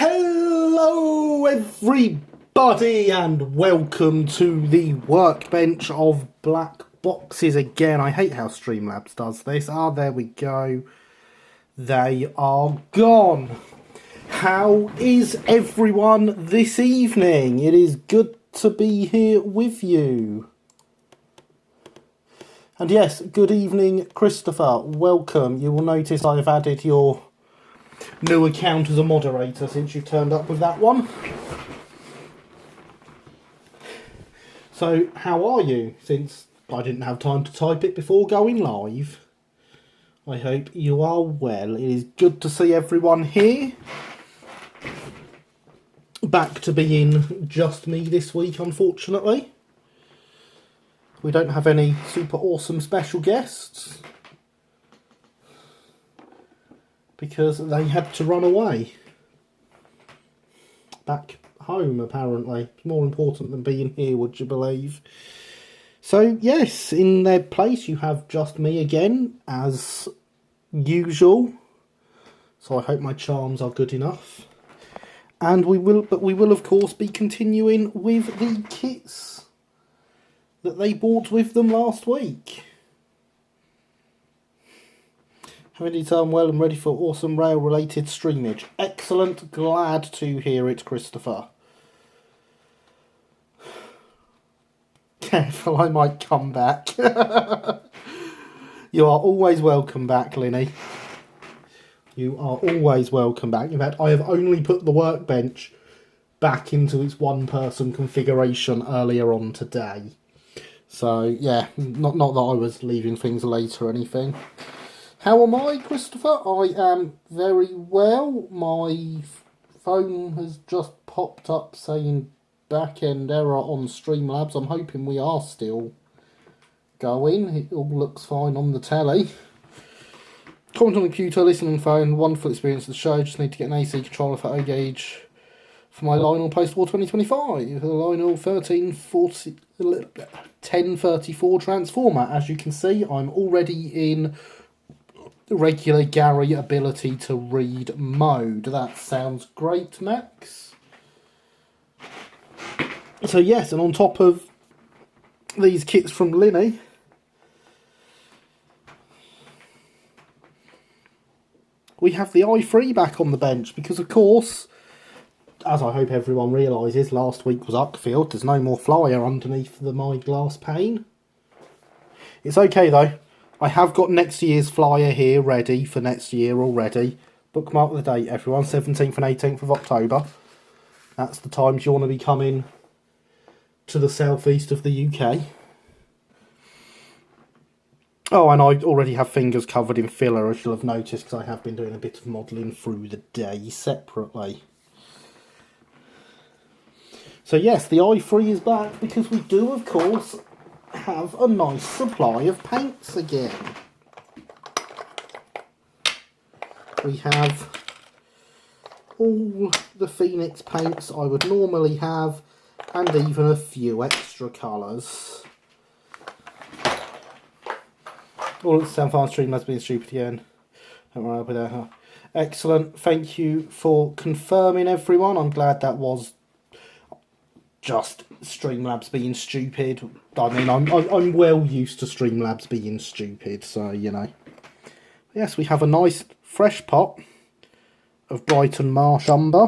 Hello everybody and welcome to the workbench of black boxes again. I hate how Streamlabs does this. There we go. They are gone. How is everyone this evening? It is good to be here with you. And yes, good evening Christopher, welcome. You will notice I have added your new account as a moderator since you turned up with that one. So, how are you? Since I didn't have time to type it before going live. I hope you are well. It is good to see everyone here. Back to being just me this week, unfortunately. We don't have any super awesome special guests, because they had to run away. Back home, apparently. It's more important than being here, would you believe? So, yes, in their place you have just me again, as usual. So I hope my charms are good enough. And we will of course be continuing with the kits that they bought with them last week. Having done well and ready for awesome rail-related streamage. Excellent. Glad to hear it, Christopher. Careful, I might come back. You are always welcome back, Linny. You are always welcome back. In fact, I have only put the workbench back into its one-person configuration earlier on today. So, yeah, not that I was leaving things late or anything. How am I, Christopher? I am very well. My phone has just popped up saying back-end error on Streamlabs. I'm hoping we are still going. It all looks fine on the telly. Comment on the computer, listen on the phone. Wonderful experience of the show. Just need to get an AC controller for O-Gauge for my Lionel post-war 2025. The Lionel 1034 transformer. As you can see, I'm already in regular Gary ability to read mode. That sounds great, Max. So yes, and on top of these kits from Linny, we have the i3 back on the bench because, of course, as I hope everyone realises, last week was Uckfield. There's no more flyer underneath my glass pane. It's okay though. I have got next year's flyer here ready for next year already. Bookmark the date, everyone. 17th and 18th of October. That's the times you want to be coming to the southeast of the UK. Oh, and I already have fingers covered in filler, as you'll have noticed, because I have been doing a bit of modelling through the day separately. So yes, the i3 is back because we do, of course, have a nice supply of paints again. We have all the Phoenix paints I would normally have, and even a few extra colours. All at the Sound Farm stream has been stupid again. Don't worry, I'll be there. Excellent. Thank you for confirming, everyone. I'm glad that was just Streamlabs being stupid. I mean, I'm well used to Streamlabs being stupid, so, you know. Yes, we have a nice fresh pot of Brighton Marsh Umber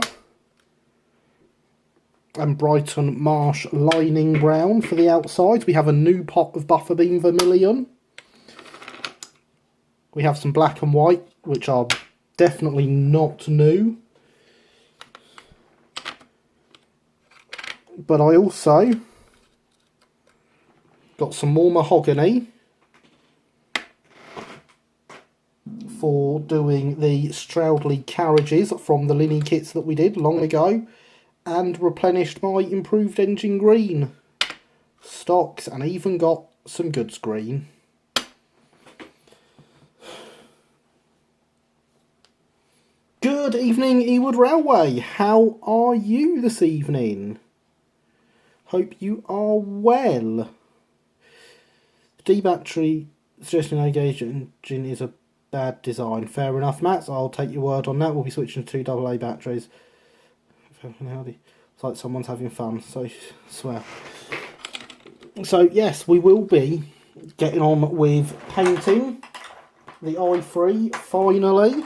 and Brighton Marsh Lining Brown for the outside. We have a new pot of Bufferbeam Vermilion. We have some black and white, which are definitely not new. But I also got some more mahogany for doing the Stroudley carriages from the Linny kits that we did long ago, and replenished my improved engine green stocks, and even got some goods green. Good evening, Ewood Railway. How are you this evening? Hope you are well. D battery suggesting no gauge engine is a bad design. Fair enough, Matt. I'll take your word on that. We'll be switching to two AA batteries. It's like someone's having fun, so I swear. So yes, we will be getting on with painting the i3 finally.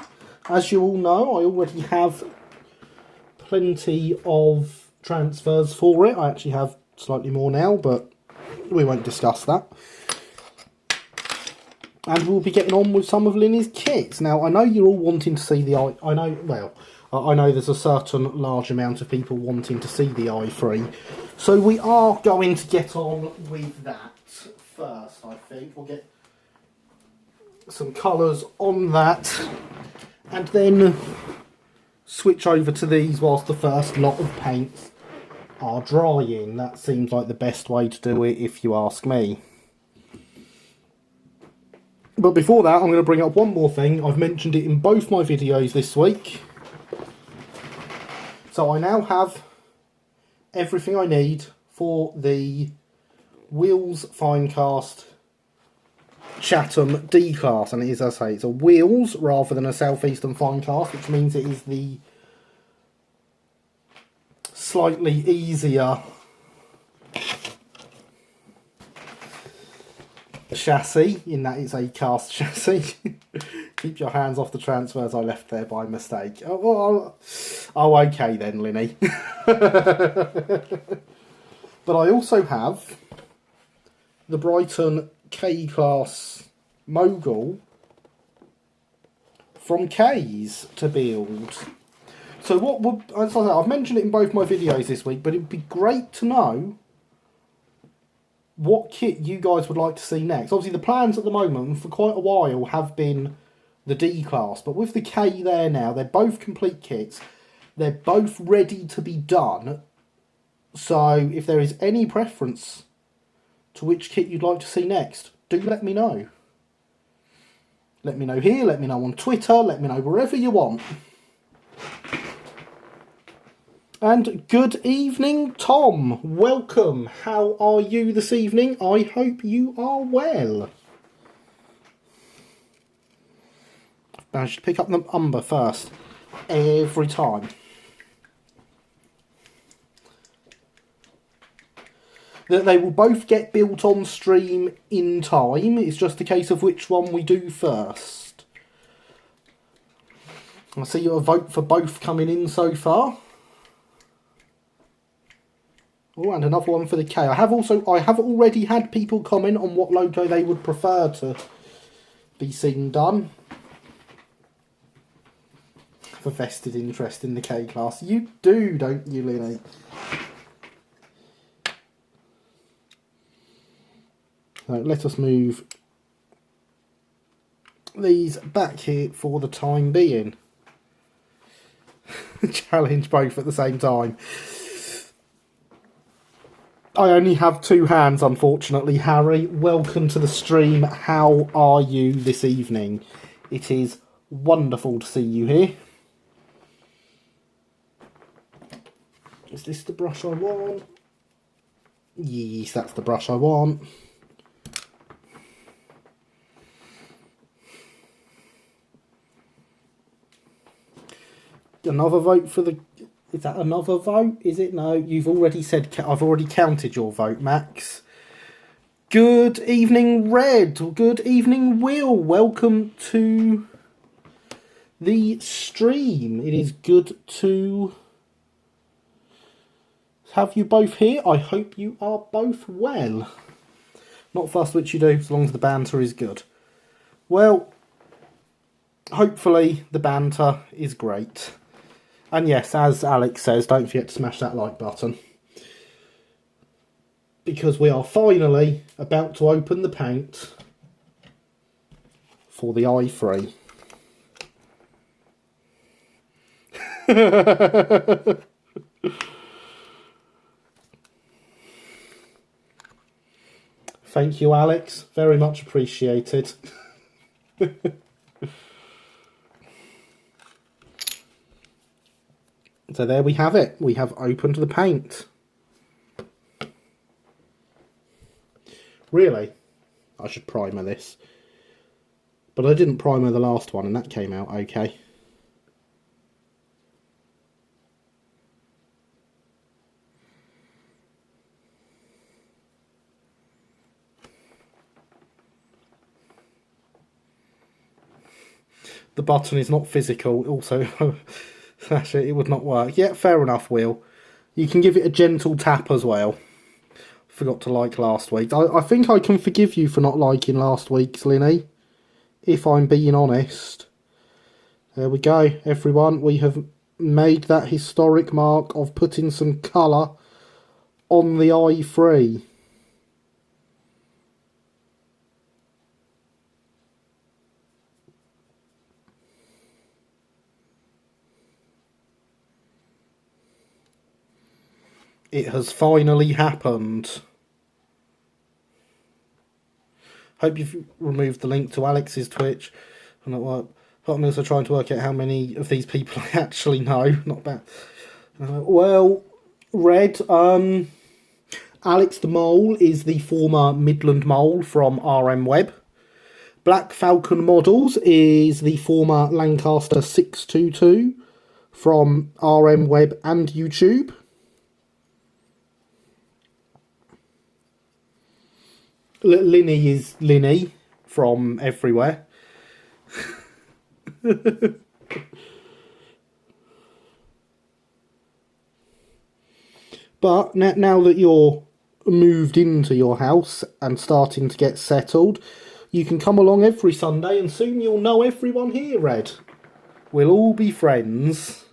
As you all know, I already have plenty of transfers for it. I actually have slightly more now, but we won't discuss that. And we'll be getting on with some of Linny's kits. Now, I know you're all wanting to see the I know there's a certain large amount of people wanting to see the i3. So we are going to get on with that first, I think. We'll get some colours on that. And then switch over to these whilst the first lot of paints are drying. That seems like the best way to do it, if you ask me. But before that, I'm going to bring up one more thing. I've mentioned it in both my videos this week. So I now have everything I need for the Wheels Finecast Chatham D-Class. And it is, as I say, it's a Wheels rather than a Southeastern Finecast, which means it is the slightly easier chassis, in that it's a cast chassis. Keep your hands off the transfers I left there by mistake. Oh, okay then, Linny. But I also have the Brighton K-Class Mogul from K's to build. So what would, as I say, I've mentioned it in both my videos this week, but it'd be great to know what kit you guys would like to see next. Obviously the plans at the moment for quite a while have been the D-Class, but with the K there now, they're both complete kits. They're both ready to be done. So if there is any preference to which kit you'd like to see next, do let me know. Let me know here, let me know on Twitter, let me know wherever you want. And good evening, Tom. Welcome. How are you this evening? I hope you are well. Managed to pick up the umber first every time. That they will both get built on stream in time. It's just a case of which one we do first. I see a vote for both coming in so far. Oh, and another one for the K. I have already had people comment on what logo they would prefer to be seen done. Have a vested interest in the K class. You do, don't you, Linny? So let us move these back here for the time being. Challenge both at the same time. I only have two hands, unfortunately, Harry. Welcome to the stream. How are you this evening? It is wonderful to see you here. Is this the brush I want? Yes, that's the brush I want. Another vote for the... Is that another vote? Is it? No, you've already said... I've already counted your vote, Max. Good evening, Red. Good evening, Will. Welcome to the stream. It is good to have you both here. I hope you are both well. Not fussed which you do, as long as the banter is good. Well, hopefully the banter is great. And yes, as Alex says, don't forget to smash that like button. Because we are finally about to open the paint for the i3. Thank you, Alex. Very much appreciated. So there we have it. We have opened the paint. Really, I should primer this. But I didn't primer the last one and that came out okay. the button is not physical. Also, smash it, it would not work. Yeah, fair enough, Will. You can give it a gentle tap as well. Forgot to like last week. I think I can forgive you for not liking last week's, Linny, if I'm being honest. There we go, everyone. We have made that historic mark of putting some colour on the i3. It has finally happened. Hope you've removed the link to Alex's Twitch. I'm also trying to work out how many of these people I actually know. Not bad. Well, Red, Alex the Mole is the former Midland Mole from RM Web. Black Falcon Models is the former Lancaster 622 from RM Web and YouTube. Linny is Linny from everywhere. But now that you're moved into your house and starting to get settled, you can come along every Sunday and soon you'll know everyone here, Red. We'll all be friends.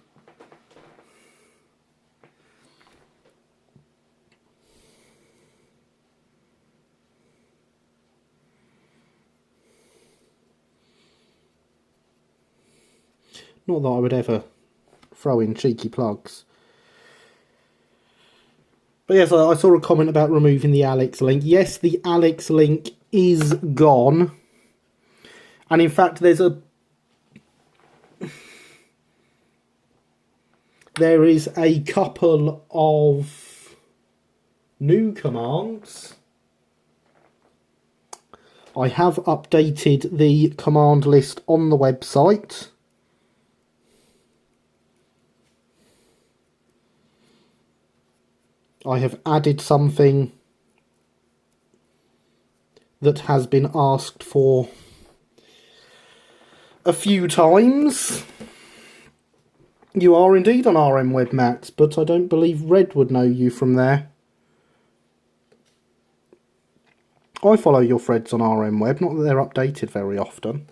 Not that I would ever throw in cheeky plugs. But yes, I saw a comment about removing the Alex link. Yes, the Alex link is gone. And in fact, there is a couple of new commands. I have updated the command list on the website. I have added something that has been asked for a few times. You are indeed on RM Web, Max, but I don't believe Red would know you from there. I follow your threads on RM Web, not that they're updated very often.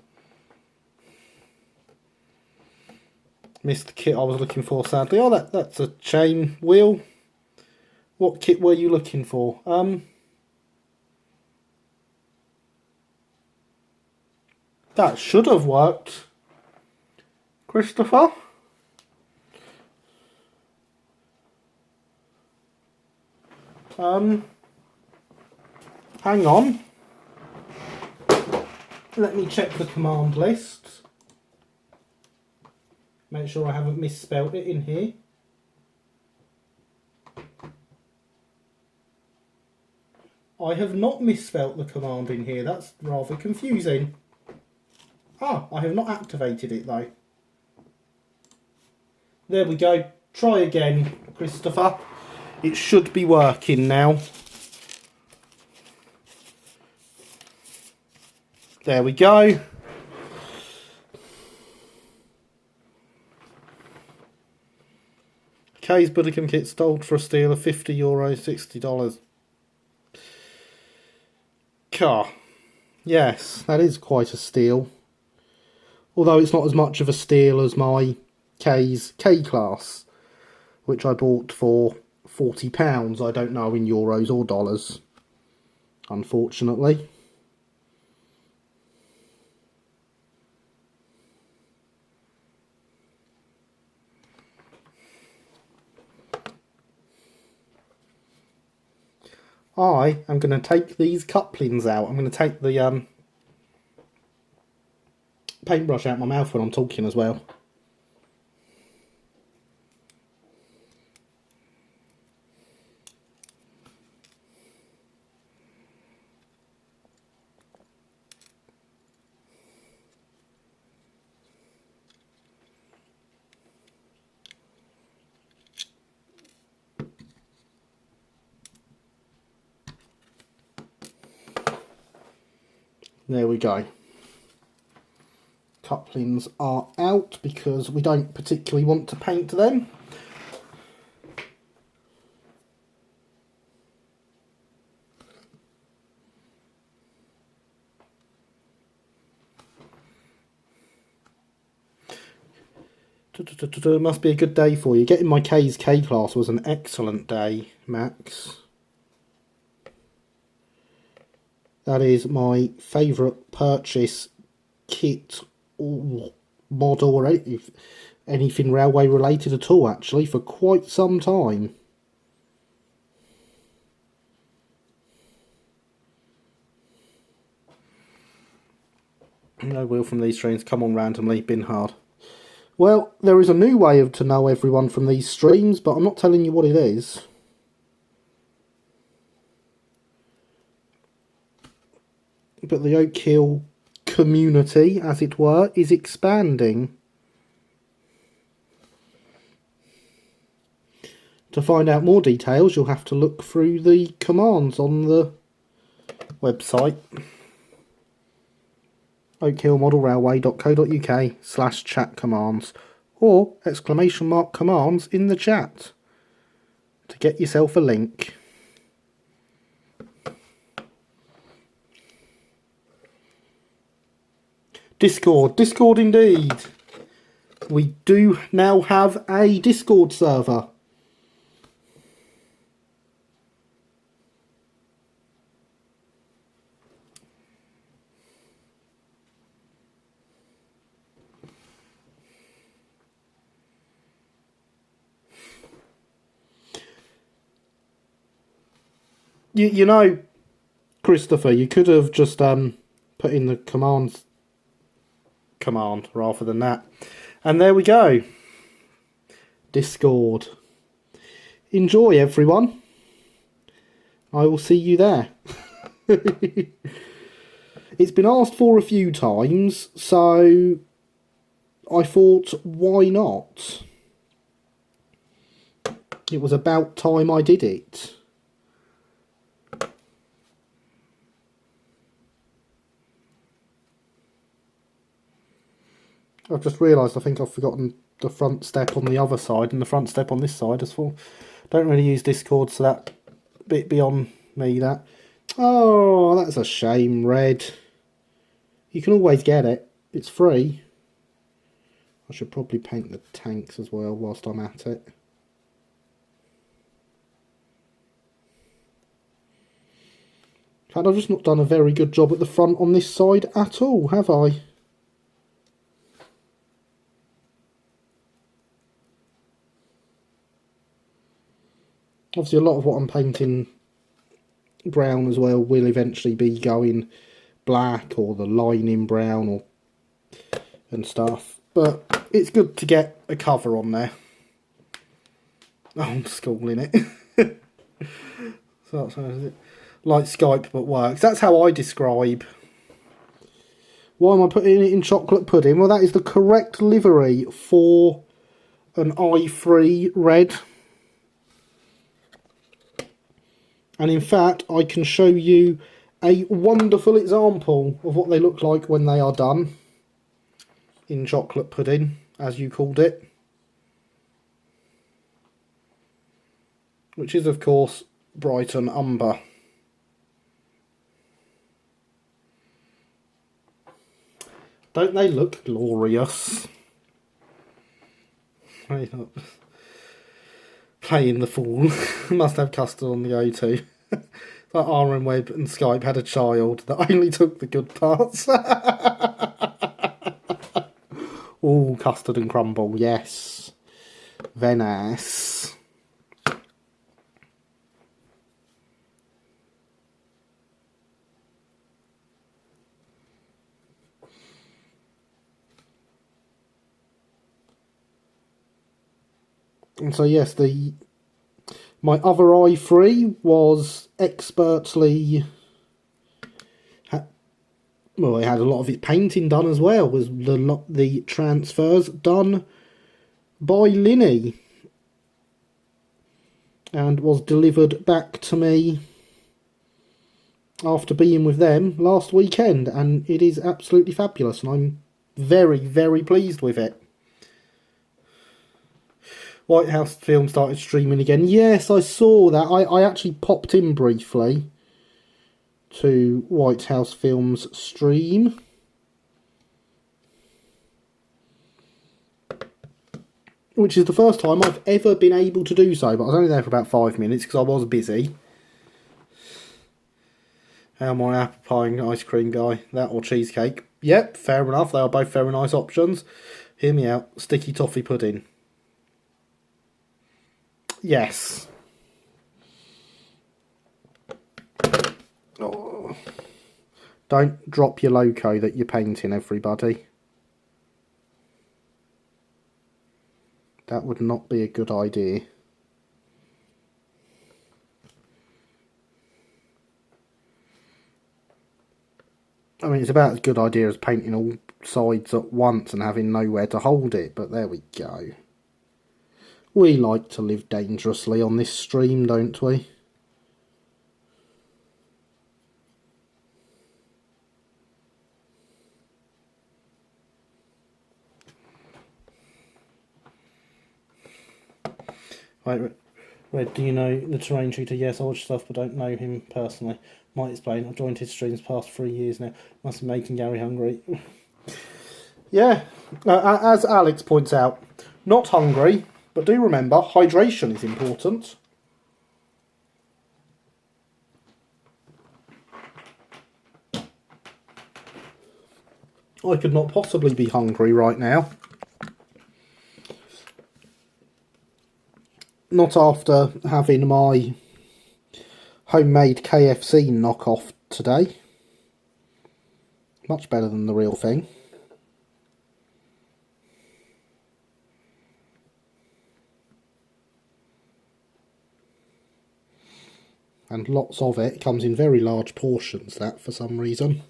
Missed the kit I was looking for, sadly. Oh, that's a shame. Will, what kit were you looking for? That should have worked. Christopher? Hang on. Let me check the command list. Make sure I haven't misspelled it in here. I have not misspelt the command in here. That's rather confusing. Ah, I have not activated it though. There we go. Try again, Christopher. It should be working now. There we go. Kay's Buddhicum kit sold for a steal of €50, $60. Car. Yes, that is quite a steal. Although it's not as much of a steal as my K's K-Class, which I bought for £40. I don't know in euros or dollars, unfortunately. I am going to take these couplings out. I'm going to take the paintbrush out my mouth when I'm talking as well. There we go. saplings are out because we don't particularly want to paint them. Must be a good day for you. Getting my K's K class was an excellent day, Max. That is my favourite purchase, kit or model or anything railway related at all, actually, for quite some time. No wheel from these streams. Come on, randomly. Been hard. Well, there is a new way to know everyone from these streams, but I'm not telling you what it is. But the Oak Hill community, as it were, is expanding. To find out more details, you'll have to look through the commands on the website. oakhillmodelrailway.co.uk/chat commands or !commands in the chat to get yourself a link. Discord indeed. We do now have a Discord server. You know, Christopher, you could have just put in the command rather than that. And there we go. Discord. Enjoy, everyone. I will see you there. It's been asked for a few times, so I thought, why not? It was about time I did it. I've just realised I think I've forgotten the front step on the other side and the front step on this side as well. Don't really use Discord, so that bit beyond me, that. Oh, that's a shame, Red. You can always get it. It's free. I should probably paint the tanks as well whilst I'm at it. In fact, I've just not done a very good job at the front on this side at all, have I? Obviously, a lot of what I'm painting brown as well will eventually be going black or the lining brown or and stuff. But it's good to get a cover on there. Oh, I'm schooling it. So is it like Skype but works. That's how I describe. Why am I putting it in chocolate pudding? Well, that is the correct livery for an i3 red. And in fact, I can show you a wonderful example of what they look like when they are done in chocolate pudding, as you called it. Which is, of course, Brighton Umber. Don't they look glorious? Playing the fool. Must have custard on the O2. Like RM Web and Skype had a child that only took the good parts. Oh, custard and crumble, yes. Venice. And so yes, my other i3 was expertly, well, it had a lot of its painting done as well. Was the transfers done by Linny and was delivered back to me after being with them last weekend, and it is absolutely fabulous, and I'm Very, very pleased with it. White House Film started streaming again. Yes, I saw that. I actually popped in briefly to White House Film's stream. Which is the first time I've ever been able to do so, but I was only there for about 5 minutes because I was busy. How am I apple pie and ice cream guy? That or cheesecake? Yep, fair enough. They are both very nice options. Hear me out. Sticky toffee pudding. Yes. Oh. Don't drop your loco that you're painting, everybody. That would not be a good idea. I mean, it's about as good idea as painting all sides at once and having nowhere to hold it, but there we go. We like to live dangerously on this stream, don't we? Right, Red, do you know the terrain tutor? Yes, I watch stuff but don't know him personally. Might explain. I've joined his streams past 3 years now. Must be making Gary hungry. Yeah, as Alex points out, not hungry, but do remember, hydration is important. I could not possibly be hungry right now. Not after having my homemade KFC knockoff today. Much better than the real thing. And lots of it. It comes in very large portions, that, for some reason.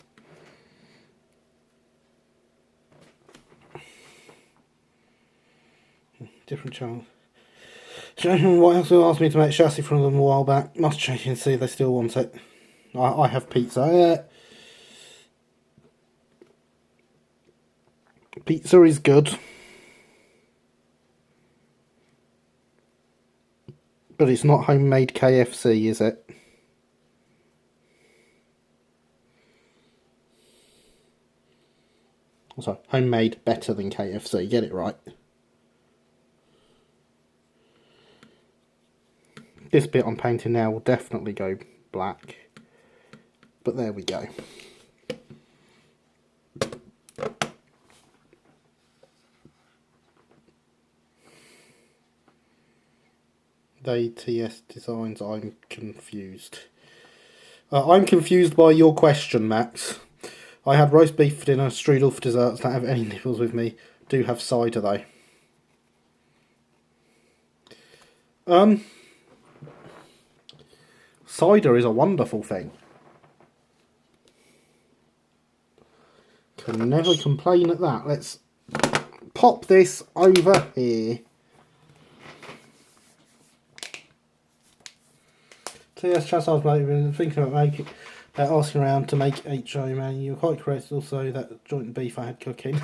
Different channel. What else asked me to make chassis from them a while back. Must check and see if they still want it. I have pizza. Pizza is good. But it's not homemade KFC, is it? Also, homemade better than KFC, get it right. This bit I'm painting now will definitely go black. But there we go. They TS designs, I'm confused. I'm confused by your question, Max. I had roast beef for dinner, strudel for desserts, don't have any nipples with me. Do have cider though. Cider is a wonderful thing. Can never complain at that. Let's pop this over here. TS Chas, I've been thinking about asking around to make HO, man. You're quite correct also that joint beef I had cooking.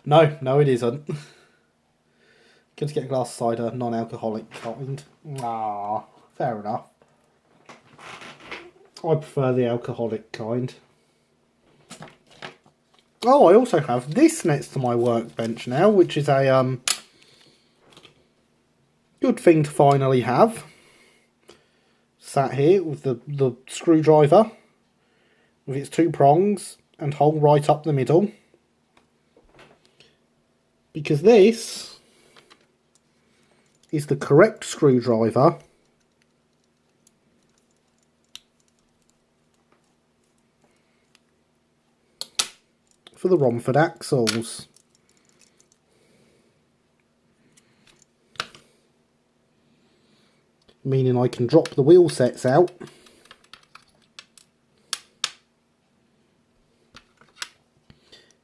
No, it isn't. Good to get a glass of cider, non-alcoholic kind. Ah, fair enough. I prefer the alcoholic kind. Oh, I also have this next to my workbench now, which is a good thing to finally have. Sat here with the screwdriver with its 2 prongs and hole right up the middle. Because this is the correct screwdriver for the Romford axles. Meaning I can drop the wheel sets out in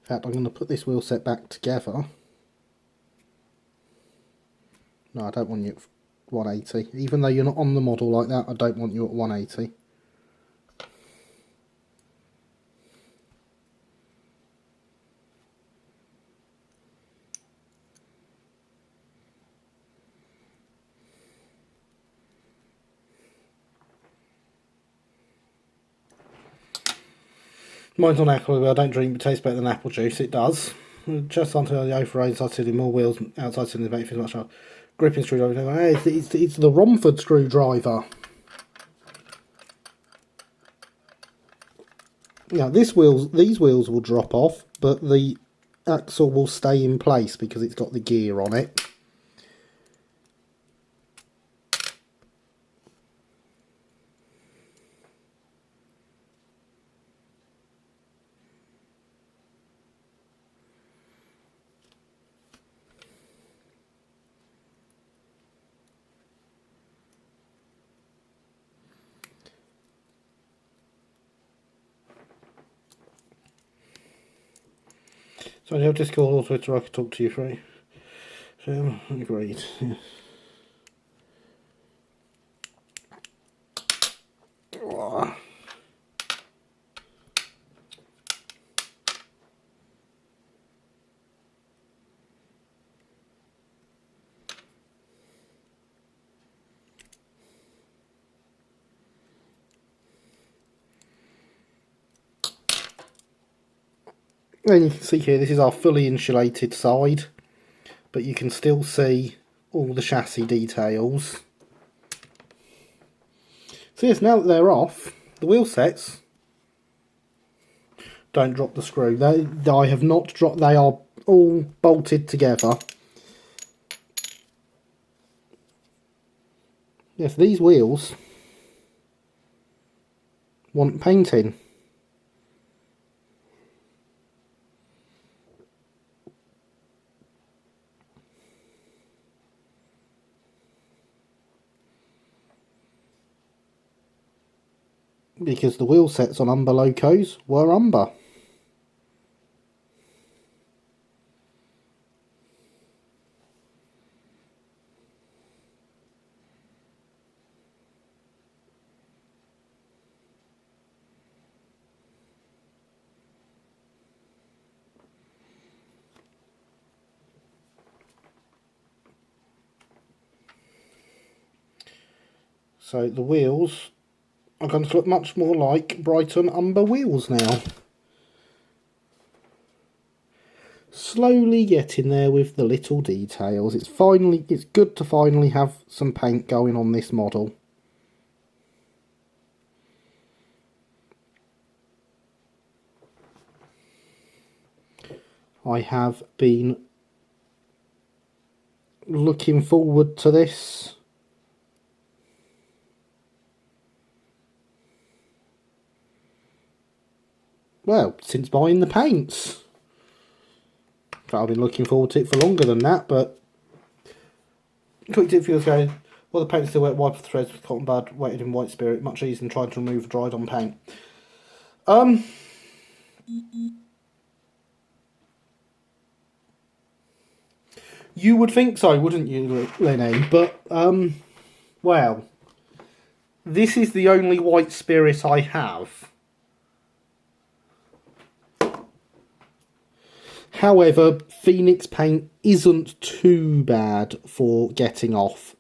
fact, I'm going to put this wheel set back together. No, I don't want you at 180. Even though you're not on the model like that, I don't want you at 180. Mine's on alcohol. I don't drink, but tastes better than apple juice. It does. Just until the overrated inside cylinder, more wheels outside cylinder make it feel much harder. Gripping screwdriver. Hey, it's the Romford screwdriver. Now these wheels will drop off, but the axle will stay in place because it's got the gear on it. So I have Discord or Twitter, I could talk to you free. So, agreed. Yeah. And you can see here, this is our fully insulated side, but you can still see all the chassis details. So yes, now that they're off, the wheel sets don't drop the screw. I have not dropped, they are all bolted together. Yes, these wheels want painting. Because the wheel sets on Umber locos were Umber. So the wheels are going to look much more like Brighton Umber wheels now. Slowly getting there with the little details. It's good to finally have some paint going on this model. I have been looking forward to this. Well, since buying the paints. I've been looking forward to it for longer than that, but quick tip for you going, well, the paint's still wet, wipe off the threads with cotton bud, wetted in white spirit, much easier than trying to remove dried on paint. You would think so, wouldn't you, Linny? But, well, this is the only white spirit I have. However, Phoenix paint isn't too bad for getting off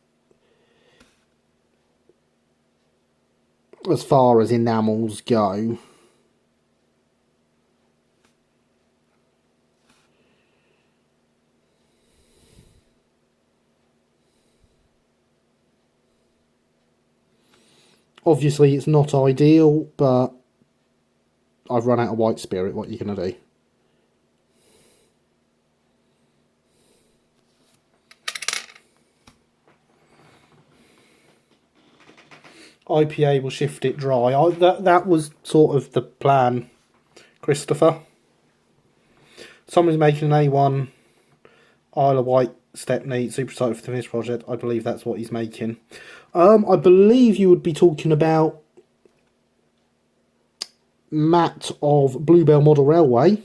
as far as enamels go. Obviously, it's not ideal, but I've run out of white spirit. What are you going to do? IPA will shift it dry. That was sort of the plan, Christopher. Somebody's making an A1 Isle of Wight Stepney super excited for the finished project. I believe that's what he's making. I believe you would be talking about Matt of Bluebell Model Railway,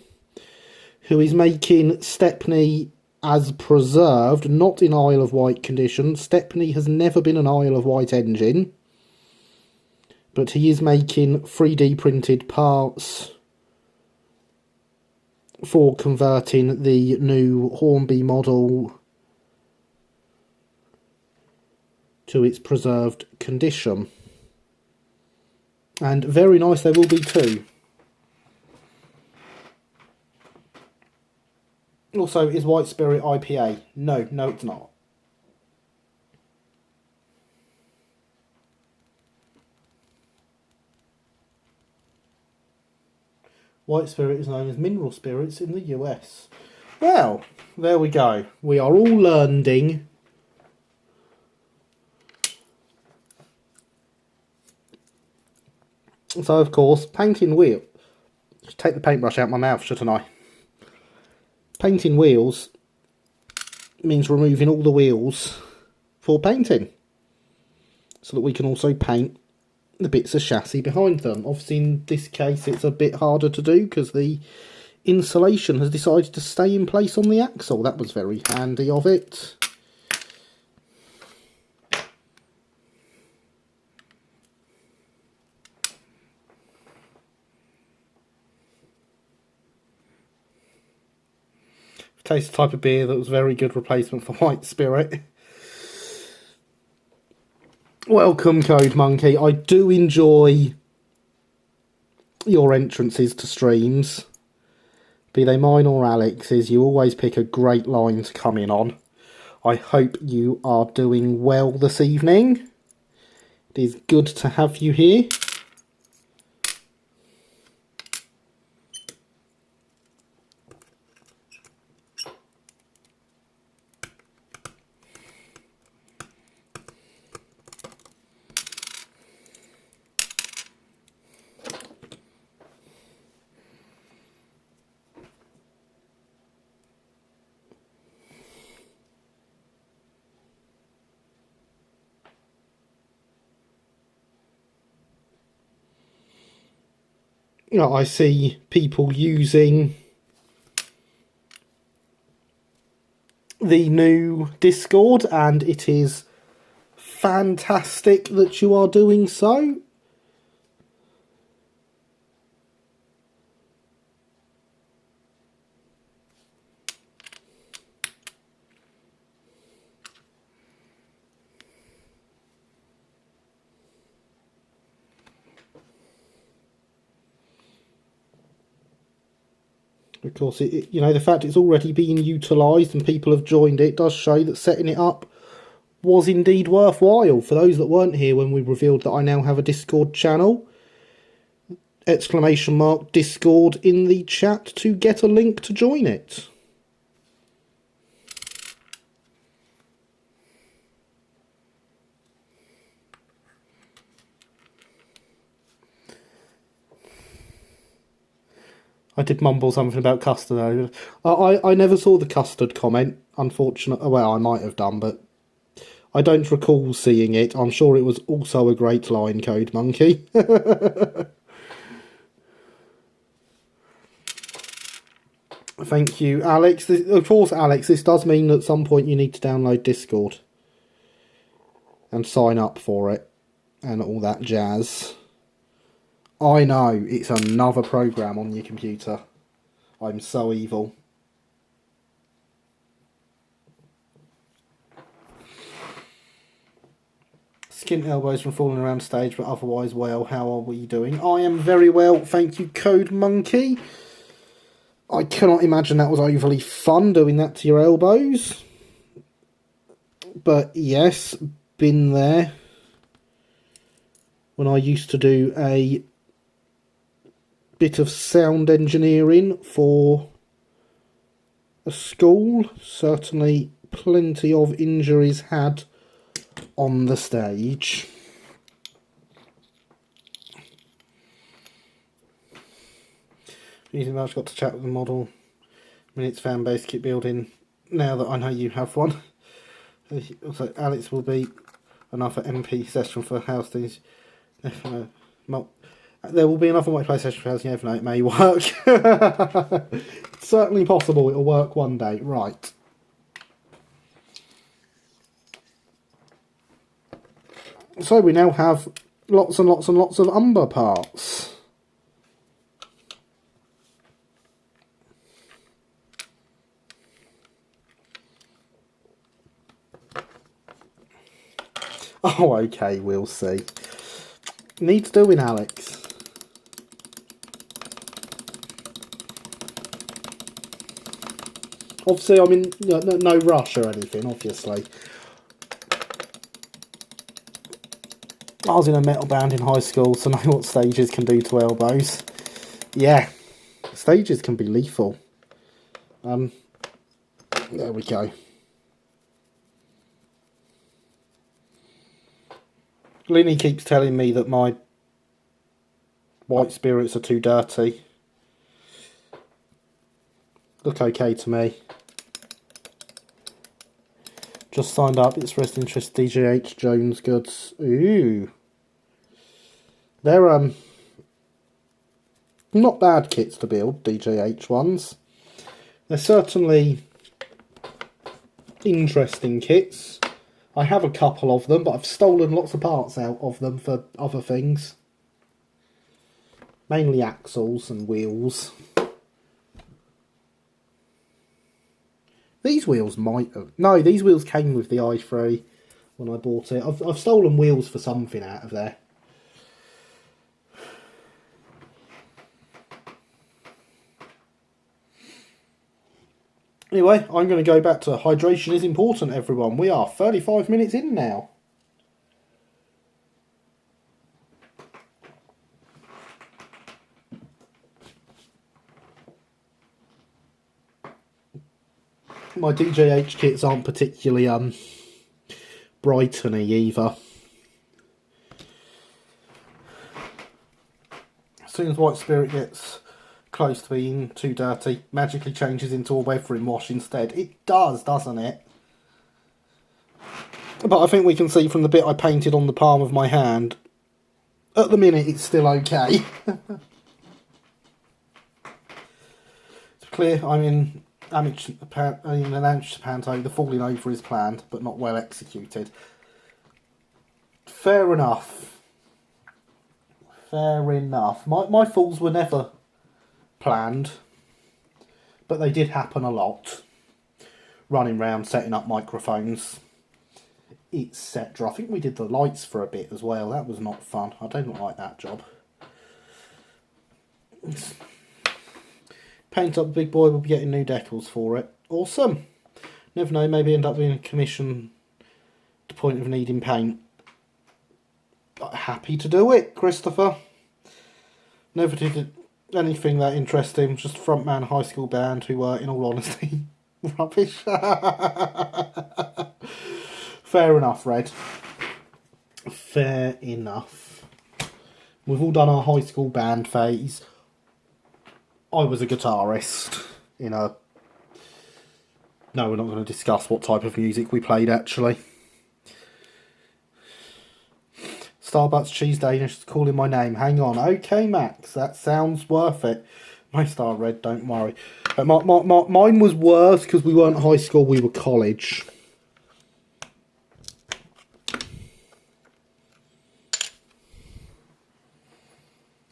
who is making Stepney as preserved, not in Isle of Wight condition. Stepney has never been an Isle of Wight engine, but he is making 3D printed parts for converting the new Hornby model to its preserved condition. And very nice they will be too. Also, is White Spirit IPA? No, no it's not. White Spirit is known as mineral spirits in the US. Well, there we go. We are all learning. So, of course, painting wheel. Take the paintbrush out my mouth, shouldn't I? Painting wheels means removing all the wheels for painting, so that we can also paint the bits of chassis behind them. Obviously, in this case, it's a bit harder to do because the insulation has decided to stay in place on the axle. That was very handy of it. Tastes the type of beer that was a very good replacement for White Spirit. Welcome, Code Monkey. I do enjoy your entrances to streams. Be they mine or Alex's, you always pick a great line to come in on. I hope you are doing well this evening. It is good to have you here. You know, I see people using the new Discord, and it is fantastic that you are doing so. Of course, you know, the fact it's already being utilised and people have joined it does show that setting it up was indeed worthwhile. For those that weren't here when we revealed that I now have a Discord channel, exclamation mark Discord in the chat to get a link to join it. I did mumble something about custard. I never saw the custard comment, unfortunately. Well, I might have done, but I don't recall seeing it. I'm sure it was also a great line, Code Monkey. Thank you, Alex. Of course, Alex, this does mean that at some point you need to download Discord and sign up for it and all that jazz. I know, it's another program on your computer. I'm so evil. Skint elbows from falling around stage, but otherwise well. How are we doing? I am very well, thank you, Code Monkey. I cannot imagine that was overly fun doing that to your elbows. But yes, been there. When I used to do a bit of sound engineering for a school, certainly plenty of injuries had on the stage. Using I've got to chat with the model. Minutes fan base keep building now that I know you have one. Also, Alex will be another MP session for house things. There will be another multiplayer session for housing, you never know, it may work. It's certainly possible it'll work one day. Right. So we now have lots and lots and lots of umber parts. Oh, okay, we'll see. Needs doing, Alex. Obviously, I'm in no rush or anything, obviously. I was in a metal band in high school, so I know what stages can do to elbows. Yeah, stages can be lethal. There we go. Linny keeps telling me that my white spirits are too dirty. Look okay to me. Just signed up. It's Rest Interest DJH Jones Goods. Ooh. They're not bad kits to build, DJH ones. They're certainly interesting kits. I have a couple of them, but I've stolen lots of parts out of them for other things. Mainly axles and wheels. These wheels might have... No, these wheels came with the i3 when I bought it. I've stolen wheels for something out of there. Anyway, I'm going to go back to hydration is important, everyone. We are 35 minutes in now. My DJH kits aren't particularly brighteny either. As soon as White Spirit gets close to being too dirty, magically changes into a weathering wash instead. It does, doesn't it? But I think we can see from the bit I painted on the palm of my hand, at the minute it's still okay. It's clear I'm in an amateur panto. The falling over is planned, but not well executed. Fair enough. Fair enough. My falls were never planned, but they did happen a lot. Running around setting up microphones, etc. I think we did the lights for a bit as well. That was not fun. I don't like that job. Paint Up Big Boy will be getting new decals for it. Awesome. Never know, maybe end up being a commission to the point of needing paint. But happy to do it, Christopher. Never did anything that interesting. Just frontman high school band who were, in all honesty, rubbish. Fair enough, Red. Fair enough. We've all done our high school band phase. I was a guitarist in a... No, we're not going to discuss what type of music we played, actually. Starbucks Cheese Danish is calling my name. Hang on. Okay, Max, that sounds worth it. My star Red, don't worry. Mine was worse because we weren't high school, we were college.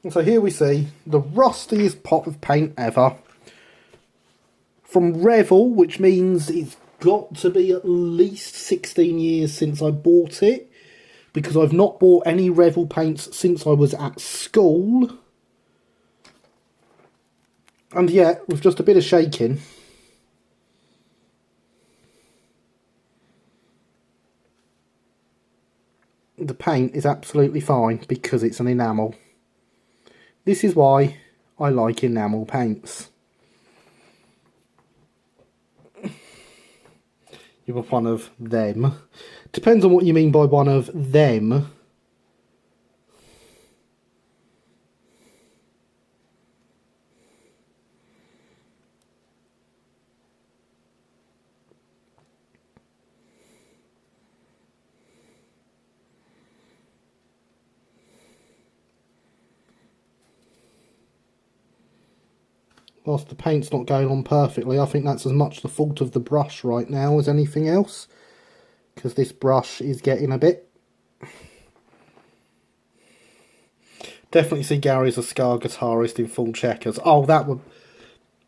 And so here we see the rustiest pot of paint ever. From Revel, which means it's got to be at least 16 years since I bought it. Because I've not bought any Revel paints since I was at school. And yet, with just a bit of shaking, the paint is absolutely fine because it's an enamel. This is why I like enamel paints. You were one of them. Depends on what you mean by one of them. Whilst the paint's not going on perfectly, I think that's as much the fault of the brush right now as anything else. Because this brush is getting a bit... Definitely see Gary as a ska guitarist in full checkers. Oh, that would...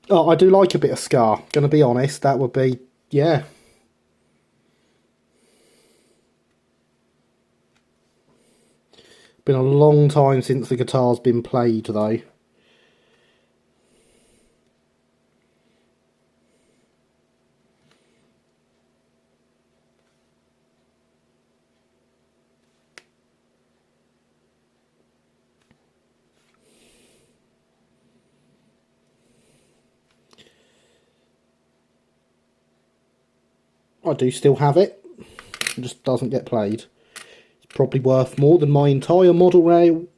Oh, I do like a bit of ska. Gonna be honest, that would be... Yeah. Been a long time since the guitar's been played, though. I do still have it. It just doesn't get played. It's probably worth more than my entire model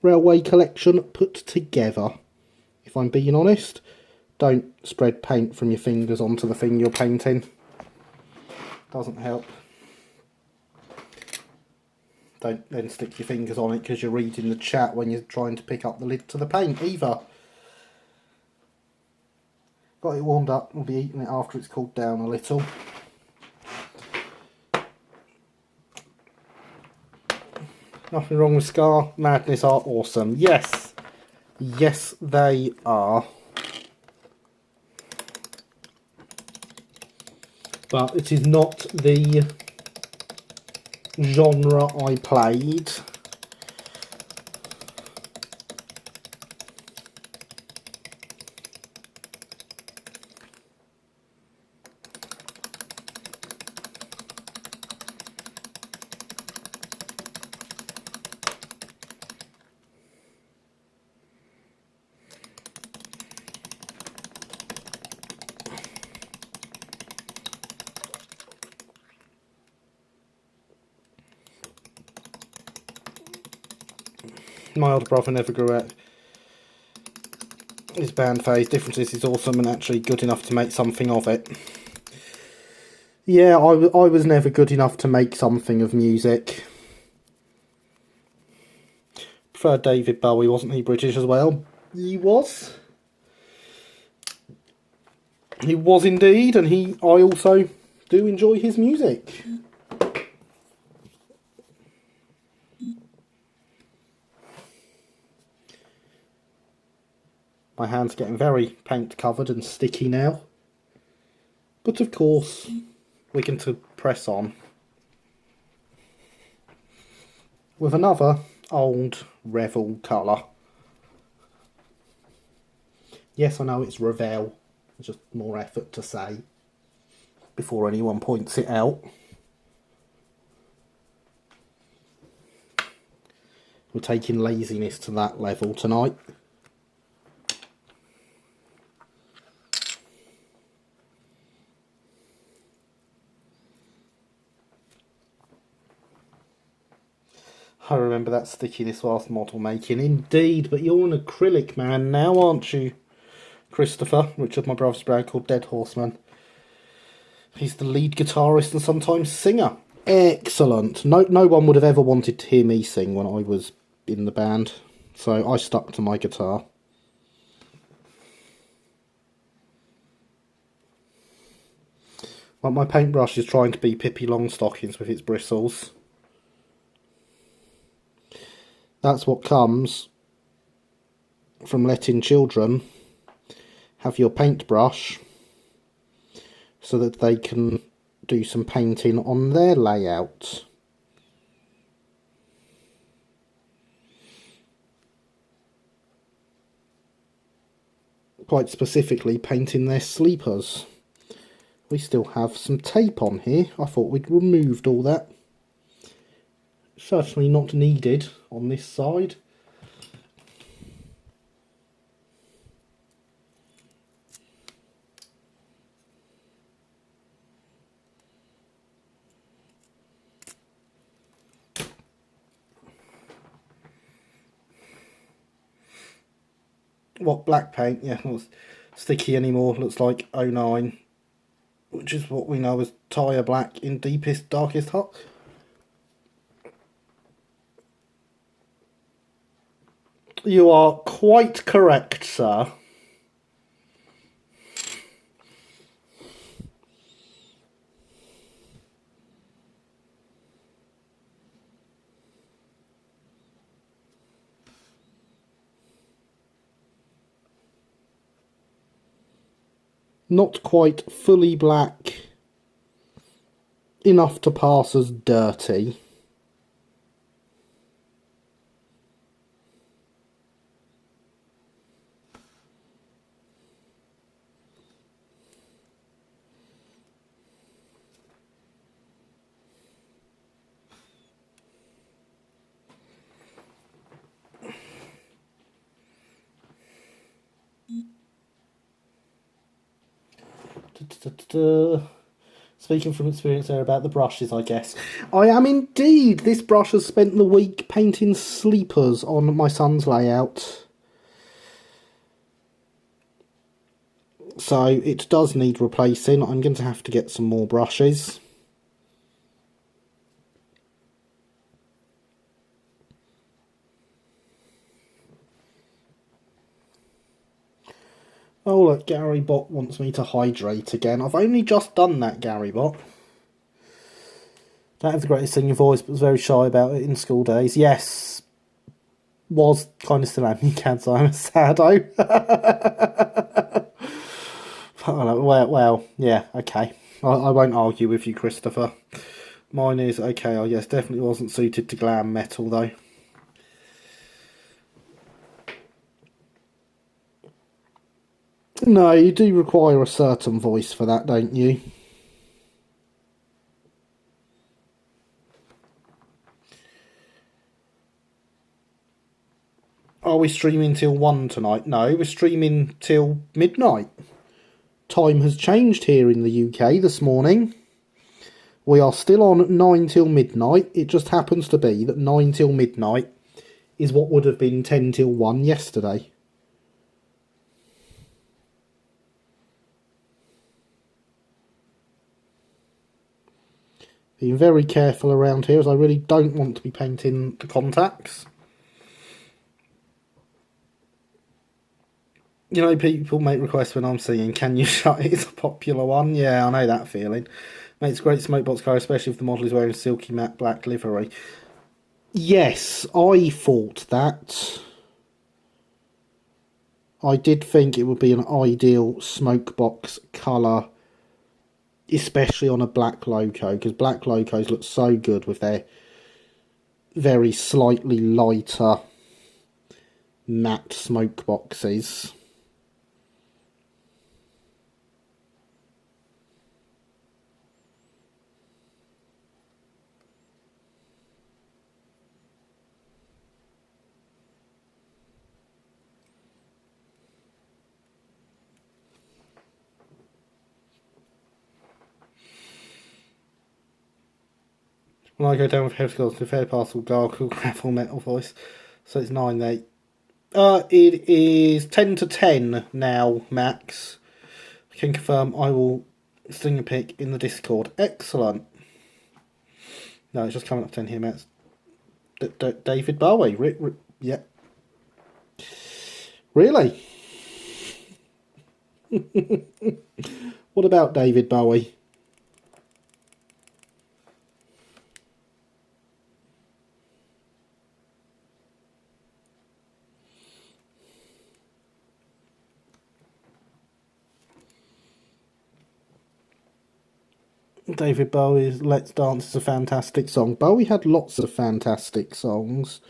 railway collection put together. If I'm being honest. Don't spread paint from your fingers onto the thing you're painting. Doesn't help. Don't then stick your fingers on it because you're reading the chat when you're trying to pick up the lid to the paint either. Got it warmed up, we'll be eating it after it's cooled down a little. Nothing wrong with Scar. Madness are awesome. Yes. Yes, they are. But it is not the genre I played. My older brother never grew out his band phase. Difference is he's awesome and actually good enough to make something of it. Yeah, I was never good enough to make something of music. Preferred David Bowie, wasn't he British as well? He was. He was indeed, and I also do enjoy his music. My hand's getting very paint covered and sticky now. But of course, we can press on with another old Revel colour. Yes, I know it's Revel. It's just more effort to say before anyone points it out. We're taking laziness to that level tonight. I remember that stickiness whilst model making. Indeed, but you're an acrylic man now, aren't you, Christopher? Richard, my brother's brand called Dead Horseman. He's the lead guitarist and sometimes singer. Excellent. No one would have ever wanted to hear me sing when I was in the band, so I stuck to my guitar. Well, my paintbrush is trying to be Pippi Longstockings with its bristles. That's what comes from letting children have your paintbrush so that they can do some painting on their layout. Quite specifically, painting their sleepers. We still have some tape on here. I thought we'd removed all that. Certainly not needed on this side. What, black paint? Yeah, not sticky anymore. Looks like 09, which is what we know as tyre black in deepest, darkest huck. You are quite correct, sir. Not quite fully black, enough to pass as dirty. So Speaking from experience there about the brushes, I guess. I am indeed. This brush has spent the week painting sleepers on my son's layout. So it does need replacing. I'm going to have to get some more brushes. Oh look, Gary Bot wants me to hydrate again. I've only just done that, Gary Bot. Don't have the greatest singing voice, but was very shy about it in school days. Yes. Was kind of still am, you can't say I'm a saddo. Well, yeah, okay. I won't argue with you, Christopher. Mine is okay. I guess definitely wasn't suited to glam metal though. No, you do require a certain voice for that, don't you? Are we streaming till 1 tonight? No, we're streaming till midnight. Time has changed here in the UK this morning. We are still on 9 till midnight. It just happens to be that 9 till midnight is what would have been 10 till 1 yesterday. Being very careful around here as I really don't want to be painting the contacts. You know, people make requests when I'm singing, can you shut it? It's a popular one. Yeah, I know that feeling. Makes great smokebox car, especially if the model is wearing silky matte black livery. Yes, I thought that. I did think it would be an ideal smokebox colour, especially on a black loco, because black locos look so good with their very slightly lighter matte smoke boxes. When I go down with heavy scores to fair parcel gargle gravel metal voice, so it's 9 8. It is 10 to 10 now, Max. I can confirm I will sing a pic in the Discord. Excellent. No, it's just coming up 10 here, Max. David Bowie. Yeah. Really? What about David Bowie? David Bowie's Let's Dance is a fantastic song. Bowie had lots of fantastic songs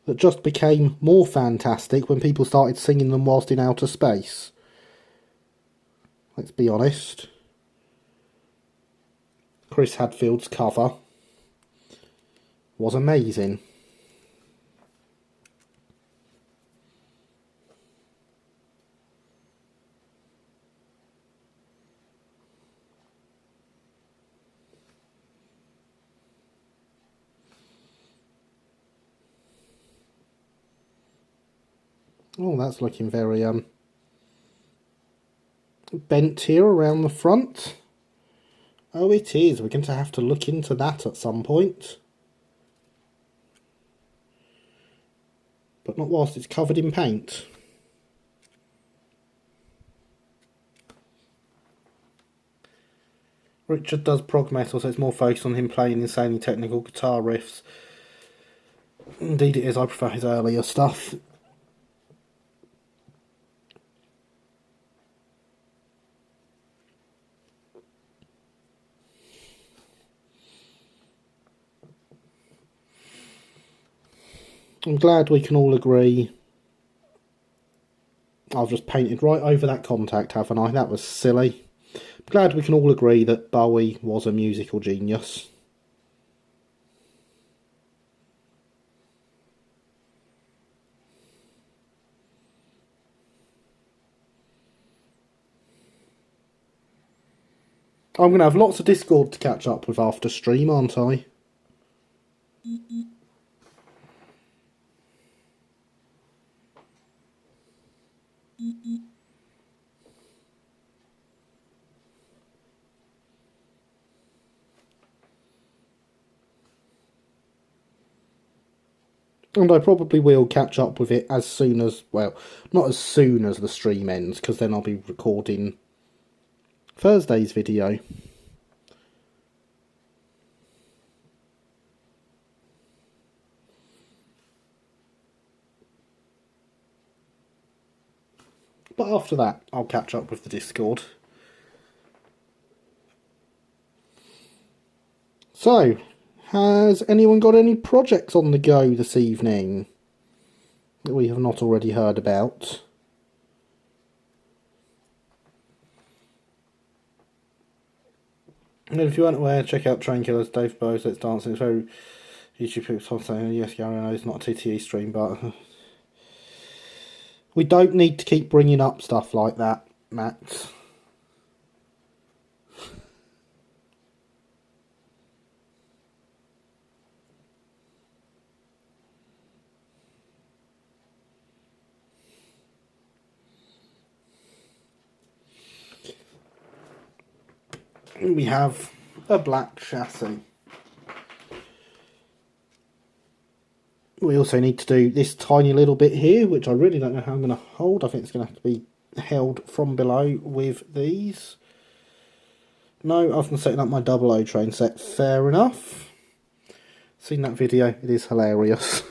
that just became more fantastic when people started singing them whilst in outer space. Let's be honest. Chris Hadfield's cover was amazing. Oh, that's looking very bent here around the front. Oh, it is. We're going to have to look into that at some point. But not whilst it's covered in paint. Richard does prog metal, so it's more focused on him playing insanely technical guitar riffs. Indeed it is. I prefer his earlier stuff. I'm glad we can all agree. I've just painted right over that contact, haven't I? That was silly. I'm glad we can all agree that Bowie was a musical genius. I'm going to have lots of Discord to catch up with after stream, aren't I? And I probably will catch up with it as soon as, well, not as soon as the stream ends, because then I'll be recording Thursday's video. But after that, I'll catch up with the Discord. So, has anyone got any projects on the go this evening that we have not already heard about? And if you weren't aware, check out Train Killers, Dave Bowes, Let's Dance. It's very YouTube people saying, yes, Gary, I know it's not a TTE stream, but we don't need to keep bringing up stuff like that, Max. We have a black chassis. We also need to do this tiny little bit here, which I really don't know how I'm going to hold. I think it's going to have to be held from below with these. No, I've been setting up my 00 train set. Fair enough. Seen that video, it is hilarious.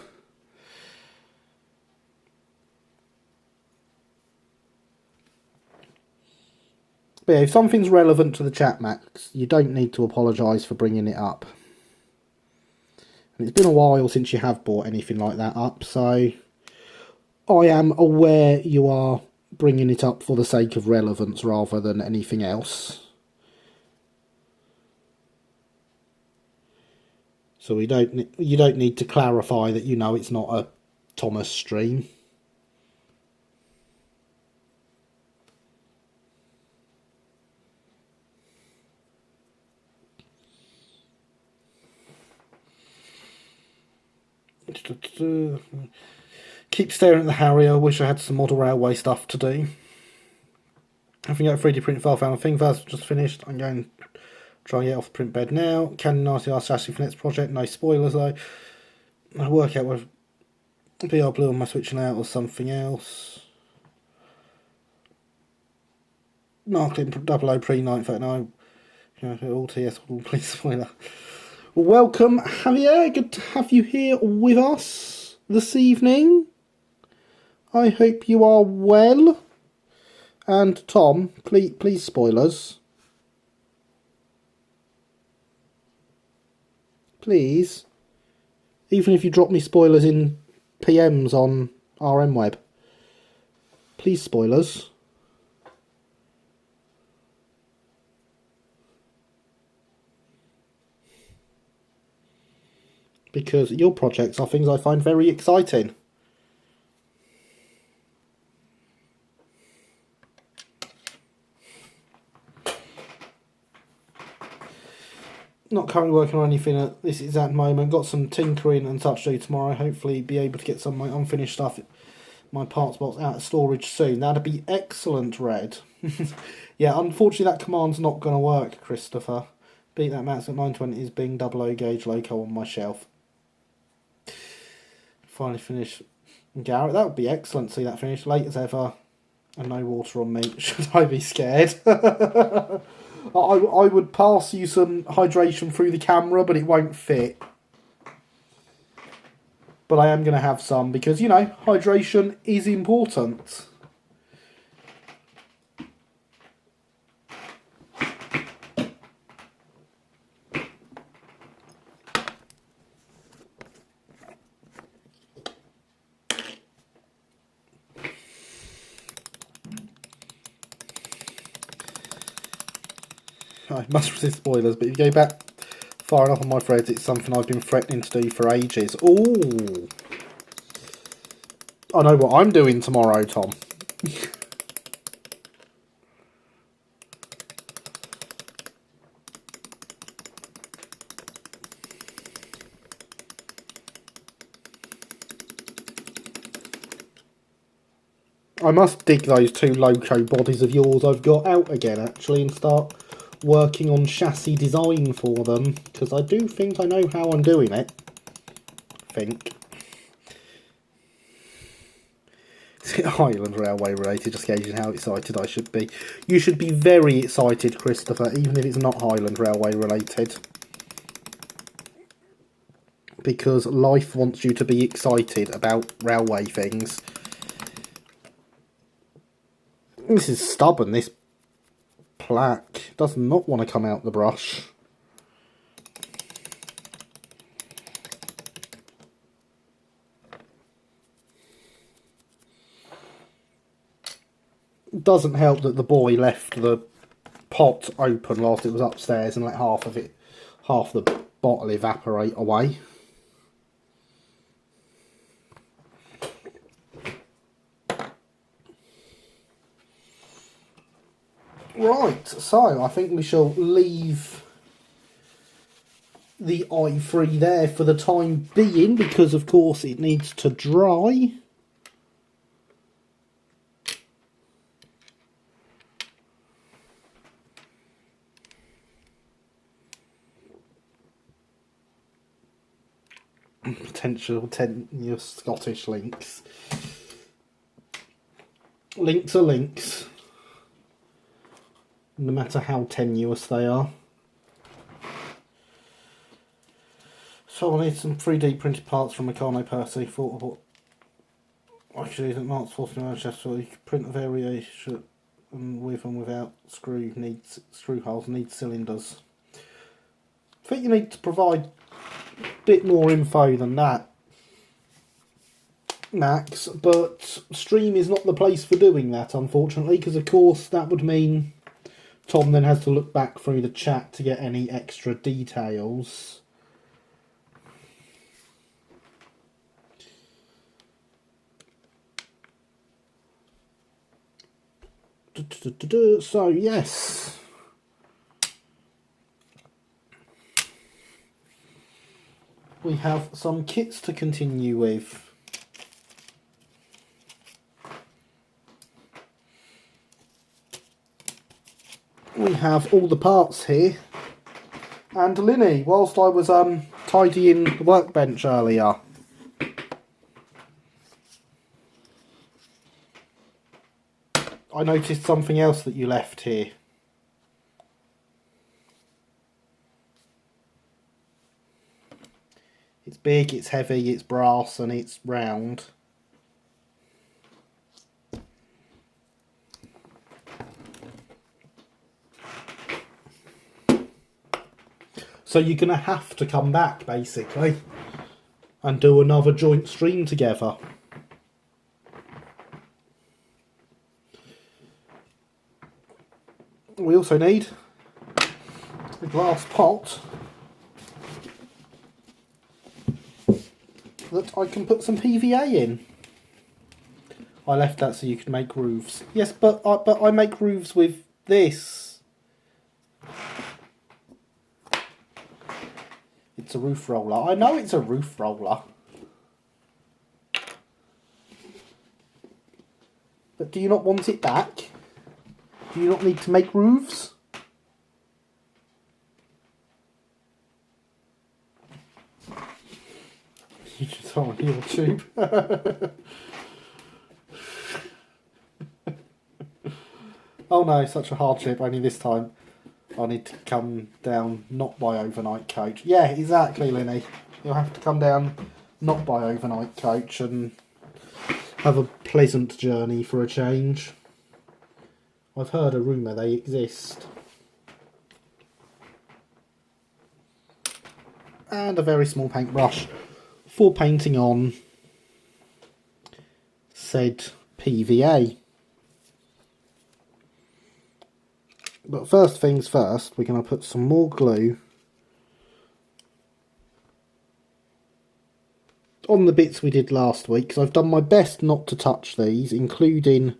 But yeah, if something's relevant to the chat, Max, you don't need to apologise for bringing it up. And it's been a while since you have brought anything like that up, so I am aware you are bringing it up for the sake of relevance rather than anything else. So you don't need to clarify that you know it's not a Thomas stream. Keep staring at the Harrier. Wish I had some model railway stuff to do. I think I 3D print file found a thing first, just finished. I'm going to try and get off the print bed now. Canon RCR chassis for next project. No spoilers though. I'll work out whether BR Blue on my switching out or something else. Narclin 00 pre 939. All TS, please spoiler. Welcome, Javier. Good to have you here with us this evening. I hope you are well. And Tom, please spoilers. Please. Even if you drop me spoilers in PMs on RMWeb. Please spoilers. Because your projects are things I find very exciting. Not currently working on anything at this exact moment. Got some tinkering and such to do tomorrow. Hopefully be able to get some of my unfinished stuff, my parts box out of storage soon. That'd be excellent, Red. Yeah, unfortunately that command's not going to work, Christopher. Beat that max at 920 is being 00 gauge loco on my shelf. Finally finished Garrett. That would be excellent to see that finished. Late as ever. And no water on me. Should I be scared? I would pass you some hydration through the camera, but it won't fit. But I am going to have some because, you know, hydration is important. I must resist spoilers, but if you go back far enough on my threads, it's something I've been threatening to do for ages. Ooh! I know what I'm doing tomorrow, Tom. I must dig those two loco bodies of yours I've got out again, actually, and start working on chassis design for them, because I do think I know how I'm doing it. Is it Highland Railway related? Just gauging how excited I should be. You should be very excited, Christopher, even if it's not Highland Railway related. Because life wants you to be excited about railway things. This is stubborn, this plaque. Does not want to come out the brush. It doesn't help that the boy left the pot open whilst it was upstairs and let half the bottle evaporate away. Right, so I think we shall leave the i3 there for the time being, because of course it needs to dry. Potential tenure Scottish links. Links are links, no matter how tenuous they are. So I need some 3D printed parts from Meccano Percy. Thought of what actually isn't Mark's forced in Manchester. You can print a variation with and without screw holes, needs cylinders. I think you need to provide a bit more info than that, Max, but Stream is not the place for doing that, unfortunately, because of course that would mean Tom then has to look back through the chat to get any extra details. So yes, we have some kits to continue with. We have all the parts here, and Linny, whilst I was tidying the workbench earlier, I noticed something else that you left here. It's big, it's heavy, it's brass, and it's round. So you're going to have to come back, basically, and do another joint stream together. We also need a glass pot that I can put some PVA in. I left that so you could make roofs. Yes, but I make roofs with this. It's a roof roller. I know it's a roof roller. But do you not want it back? Do you not need to make roofs? You just on your tube. Oh no, such a hardship, only this time I need to come down not by overnight coach. Yeah, exactly, Linny. You'll have to come down not by overnight coach and have a pleasant journey for a change. I've heard a rumour they exist. And a very small paintbrush for painting on said PVA. But first things first, we're going to put some more glue on the bits we did last week, because I've done my best not to touch these, including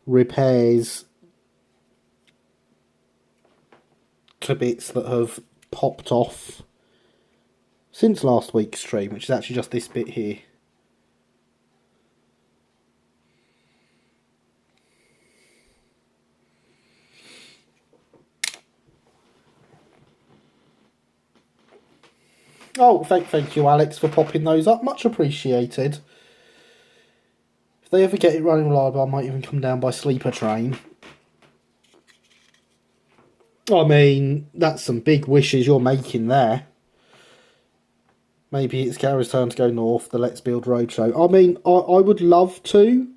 repairs to bits that have popped off since last week's stream, which is actually just this bit here. Oh, thank you, Alex, for popping those up. Much appreciated. If they ever get it running reliable, I might even come down by sleeper train. I mean, that's some big wishes you're making there. Maybe it's Gara's turn to go north, the Let's Build Roadshow. I mean, I would love to,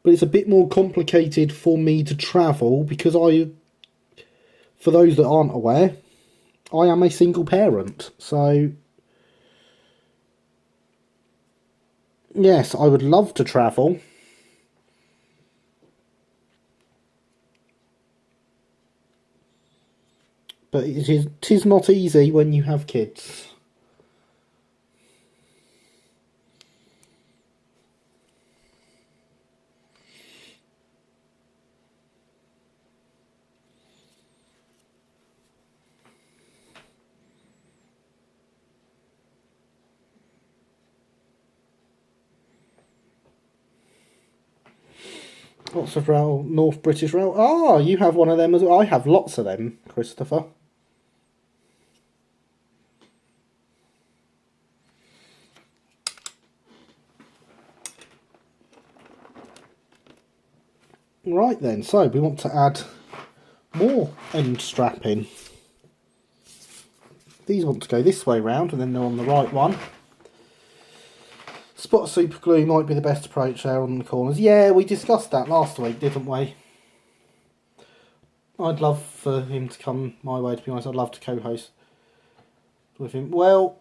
but it's a bit more complicated for me to travel because for those that aren't aware, I am a single parent. So, yes, I would love to travel. But it is not easy when you have kids. Lots of rail, North British Rail. Ah, you have one of them as well. I have lots of them, Christopher. Right then, so we want to add more end strapping. These want to go this way round and then they're on the right one. Spot super glue might be the best approach there on the corners. Yeah, we discussed that last week, didn't we? I'd love for him to come my way, to be honest. I'd love to co-host with him. Well,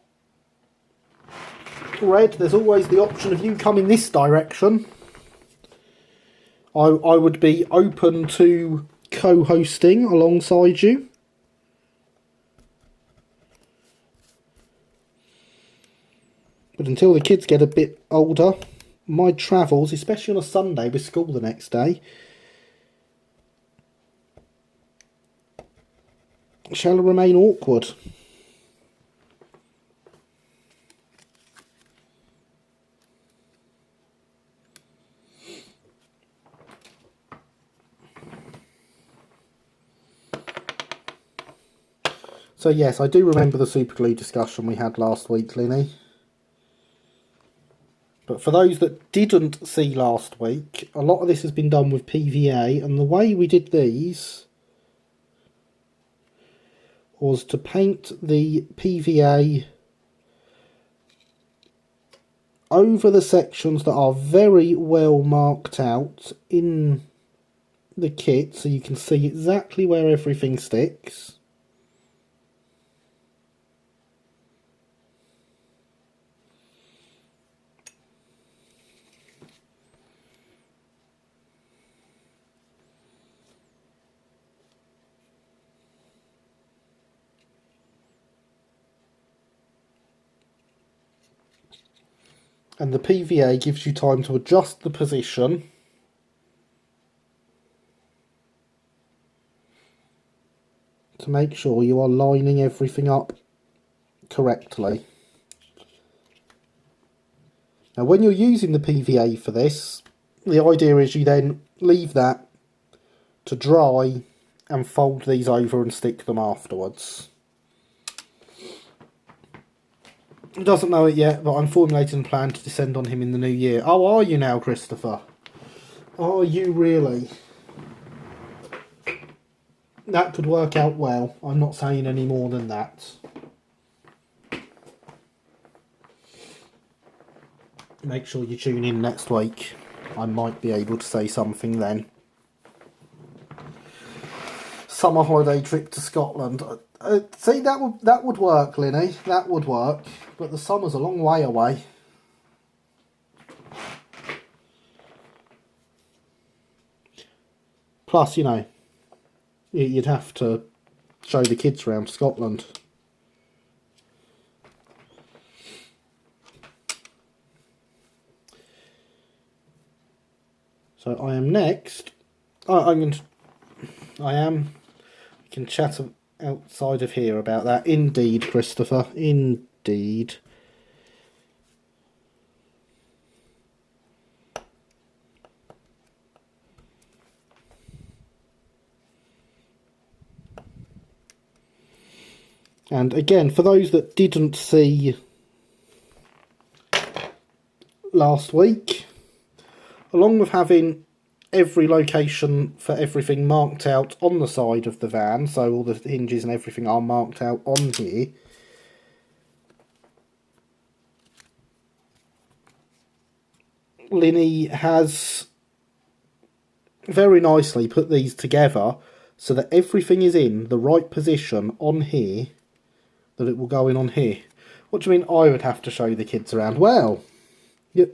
Red, there's always the option of you coming this direction. I would be open to co-hosting alongside you. But until the kids get a bit older, my travels, especially on a Sunday with school the next day, shall remain awkward. So yes, I do remember the super glue discussion we had last week, Linny. But for those that didn't see last week, a lot of this has been done with PVA, and the way we did these was to paint the PVA over the sections that are very well marked out in the kit, so you can see exactly where everything sticks. And the PVA gives you time to adjust the position to make sure you are lining everything up correctly. Now when you're using the PVA for this, the idea is you then leave that to dry and fold these over and stick them afterwards. He doesn't know it yet, but I'm formulating a plan to descend on him in the new year. Oh, are you now, Christopher? Are you really? That could work out well. I'm not saying any more than that. Make sure you tune in next week. I might be able to say something then. Summer holiday trip to Scotland. See, that would work, Linny. That would work. But the summer's a long way away. Plus, you know, you'd have to show the kids around Scotland. So I am next. I am. We can chat outside of here about that. Indeed, Christopher. Indeed. And again, for those that didn't see last week, along with having every location for everything marked out on the side of the van, so all the hinges and everything are marked out on here, Linny has very nicely put these together so that everything is in the right position on here, that it will go in on here. What do you mean I would have to show the kids around? Well, you're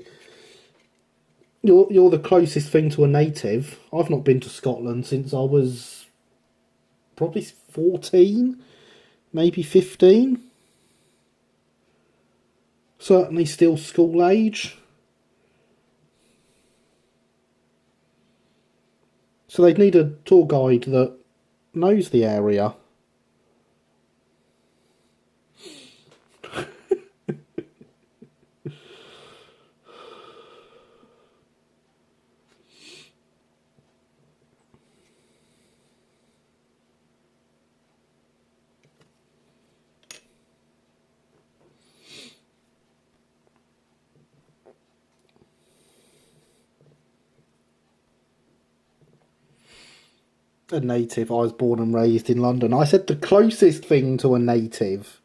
the closest thing to a native. I've not been to Scotland since I was probably 14, maybe 15. Certainly still school age. So they'd need a tour guide that knows the area. A native. I was born and raised in London. I said the closest thing to a native.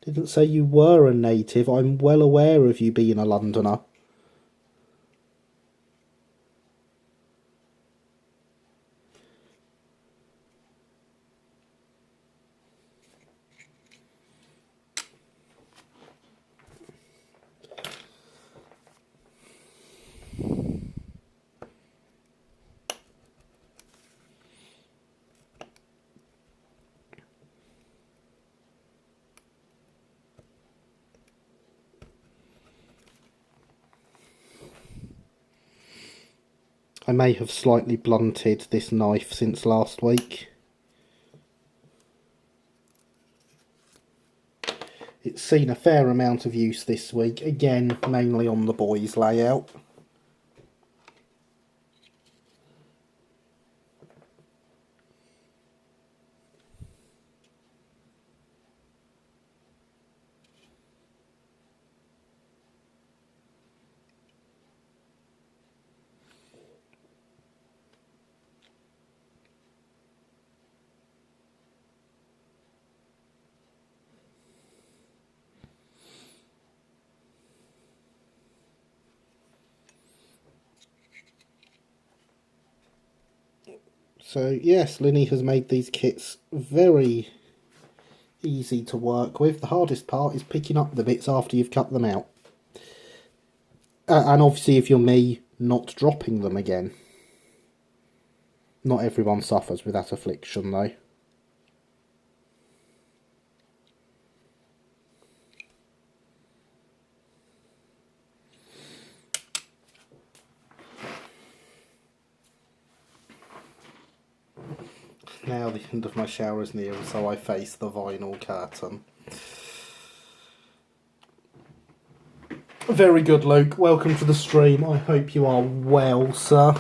Didn't say you were a native. I'm well aware of you being a Londoner. I may have slightly blunted this knife since last week. It's seen a fair amount of use this week, again mainly on the boys' layout. So yes, Linny has made these kits very easy to work with. The hardest part is picking up the bits after you've cut them out. And obviously if you're me, not dropping them again. Not everyone suffers with that affliction though. Now the end of my shower is near, so I face the vinyl curtain. Very good, Luke. Welcome to the stream. I hope you are well, sir.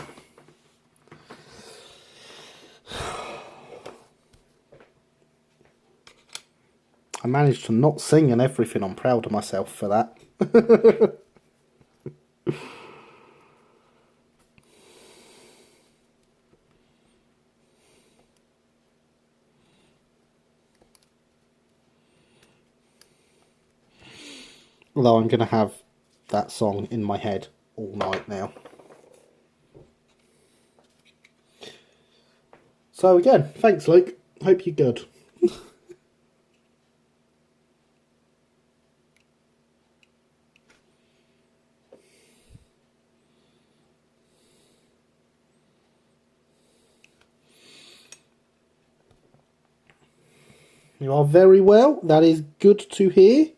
I managed to not sing and everything. I'm proud of myself for that. Although I'm going to have that song in my head all night now. So again, thanks Luke. Hope you're good. You are very well. That is good to hear.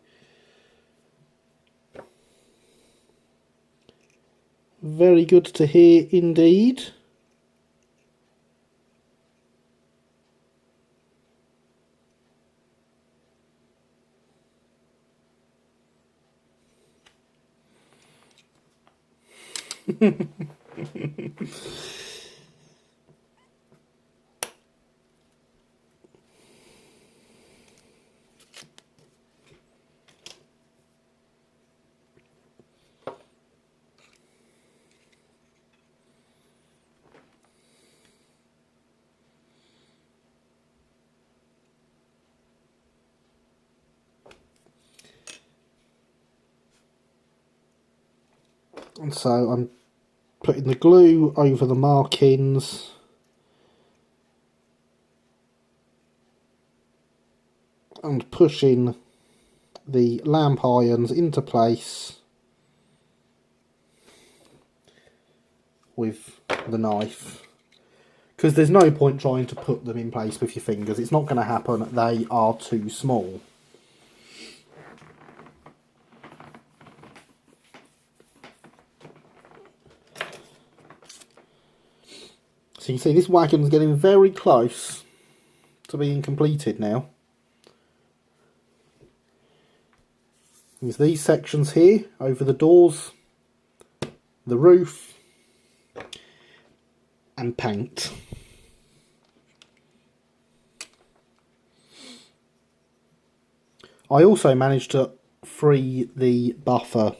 Very good to hear indeed. And so I'm putting the glue over the markings. And pushing the lamp irons into place with the knife. Because there's no point trying to put them in place with your fingers. It's not going to happen. They are too small. So you can see this wagon's getting very close to being completed now. There's these sections here over the doors, the roof, and paint. I also managed to free the buffer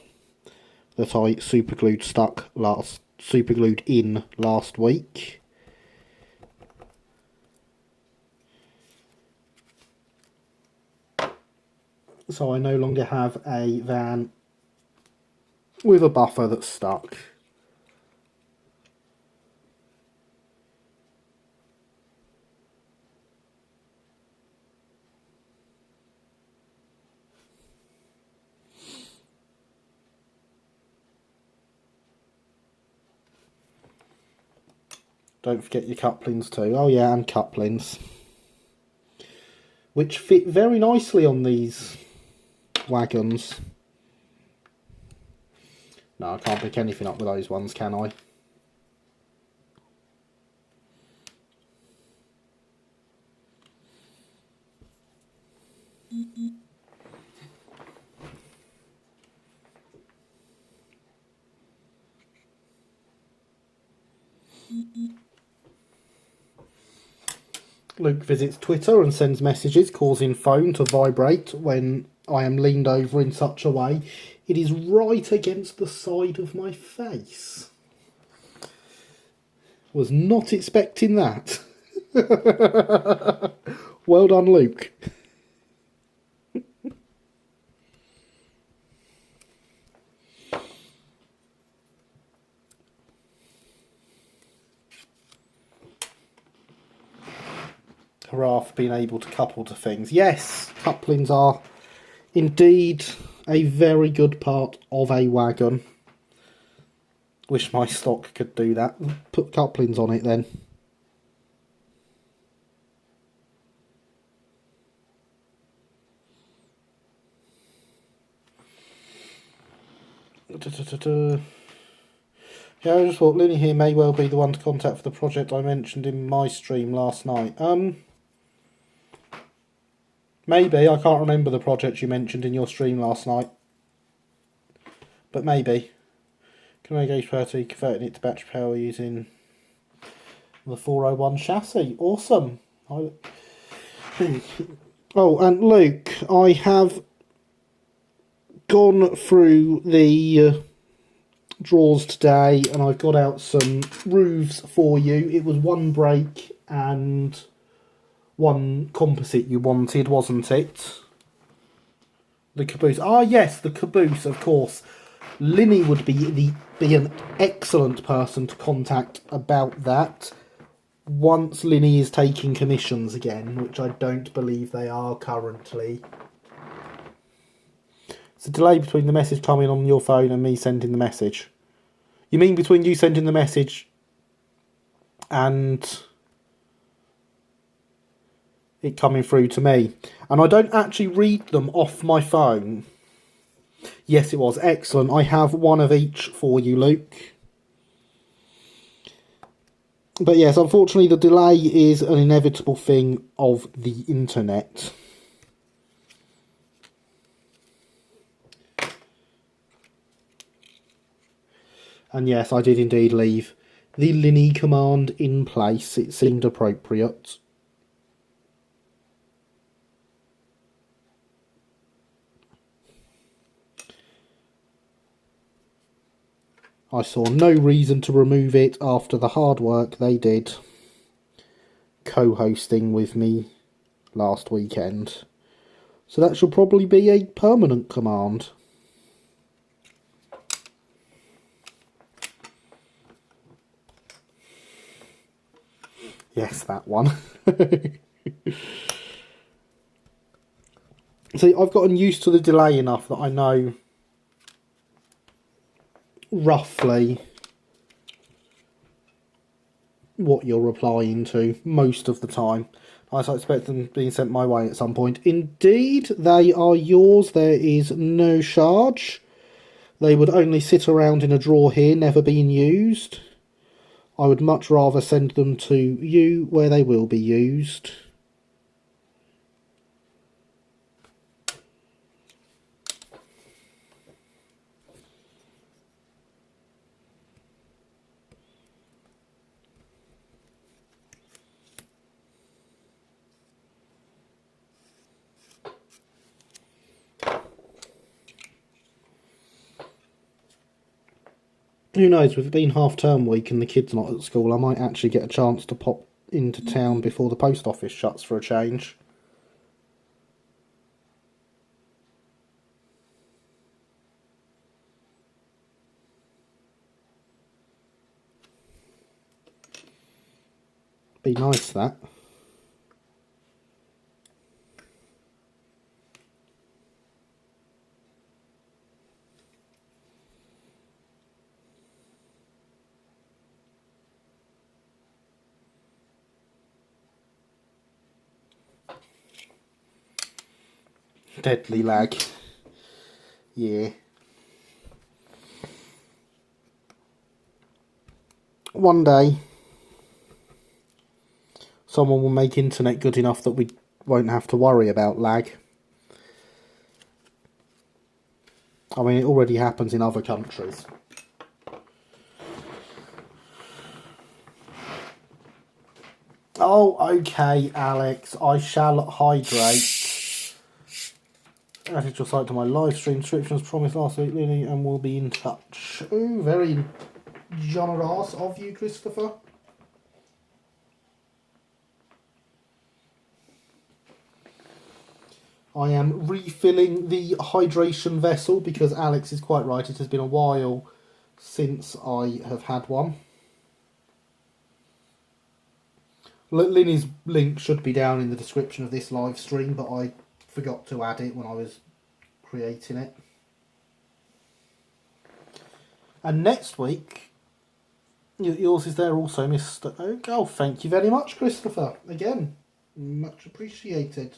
that I superglued in last week. So I no longer have a van with a buffer that's stuck. Don't forget your couplings too. Oh yeah, and couplings. Which fit very nicely on these wagons. No, I can't pick anything up with those ones, can I? Luke visits Twitter and sends messages, causing phone to vibrate when I am leaned over in such a way it is right against the side of my face. Was not expecting that. Well done, Luke. Hurrah for being able to couple to things. Yes, couplings are indeed a very good part of a wagon. Wish my stock could do that. Put couplings on it then. Yeah, I just thought Linny here may well be the one to contact for the project I mentioned in my stream last night. Maybe. I can't remember the project you mentioned in your stream last night. But maybe. Can I gauge party converting it to battery power using the 401 chassis? Awesome. Oh, and Luke, I have gone through the drawers today and I've got out some roofs for you. It was one brake and one composite you wanted, wasn't it? The caboose. Ah, yes, the caboose, of course. Linny would be an excellent person to contact about that once Linny is taking commissions again, which I don't believe they are currently. It's a delay between the message coming on your phone and me sending the message. You mean between you sending the message and it coming through to me? And I don't actually read them off my phone. Yes, it was. Excellent. I have one of each for you, Luke. But yes, unfortunately the delay is an inevitable thing of the internet. And yes, I did indeed leave the Linny command in place. It seemed appropriate. I saw no reason to remove it after the hard work they did co-hosting with me last weekend. So that should probably be a permanent command. Yes, that one. See, I've gotten used to the delay enough that I know roughly what you're replying to most of the time. I expect them being sent my way at some point. Indeed, they are yours. There is no charge. They would only sit around in a drawer here, never being used. I would much rather send them to you where they will be used. Who knows, with it being half-term week and the kids not at school, I might actually get a chance to pop into town before the post office shuts for a change. Be nice, that. Deadly lag. Yeah. One day, someone will make internet good enough that we won't have to worry about lag. I mean, it already happens in other countries. Oh, okay, Alex. I shall hydrate. Added your site to my live stream description as promised last week, Linny, and we'll be in touch. Ooh, very generous of you, Christopher. I am refilling the hydration vessel because Alex is quite right. It has been a while since I have had one. Linny's link should be down in the description of this live stream, but I forgot to add it when I was creating it. And next week, yours is there also, Mr. Oak. Oh, thank you very much, Christopher. Again, much appreciated.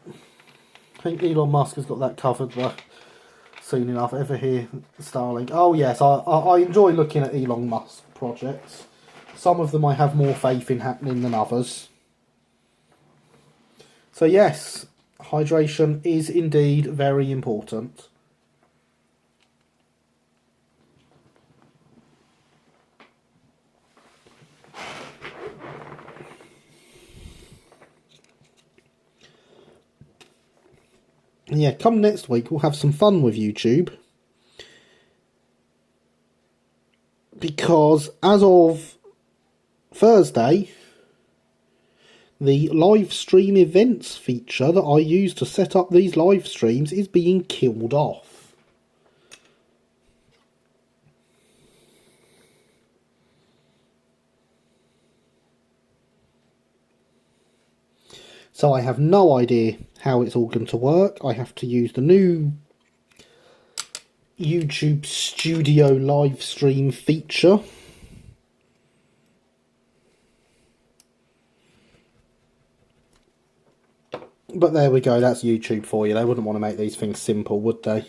I think Elon Musk has got that covered soon enough. Ever hear Starlink? Oh yes, I enjoy looking at Elon Musk projects. Some of them I have more faith in happening than others. So yes, hydration is indeed very important. And yeah, come next week we'll have some fun with YouTube. Because as of Thursday, the live stream events feature that I use to set up these live streams is being killed off. So I have no idea how it's all going to work. I have to use the new YouTube Studio live stream feature. But there we go, that's YouTube for you. They wouldn't want to make these things simple, would they?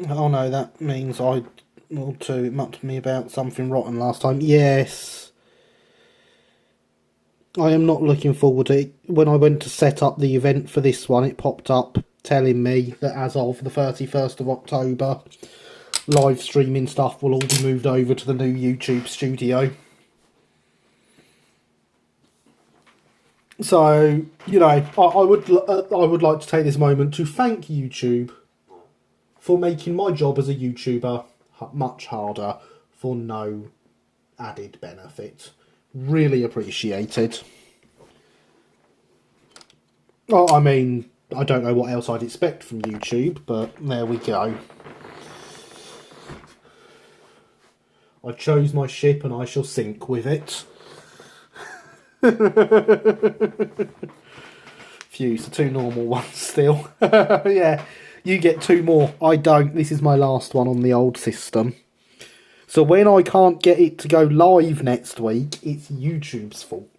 Oh no, that means I will to muck me about something rotten last time. Yes. I am not looking forward to it. When I went to set up the event for this one, it popped up telling me that as of the 31st of October, live streaming stuff will all be moved over to the new YouTube studio. So, you know, I would like to take this moment to thank YouTube for making my job as a YouTuber much harder for no added benefit. Really appreciated. Oh, I mean, I don't know what else I'd expect from YouTube, but there we go. I chose my ship and I shall sink with it. Phew, so 2 normal ones still. Yeah, you get 2 more. I don't. This is my last one on the old system. So when I can't get it to go live next week, it's YouTube's fault.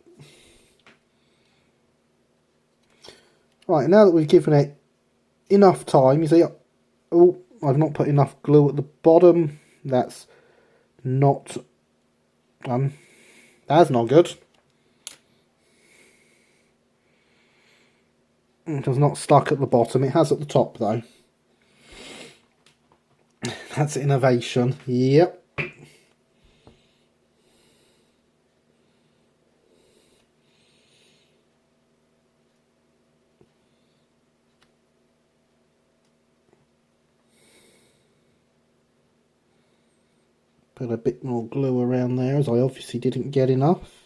Right, now that we've given it enough time, you see, oh, I've not put enough glue at the bottom. That's not, that's not good. It was not stuck at the bottom. It has at the top, though. That's innovation. Yep. Put a bit more glue around there, as I obviously didn't get enough.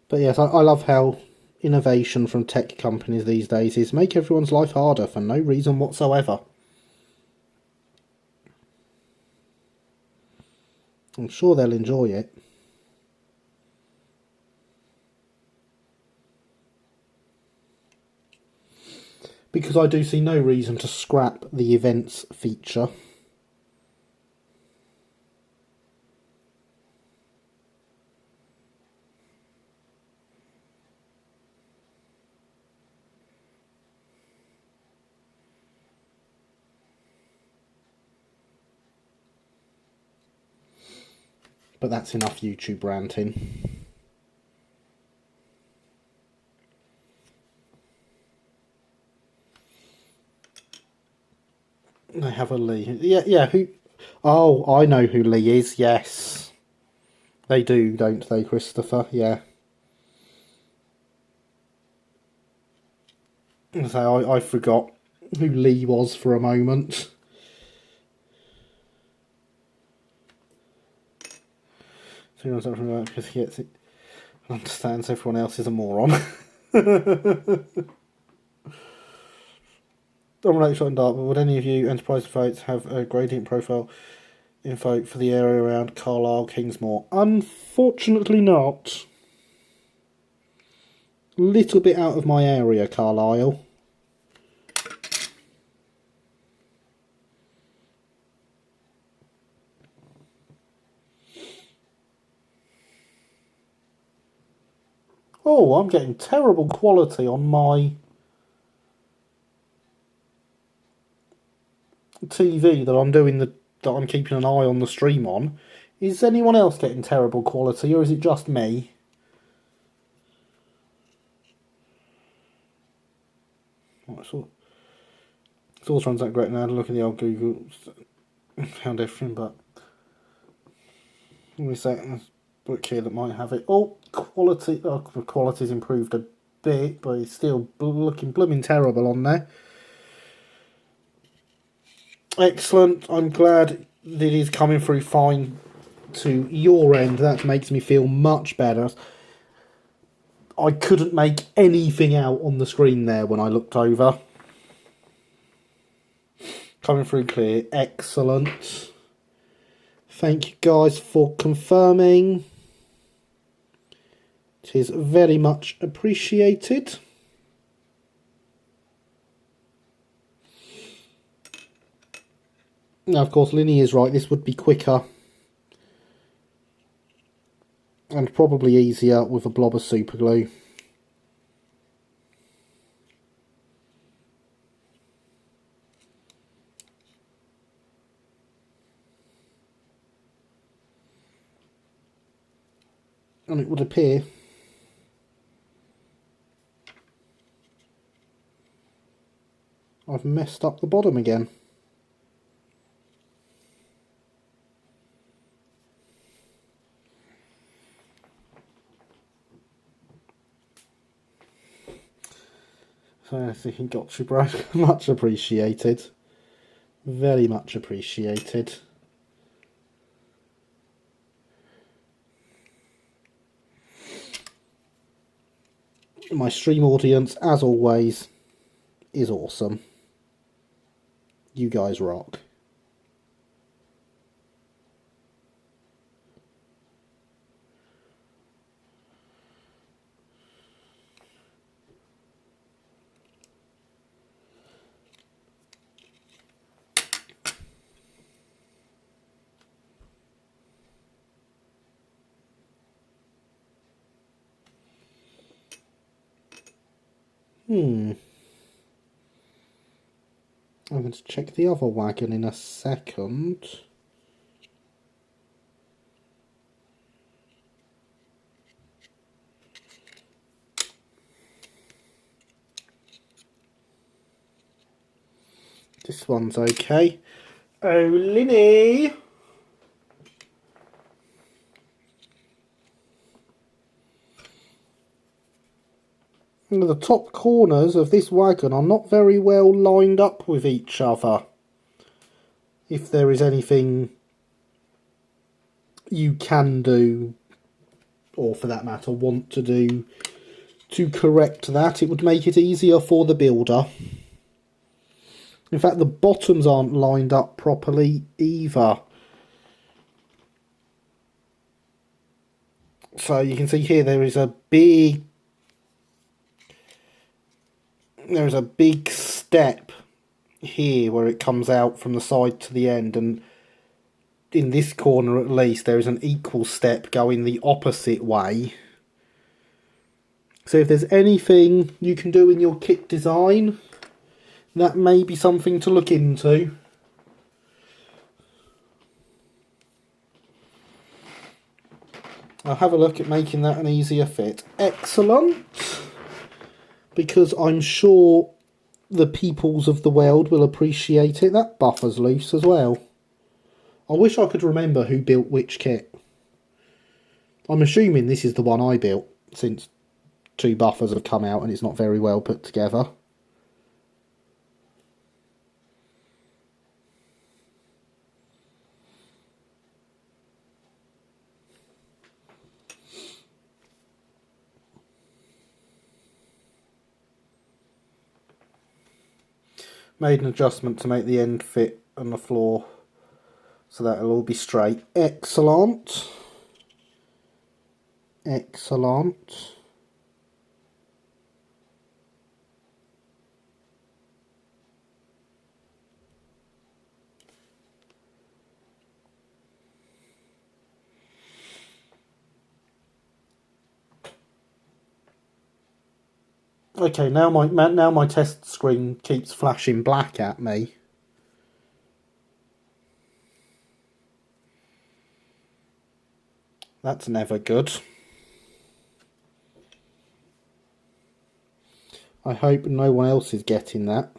But yes, I love how innovation from tech companies these days is make everyone's life harder for no reason whatsoever. I'm sure they'll enjoy it. Because I do see no reason to scrap the events feature. But that's enough YouTube ranting. They have a Lee. Yeah, who? Oh, I know who Lee is, yes. They do, don't they, Christopher? Yeah. So I forgot who Lee was for a moment. So because he gets it, understands everyone else is a moron. Dominate shot in dark, but would any of you Enterprise votes have a gradient profile info for the area around Carlisle, Kingsmore? Unfortunately not. Little bit out of my area, Carlisle. Oh, I'm getting terrible quality on my TV that I'm keeping an eye on the stream on. Is anyone else getting terrible quality, or is it just me? It's all transact great now. Look at the old Google, found everything, but give me a second. There's a book here that might have it. Oh, quality. Oh, the quality's improved a bit, but it's still looking blooming terrible on there. Excellent. I'm glad that it is coming through fine to your end. That makes me feel much better. I couldn't make anything out on the screen there when I looked over. Coming through clear. Excellent. Thank you guys for confirming. It is very much appreciated. Now, of course, Linny is right. This would be quicker and probably easier with a blob of super glue. And it would appear I've messed up the bottom again. So I think gotcha, bro. Much appreciated. Very much appreciated. My stream audience, as always, is awesome. You guys rock. I'm going to check the other wagon in a second. This one's okay. Oh, Linny! The top corners of this wagon are not very well lined up with each other. If there is anything you can do, or for that matter want to do, to correct that, it would make it easier for the builder. In fact, the bottoms aren't lined up properly either. So you can see here there is a big step here where it comes out from the side to the end, and in this corner at least there is an equal step going the opposite way. So if there's anything you can do in your kit design, that may be something to look into. I'll have a look at making that an easier fit. Excellent! Because I'm sure the peoples of the world will appreciate it. That buffer's loose as well. I wish I could remember who built which kit. I'm assuming this is the one I built, since 2 buffers have come out and it's not very well put together. Made an adjustment to make the end fit on the floor so that it'll all be straight. Excellent. Excellent. Okay, now my test screen keeps flashing black at me. That's never good. I hope no one else is getting that.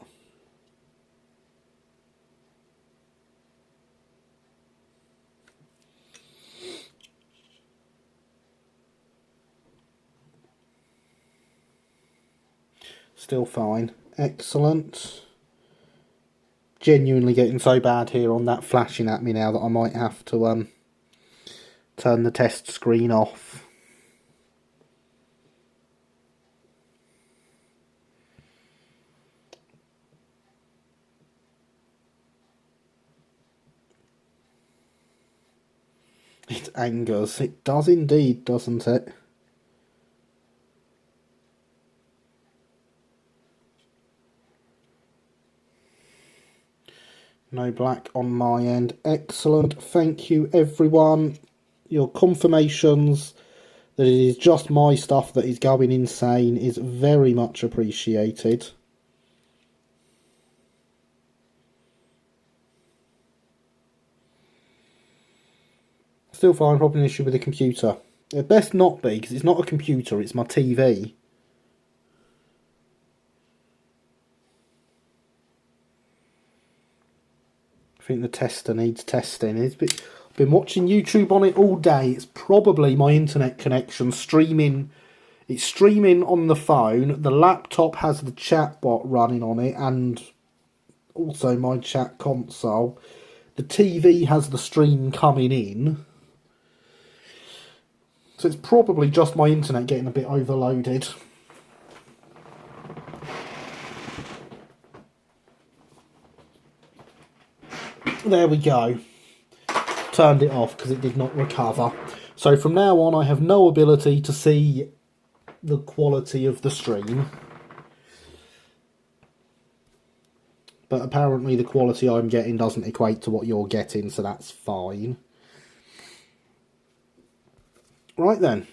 Still fine. Excellent. Genuinely getting so bad here on that flashing at me now that I might have to turn the test screen off. It angers. It does indeed, doesn't it? No black on my end. Excellent. Thank you, everyone. Your confirmations that it is just my stuff that is going insane is very much appreciated. Still fine, probably an issue with the computer. It best not be, because it's not a computer, it's my TV. I think the tester needs testing. I've been watching YouTube on it all day. It's probably my internet connection streaming. It's streaming on the phone. The laptop has the chatbot running on it, and also my chat console. The TV has the stream coming in. So it's probably just my internet getting a bit overloaded. There we go. Turned it off because it did not recover. So from now on I have no ability to see the quality of the stream. But apparently the quality I'm getting doesn't equate to what you're getting, so that's fine. Right then.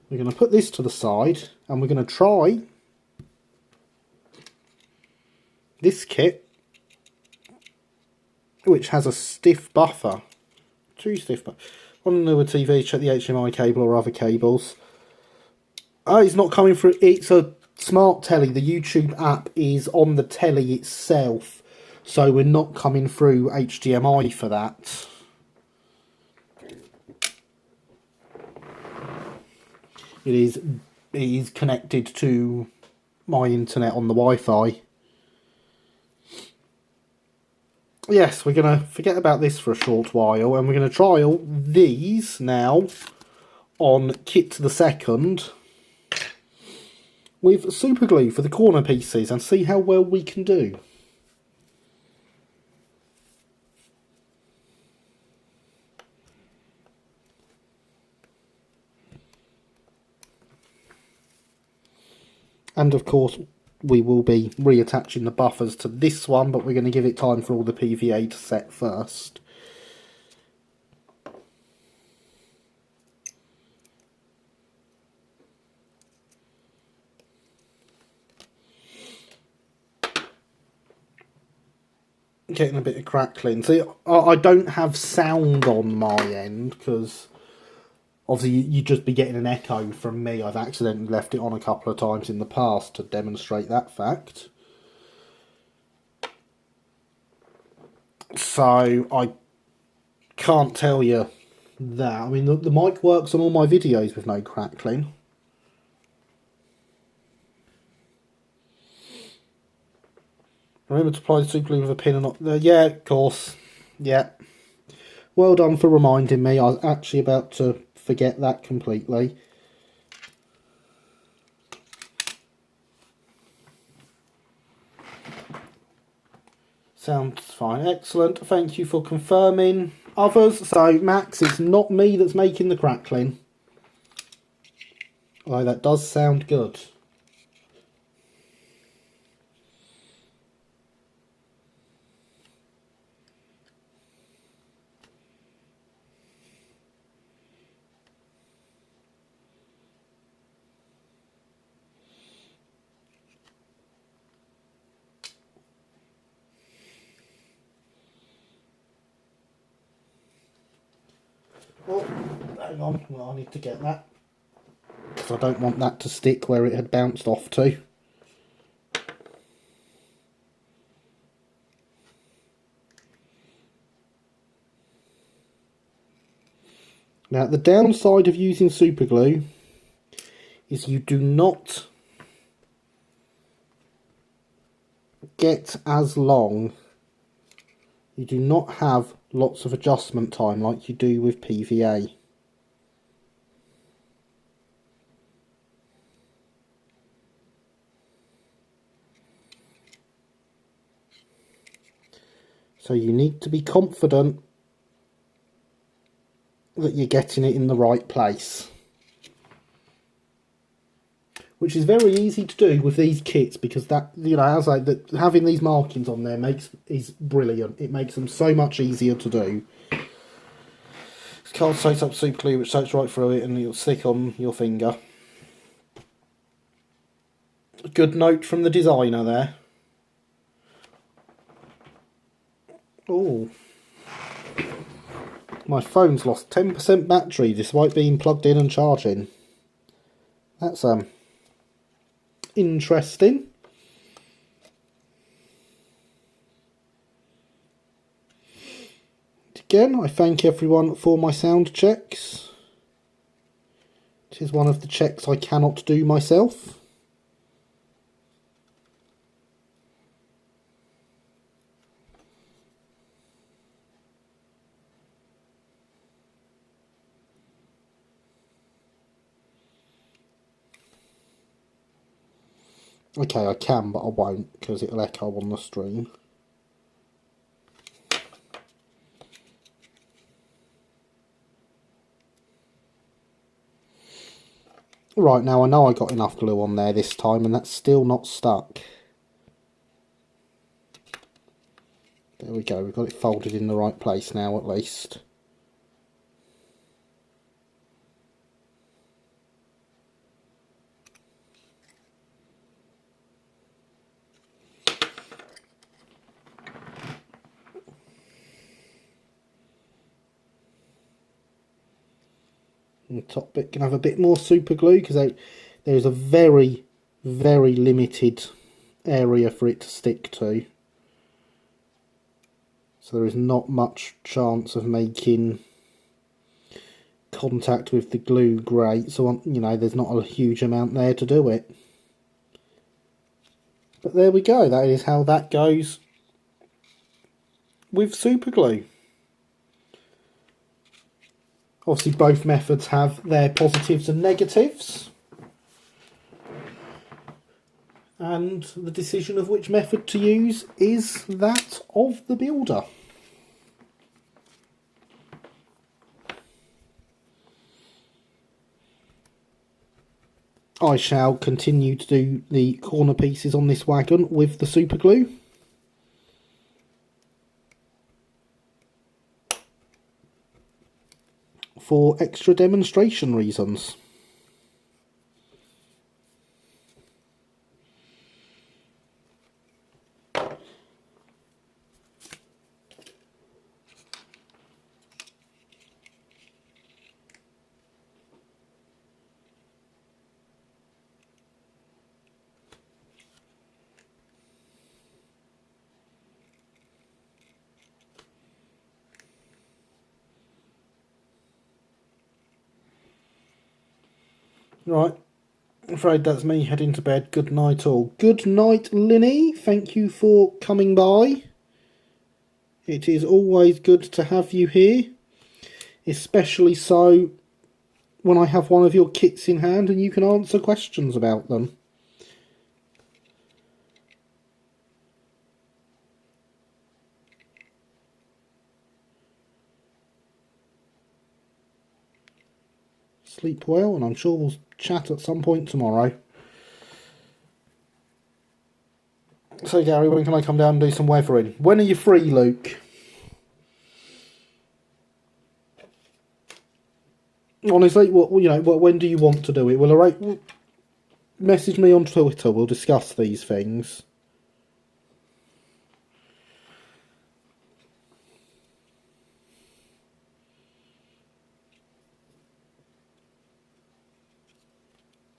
We're going to put this to the side and we're going to try this kit, which has a stiff buffer. Two stiff buffers. On the newer TV, check the HDMI cable or other cables. Oh, it's not coming through. It's a smart telly. The YouTube app is on the telly itself, so we're not coming through HDMI for that. It is connected to my internet on the Wi-Fi. Yes, we're going to forget about this for a short while, and we're going to trial these now on Kit the Second with super glue for the corner pieces and see how well we can do. And of course we will be reattaching the buffers to this one, but we're going to give it time for all the PVA to set first. Getting a bit of crackling. See, I don't have sound on my end because obviously you'd just be getting an echo from me. I've accidentally left it on a couple of times in the past to demonstrate that fact. So I can't tell you that. I mean, the mic works on all my videos with no crackling. Remember to apply the super glue with a pin and not... yeah, of course. Yeah. Well done for reminding me. I was actually about to forget that completely. Sounds fine. Excellent. Thank you for confirming. Others, so Max, it's not me that's making the crackling. Oh, that does sound good. Oh, hang on. Well, I need to get that, because I don't want that to stick where it had bounced off to. Now, the downside of using super glue is you do not get as long. You do not have lots of adjustment time like you do with PVA. So you need to be confident that you're getting it in the right place. Which is very easy to do with these kits, because that, you know, as having these markings on there is brilliant. It makes them so much easier to do. This card soaks up super glue, which soaks right through it, and it'll stick on your finger. Good note from the designer there. Oh. My phone's lost 10% battery despite being plugged in and charging. That's interesting. Again, I thank everyone for my sound checks. It is one of the checks I cannot do myself. Okay, I can, but I won't because it'll echo on the stream. Right, now I know I got enough glue on there this time and that's still not stuck. There we go, we've got it folded in the right place now at least. And the top bit can have a bit more super glue because there's a very, very limited area for it to stick to. So there is not much chance of making contact with the glue grate. So, you know, there's not a huge amount there to do it. But there we go. That is how that goes with super glue. Obviously both methods have their positives and negatives. And the decision of which method to use is that of the builder. I shall continue to do the corner pieces on this wagon with the super glue. For extra demonstration reasons. Right, I'm afraid that's me heading to bed. Good night all. Good night, Linny. Thank you for coming by. It is always good to have you here. Especially so when I have one of your kits in hand and you can answer questions about them. Sleep well, and I'm sure we'll chat at some point tomorrow. So Gary, when can I come down and do some weathering? When are you free, Luke? Honestly, when do you want to do it? Well, message me on Twitter. We'll discuss these things.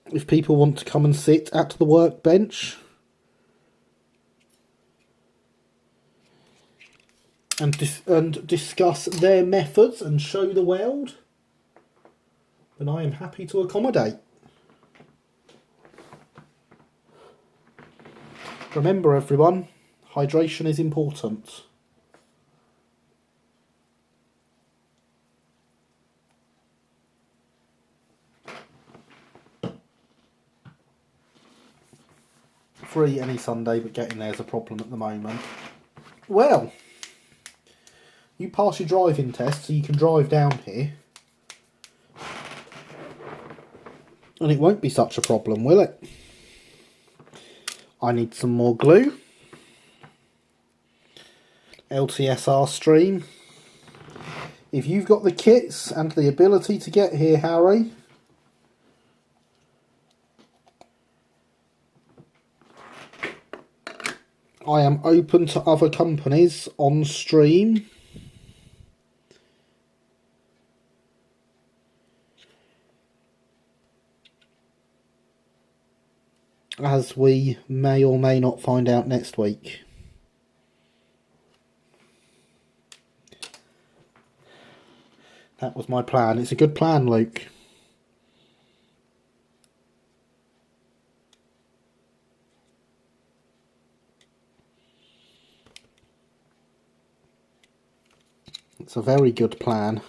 If people want to come and sit at the workbench and discuss their methods and show the world, then I am happy to accommodate. Remember everyone, hydration is important. Free any Sunday, but getting there is a problem at the moment. Well, you pass your driving test so you can drive down here. And it won't be such a problem, will it? I need some more glue. LTSR stream. If you've got the kits and the ability to get here, Harry, I am open to other companies on stream. as we may or may not find out next week. That was my plan. It's a good plan, Luke. It's a very good plan.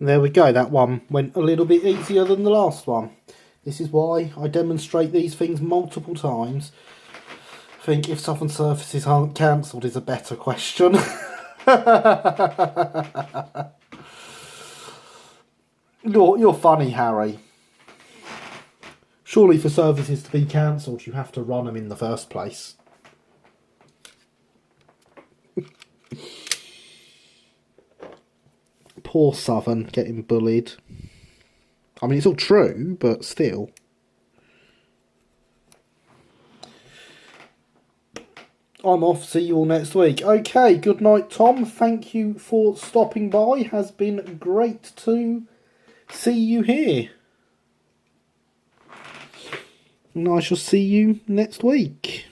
There we go, that one went a little bit easier than the last one. This is why I demonstrate these things multiple times. I think if Southern Surfaces aren't cancelled is a better question. You're funny, Harry. Surely for services to be cancelled you have to run them in the first place. Poor Southern getting bullied. I mean, it's all true, but still. I'm off. See you all next week. Okay, good night, Tom. Thank you for stopping by. Has been great to see you here. And I shall see you next week.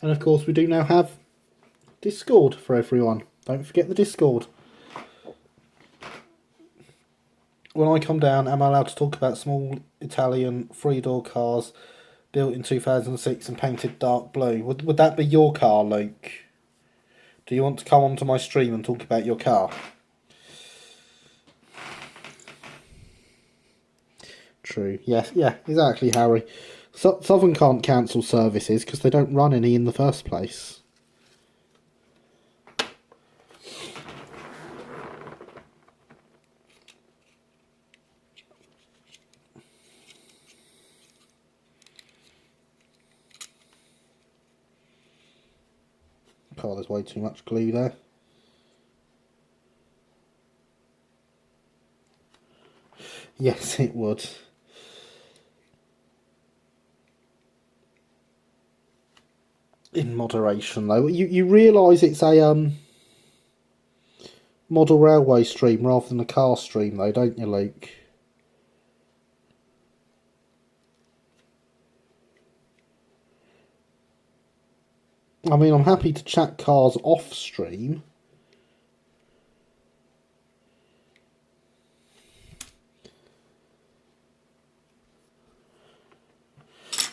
And of course, we do now have Discord for everyone. Don't forget the Discord. When I come down, am I allowed to talk about small Italian three-door cars built in 2006 and painted dark blue? Would that be your car, Luke? Do you want to come onto my stream and talk about your car? True. Yes. Yeah. Exactly, Harry. Southern can't cancel services because they don't run any in the first place. Oh, there's way too much glue there. Yes, it would. In moderation, though. You realise it's a model railway stream rather than a car stream, though, don't you, Luke? I mean, I'm happy to chat cars off stream.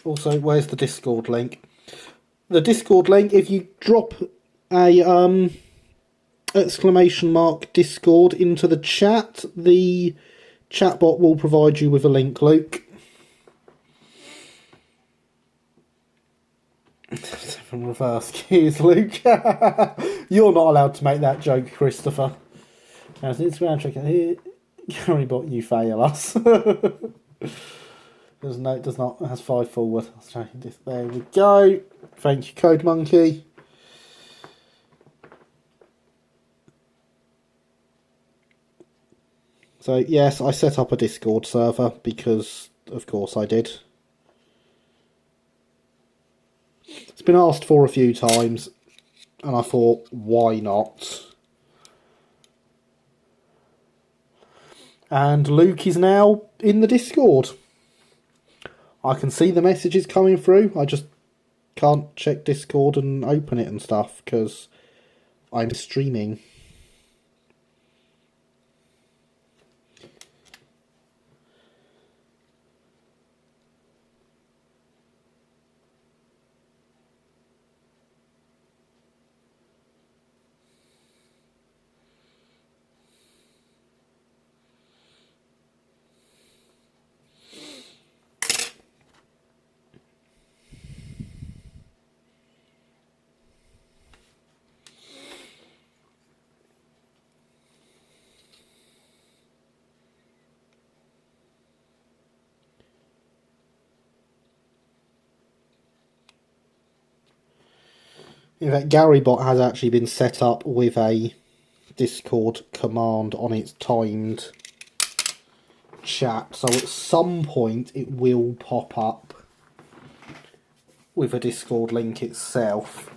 Also, where's the Discord link? The Discord link, if you drop a exclamation mark Discord into the chat, the chatbot will provide you with a link, Luke. From reverse gears, Luke. You're not allowed to make that joke, Christopher. As Instagram check here, Garybot, you fail us. Does not has 5 forward. There we go. Thank you, Code Monkey. So yes, I set up a Discord server because, of course, I did. It's been asked for a few times, and I thought, why not? And Luke is now in the Discord. I can see the messages coming through. I just can't check Discord and open it and stuff because I'm streaming. In fact, GaryBot has actually been set up with a Discord command on its timed chat, so at some point it will pop up with a Discord link itself.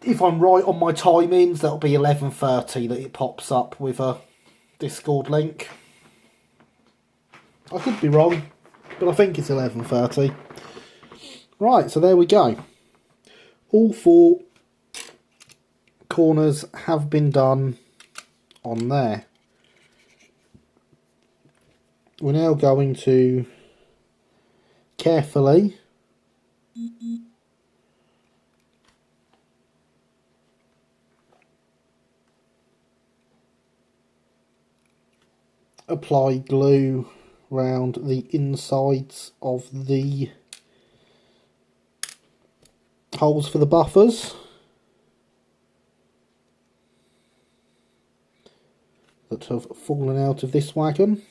If I'm right on my timings, that'll be 11:30 that it pops up with a Discord link. I could be wrong, but I think it's 11:30. Right, so there we go. All 4 corners have been done on there. We're now going to carefully apply glue round the insides of the holes for the buffers that have fallen out of this wagon.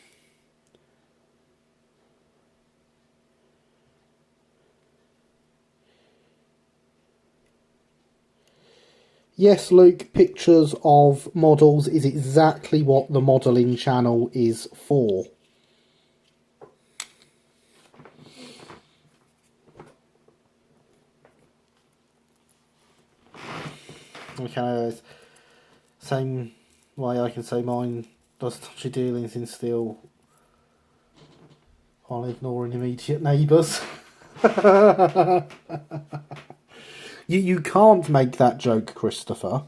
Yes, Luke, pictures of models is exactly what the modelling channel is for. Okay, same way I can say mine does touchy dealings in steel while ignoring immediate neighbours. You can't make that joke, Christopher,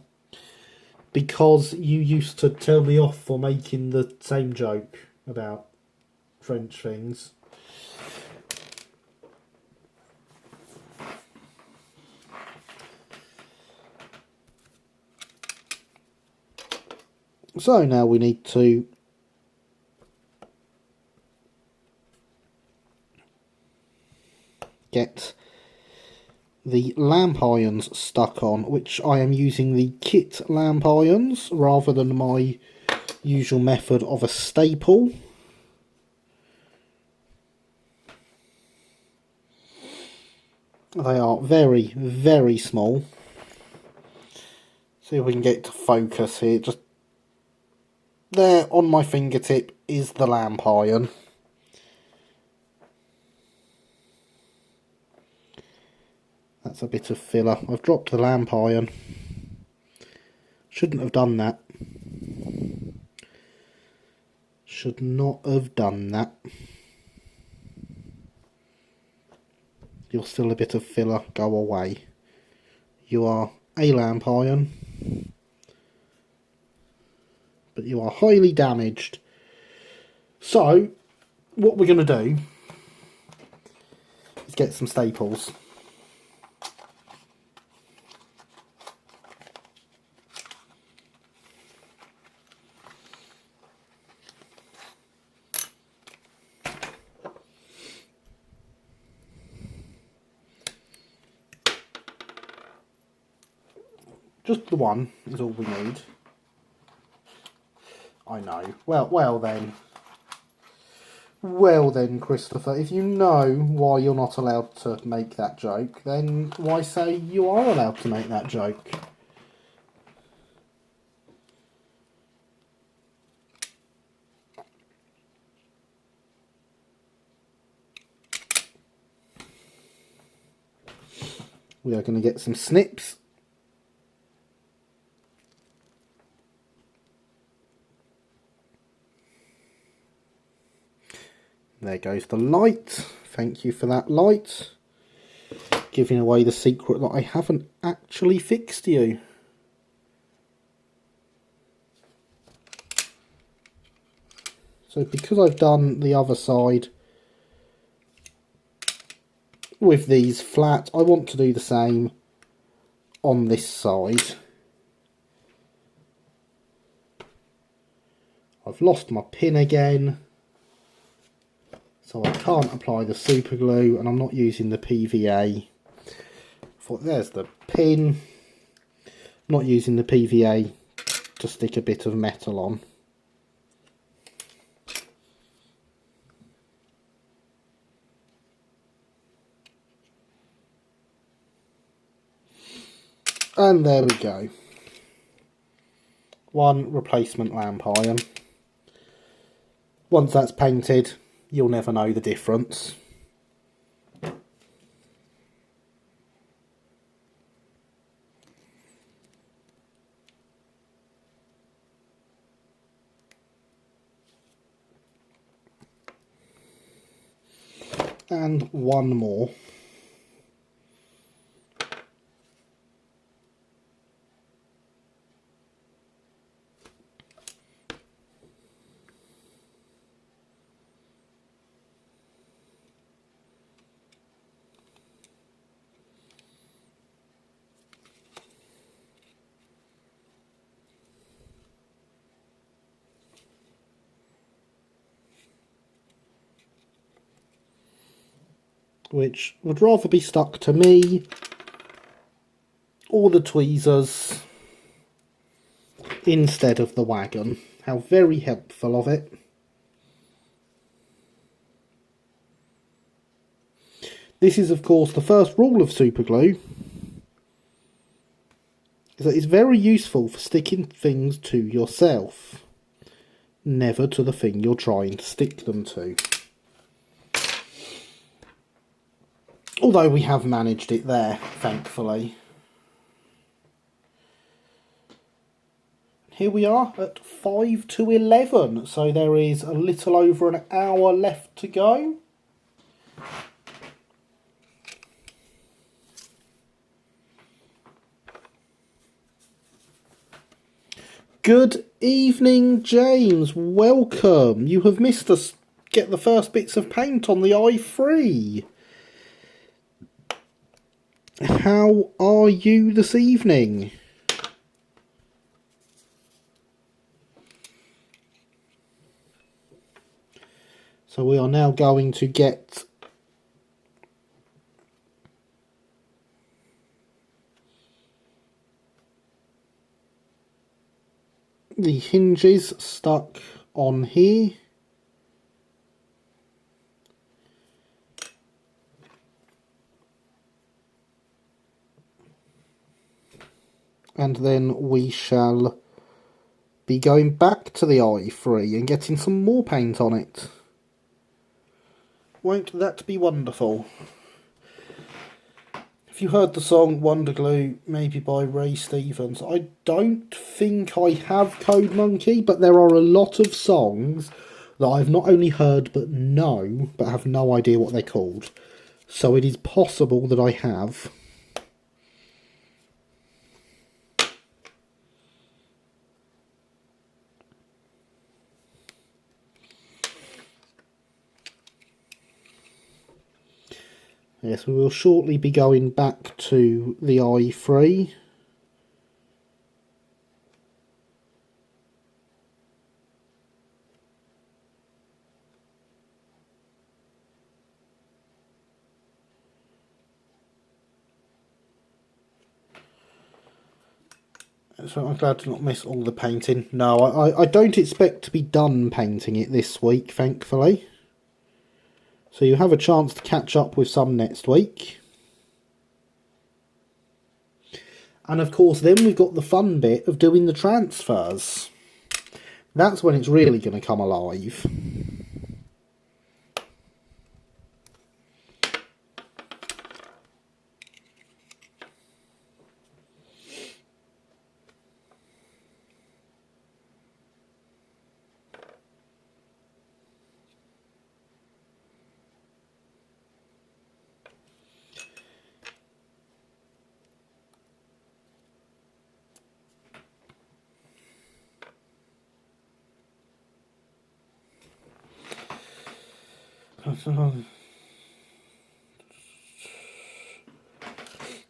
because you used to tell me off for making the same joke about French things. So now we need to get the lamp irons stuck on, which I am using the kit lamp irons rather than my usual method of a staple. They are very, very small. See if we can get to focus here. Just there on my fingertip is the lamp iron. That's a bit of filler. I've dropped the lamp iron. Shouldn't have done that. Should not have done that. You're still a bit of filler. Go away. You are a lamp iron, but you are highly damaged. So, what we're going to do is get some staples. Just the one is all we need. I know. Well then. Well then, Christopher, if you know why you're not allowed to make that joke, then why say you are allowed to make that joke? We are going to get some snips. There goes the light. Thank you for that light. Giving away the secret that I haven't actually fixed you. So because I've done the other side with these flat, I want to do the same on this side. I've lost my pin again, so I can't apply the super glue, and I'm not using the PVA. There's the pin. I'm not using the PVA to stick a bit of metal on. And there we go. One replacement lamp iron. Once that's painted, you'll never know the difference. And one more. Which would rather be stuck to me or the tweezers instead of the wagon. How very helpful of it. This is of course the first rule of superglue, is that it's very useful for sticking things to yourself, never to the thing you're trying to stick them to. Although we have managed it there, thankfully. Here we are at 5 to 11, so there is a little over an hour left to go. Good evening, James. Welcome. You have missed us get the first bits of paint on the i3. How are you this evening? So we are now going to get the hinges stuck on here. And then we shall be going back to the i3 and getting some more paint on it. Won't that be wonderful? If you heard the song Wonder Glue, maybe by Ray Stevens, I don't think I have Code Monkey, but there are a lot of songs that I've not only heard but know, but have no idea what they're called. So it is possible that I have. Yes, we will shortly be going back to the i3. So I'm glad to not miss all the painting. No, I don't expect to be done painting it this week, thankfully. So you have a chance to catch up with some next week. And of course then we've got the fun bit of doing the transfers. That's when it's really going to come alive.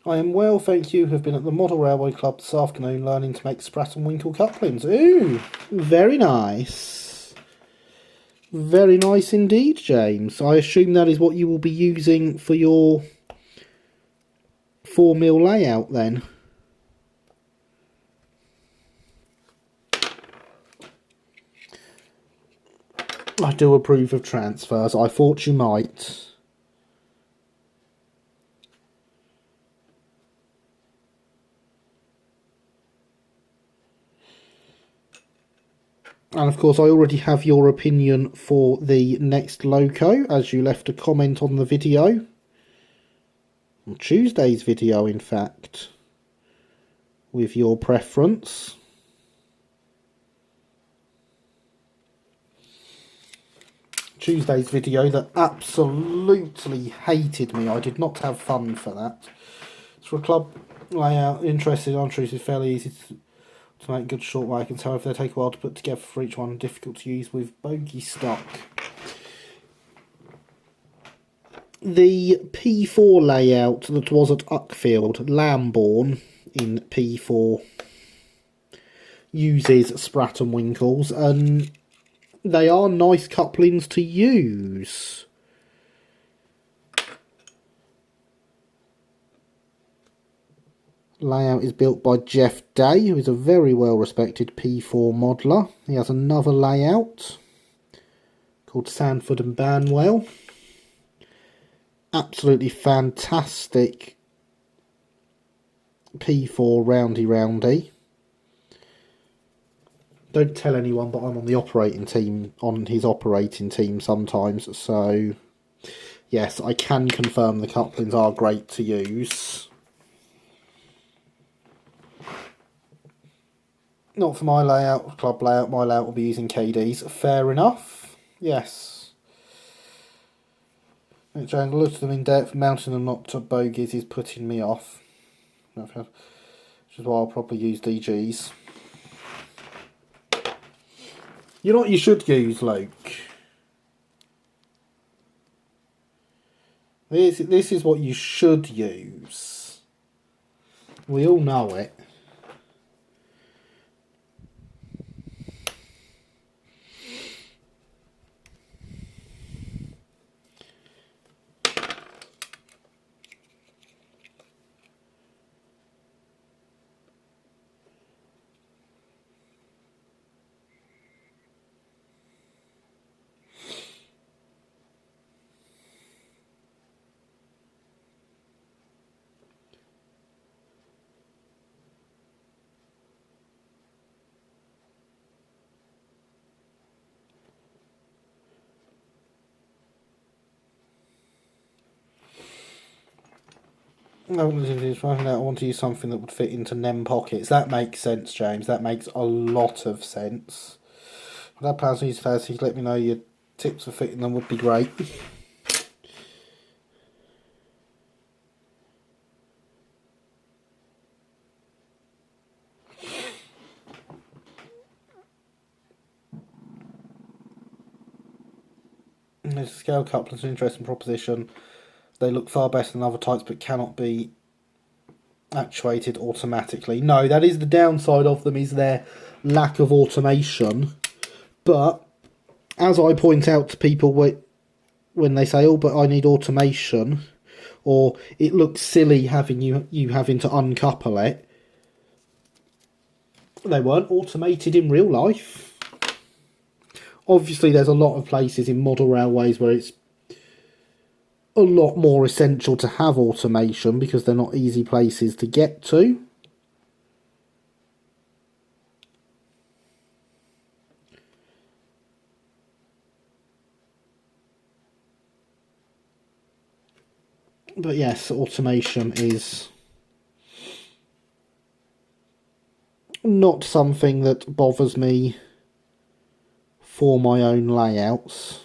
I am well, thank you. Have been at the Model Railway Club this afternoon learning to make Sprat and Winkle couplings. Ooh, very nice. Very nice indeed, James. I assume that is what you will be using for your 4mm layout then. I do approve of transfers. I thought you might. And of course, I already have your opinion for the next loco, as you left a comment on the video. On Tuesday's video, in fact, with your preference. Tuesday's video that absolutely hated me. I did not have fun for that. It's for a club layout, interested, unintrusive, fairly easy to make good short wagons. However, they take a while to put together for each one, difficult to use with bogey stock. The P4 layout that was at Uckfield, Lambourne in P4, uses Sprat and Winkles, and they are nice couplings to use. Layout is built by Jeff Day, who is a very well respected P4 modeller. He has another layout called Sandford and Banwell. Absolutely fantastic P4 roundy. Don't tell anyone, but I'm on the operating team, on his operating team sometimes, so yes, I can confirm the couplings are great to use. Not for my layout, club layout. My layout will be using KDs. Fair enough. Yes. Look at them in depth. Mounting them not to bogies is putting me off. Which is why I'll probably use DGs. You know what you should use, Luke? This is what you should use. We all know it. I want to use something that would fit into NEM pockets. That makes sense, James. That makes a lot of sense. If that plans to use first, you let me know your tips for fitting them would be great. There's a scale couplers, an interesting proposition. They look far better than other types, but cannot be actuated automatically. No, that is the downside of them, is their lack of automation. But as I point out to people when they say, "Oh, but I need automation," or "It looks silly having you having to uncouple it," they weren't automated in real life. Obviously, there's a lot of places in model railways where it's a lot more essential to have automation because they're not easy places to get to. But yes, automation is not something that bothers me for my own layouts.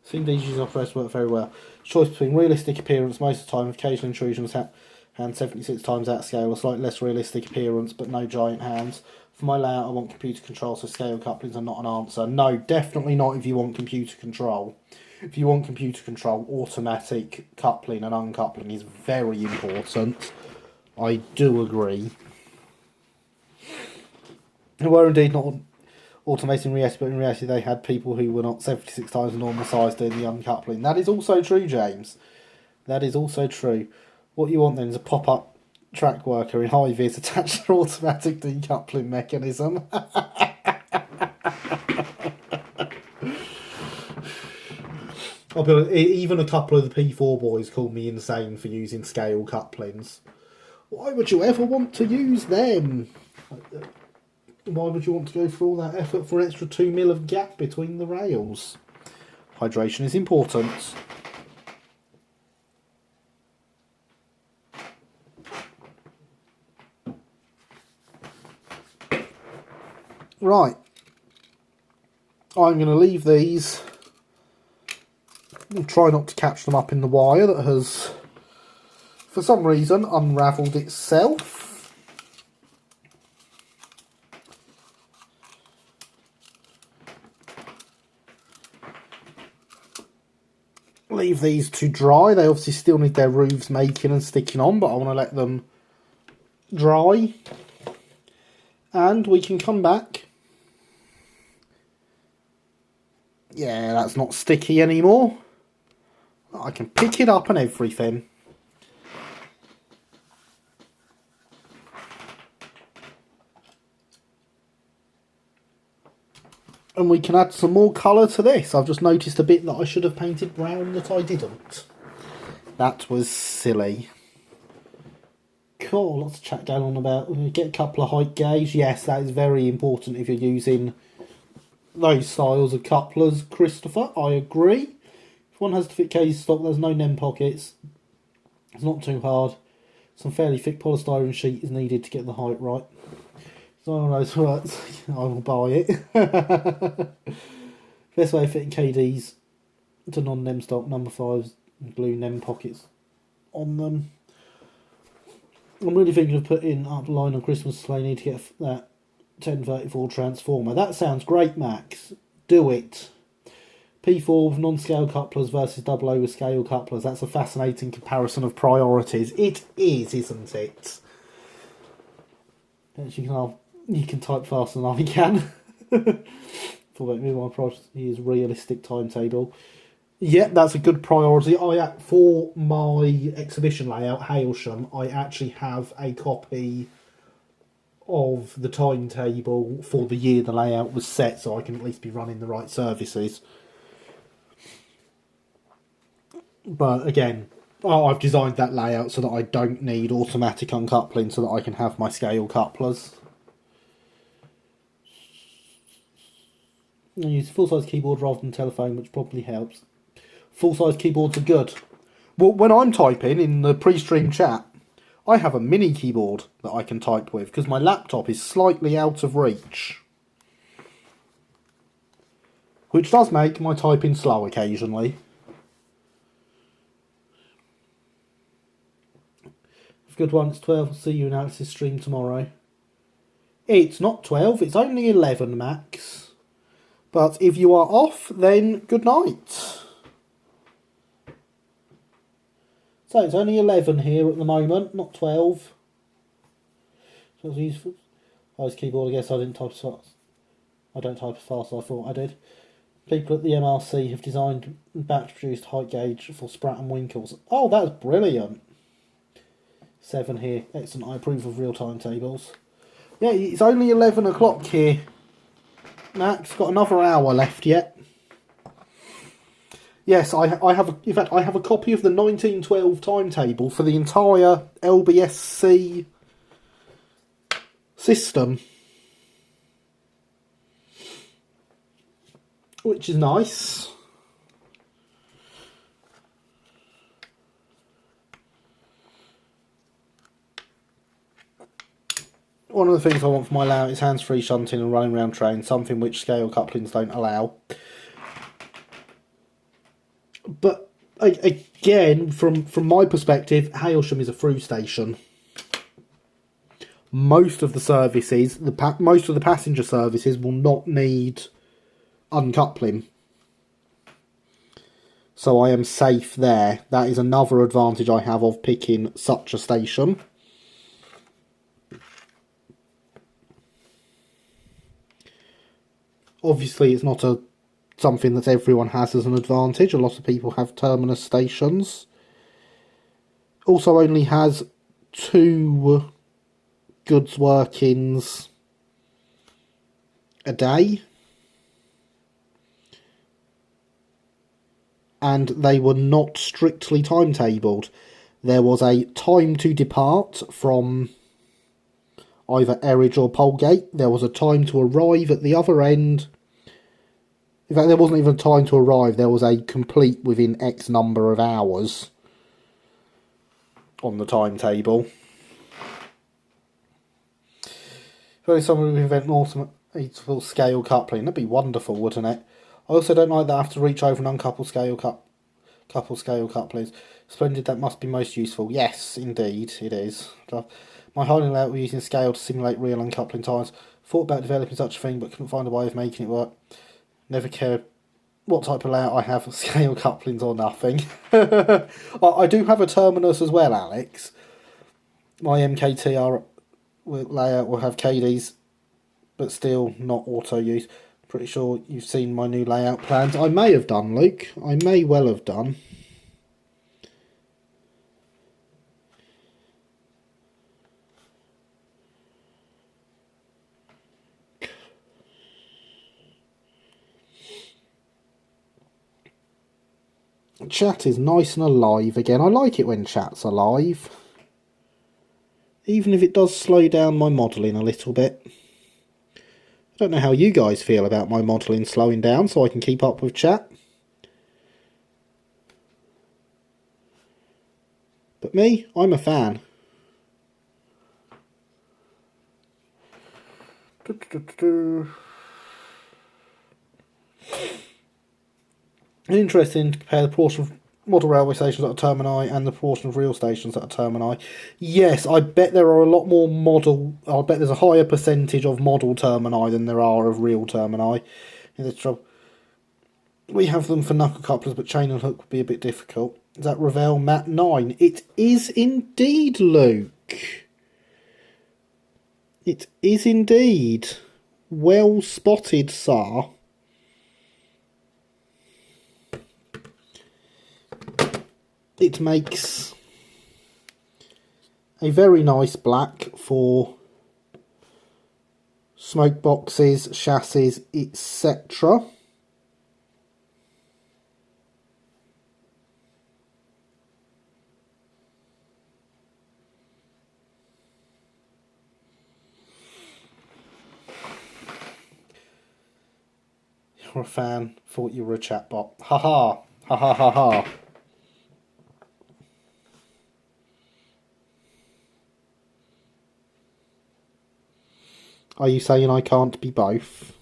Seeing DG's operators work very well. Choice between realistic appearance most of the time, occasional intrusions, hand 76 times out of scale, a slightly less realistic appearance, but no giant hands. For my layout, I want computer control, so scale couplings are not an answer. No, definitely not if you want computer control. If you want computer control, automatic coupling and uncoupling is very important. I do agree. They were indeed not automating reality, but in reality they had people who were not 76 times the normal size doing the uncoupling. That is also true, James. That is also true. What you want then is a pop-up track worker in high vis attached to automatic decoupling mechanism. I'll be honest, even a couple of the P4 boys called me insane for using scale couplings. Why would you ever want to use them? Why would you want to go through all that effort for an extra 2 mil of gap between the rails? Hydration is important. Right. I'm going to leave these. And try not to catch them up in the wire that has, for some reason, unravelled itself. Leave these to dry. They obviously still need their roofs making and sticking on, but I want to let them dry. And we can come back. Yeah, that's not sticky anymore. I can pick it up and everything. And we can add some more colour to this. I've just noticed a bit that I should have painted brown that I didn't. That was silly. Cool, lots of chat going on about get a couple of height gauge. Yes, that is very important if you're using those styles of couplers, Christopher. I agree. If one has to fit case stock, there's no NEM pockets. It's not too hard. Some fairly thick polystyrene sheet is needed to get the height right. So one of those works. I will buy it. Best way of fitting KDs to non-NEM stock number 5s, glue NEM pockets on them. I'm really thinking of putting up a line on Christmas so I need to get that 1034 transformer. That sounds great, Max. Do it. P4 with non-scale couplers versus 00 with scale couplers. That's a fascinating comparison of priorities. It is, isn't it? You can type faster than I can. For my priority is realistic timetable. Yeah, that's a good priority. For my exhibition layout, Hailsham, I actually have a copy of the timetable for the year the layout was set, so I can at least be running the right services. But again, I've designed that layout so that I don't need automatic uncoupling, so that I can have my scale couplers. I use full-size keyboard rather than telephone, which probably helps. Full-size keyboards are good. Well, when I'm typing in the pre-stream chat, I have a mini keyboard that I can type with because my laptop is slightly out of reach. Which does make my typing slow occasionally. Good one, it's 12. I'll see you analysis stream tomorrow. It's not 12, it's only 11, Max. But if you are off, then good night. So it's only 11 here at the moment, not 12. So it's useful. Oh, it's keyboard, I guess I didn't type as fast. I don't type as fast as I thought I did. People at the MRC have designed batch-produced height gauge for Spratt and Winkles. Oh, that's brilliant. 7 here. Excellent. I approve of real timetables. Yeah, it's only 11 o'clock here. Max, got another hour left yet. Yes, I have. In fact, I have a copy of the 1912 timetable for the entire LBSC system, which is nice. One of the things I want for my layout is hands-free shunting and running around trains, something which scale couplings don't allow. But again, from my perspective, Hailsham is a through station. Most of the services, most of the passenger services, will not need uncoupling. So I am safe there. That is another advantage I have of picking such a station. Obviously, it's not something that everyone has as an advantage. A lot of people have terminus stations. Also only has 2 goods workings a day. And they were not strictly timetabled. there was a time to depart from either Eridge or Polegate. There was a time to arrive at the other end. In fact, there wasn't even a time to arrive. There was a complete within X number of hours on the timetable. If only someone would invent an automatable scale coupling, that'd be wonderful, wouldn't it? I also don't like that I have to reach over and uncouple couple scale couplings. Splendid, that must be most useful. Yes, indeed, it is. My hiding layout was using scale to simulate real uncoupling times. Thought about developing such a thing, but couldn't find a way of making it work. Never cared what type of layout I have, scale couplings or nothing. I do have a terminus as well, Alex. My MKTR layout will have KDs, but still not auto use. Pretty sure you've seen my new layout plans. I may have done, Luke. I may well have done. Chat is nice and alive again. I like it when chat's alive. Even if it does slow down my modelling a little bit. I don't know how you guys feel about my modelling slowing down so I can keep up with chat. But me, I'm a fan. Interesting to compare the proportion of model railway stations that are termini and the proportion of real stations that are termini. Yes, I bet there are a lot more model... I bet there's a higher percentage of model termini than there are of real termini. In this trouble. We have them for knuckle couplers, but chain and hook would be a bit difficult. Is that Ravel Mat 9? It is indeed, Luke. It is indeed. Well spotted, sir. It makes a very nice black for smoke boxes, chassis, etc. You're a fan, thought you were a chatbot. Ha ha, ha ha ha ha. Are you saying I can't be both?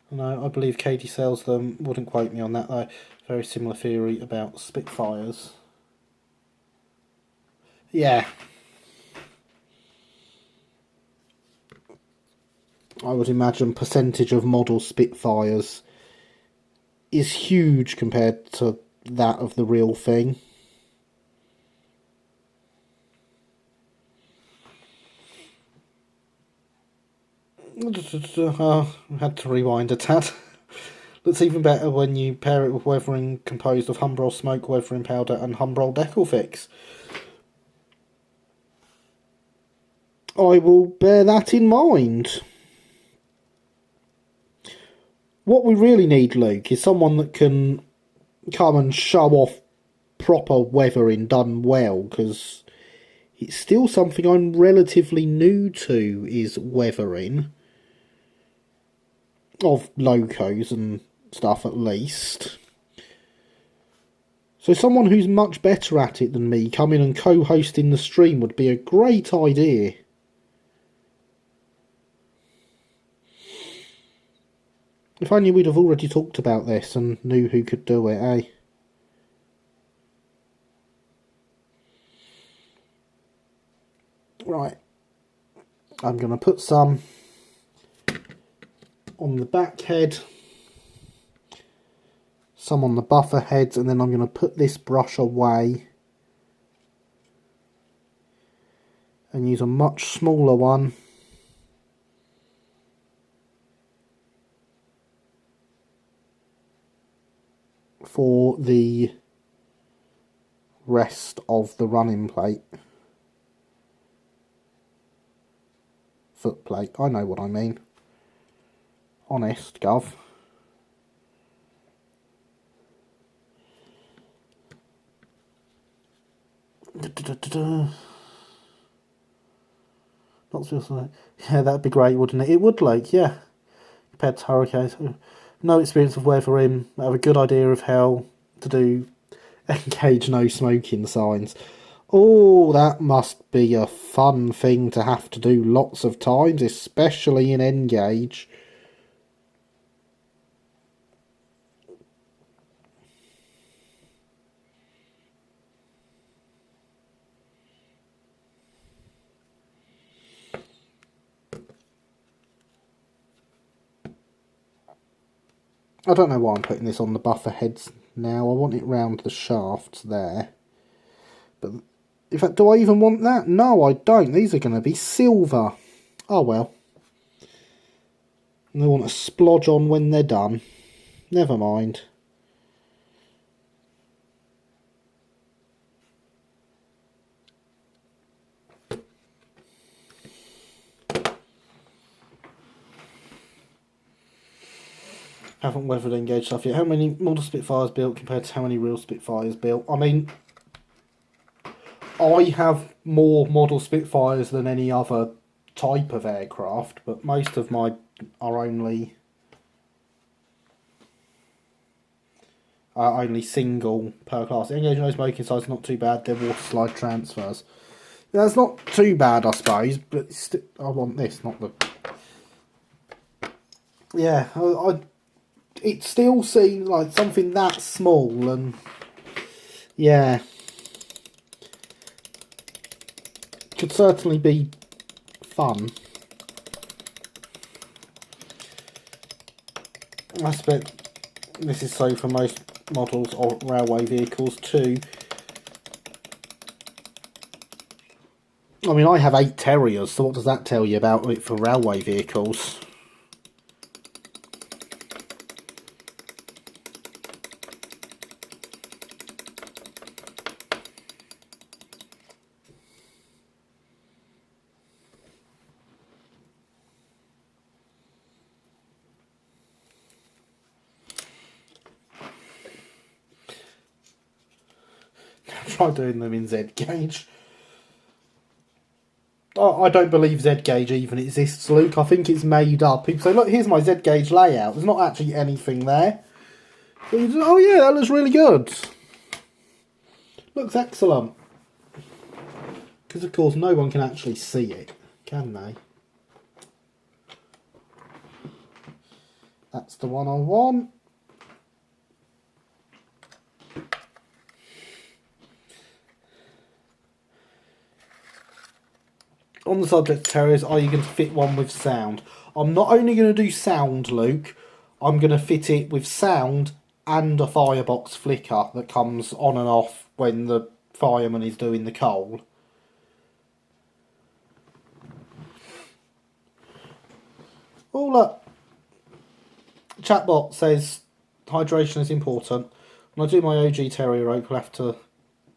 No, I believe Katie sells them. Wouldn't quote me on that though. Very similar theory about Spitfires. Yeah. I would imagine percentage of model Spitfires is huge compared to that of the real thing. I had to rewind a tad. Looks even better when you pair it with weathering composed of Humbrol smoke, weathering powder and Humbrol decal fix. I will bear that in mind. What we really need, Luke, is someone that can come and show off proper weathering done well, because it's still something I'm relatively new to, is weathering. Of locos and stuff, at least. So someone who's much better at it than me coming and co-hosting the stream would be a great idea. If only we'd have already talked about this and knew who could do it, eh? Right. I'm going to put some on the back head, some on the buffer heads, and then I'm going to put this brush away and use a much smaller one for the rest of the running plate. Foot plate, I know what I mean. Honest, Gov. Not supposed to. Yeah, that'd be great, wouldn't it? It would, like, yeah. Compared to hurricanes, no experience of weather in. I have a good idea of how to do engage no smoking signs. Oh, that must be a fun thing to have to do lots of times, especially in Engage. I don't know why I'm putting this on the buffer heads now. I want it round the shafts there. But in fact, do I even want that? No, I don't. These are going to be silver. Oh well. And they want to splodge on when they're done. Never mind. Haven't weathered Engage stuff yet. How many model Spitfires built compared to how many real Spitfires built? I mean, I have more model Spitfires than any other type of aircraft, but most of my are only single per class. Engage no smoking size, not too bad. They're water slide transfers. That's not too bad, I suppose, but I want this, not the... Yeah, it still seems like something that small, and yeah, could certainly be fun. I expect this is so for most models of railway vehicles too. I mean, I have 8 Terriers, so what does that tell you about it for railway vehicles? Try doing them in Z gauge. I don't believe Z gauge even exists, Luke. I think it's made up. People say, look, here's my Z gauge layout. There's not actually anything there. So you just, oh yeah, that looks really good. Looks excellent. Because of course no one can actually see it, can they? That's the one I want. On the subject of Terriers, are you going to fit one with sound? I'm not only going to do sound, Luke, I'm going to fit it with sound and a firebox flicker that comes on and off when the fireman is doing the coal. Oh look, chatbot says hydration is important. When I do my OG Terrier oak, we'll have to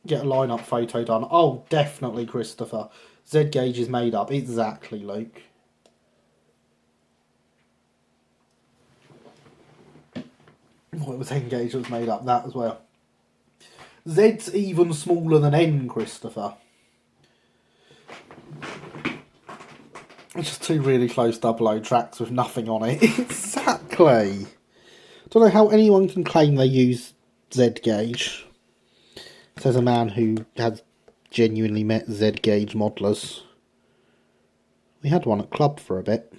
get a line-up photo done. Oh, definitely, Christopher. Z gauge is made up. Exactly, Luke. Oh, it was N gauge that was made up. That as well. Z's even smaller than N, Christopher. It's just 2 really close double O tracks with nothing on it. Exactly. Don't know how anyone can claim they use Z gauge. Says a man who has genuinely met Z gauge modelers. We had one at club for a bit.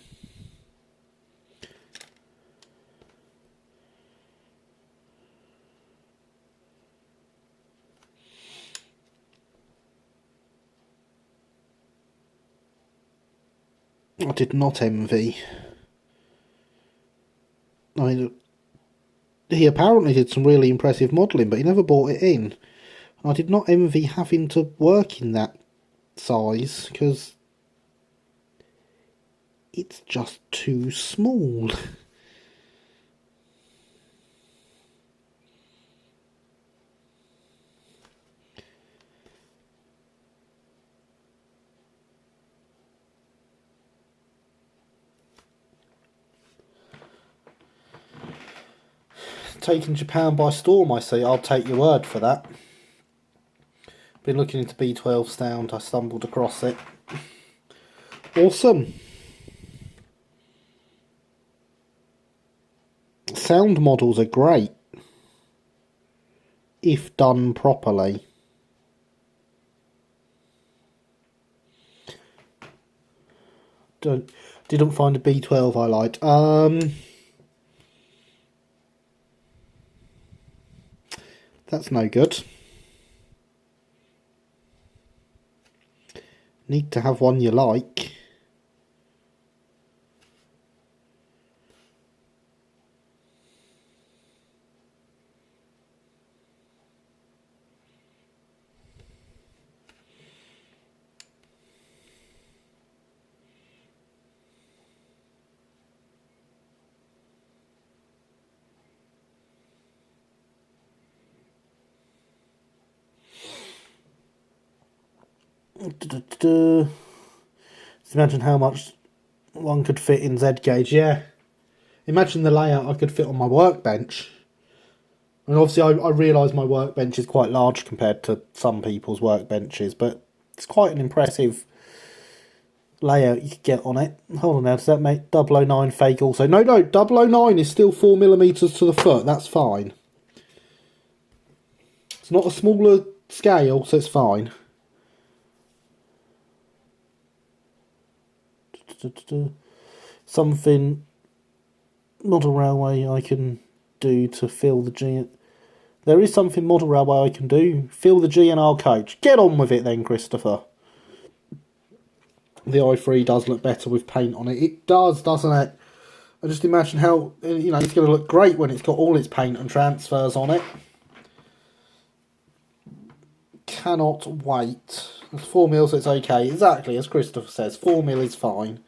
I did not envy. I mean, he apparently did some really impressive modelling, but he never bought it in. I did not envy having to work in that size, because it's just too small. taking Japan by storm, I see. I'll take your word for that. Been looking into B12 sound, I stumbled across it. Awesome. Sound models are great if done properly. Didn't find a B12 I liked. That's no good. Need to have one you like. Just imagine how much one could fit in Z gauge. Yeah, imagine the layout I could fit on my workbench. And obviously I realise my workbench is quite large compared to some people's workbenches, but it's quite an impressive layout you could get on it. Hold on now, does that make 009 fake also? No, 009 is still 4mm to the foot, that's fine. It's not a smaller scale, so it's fine. Something model railway I can do to fill the G. There is something model railway I can do. Fill the GNR coach. Get on with it then, Christopher. The i3 does look better with paint on it. It does, doesn't it? I just imagine how, you know, it's going to look great when it's got all its paint and transfers on it. Cannot wait. It's 4mm, so it's okay. Exactly, as Christopher says, 4mm is fine.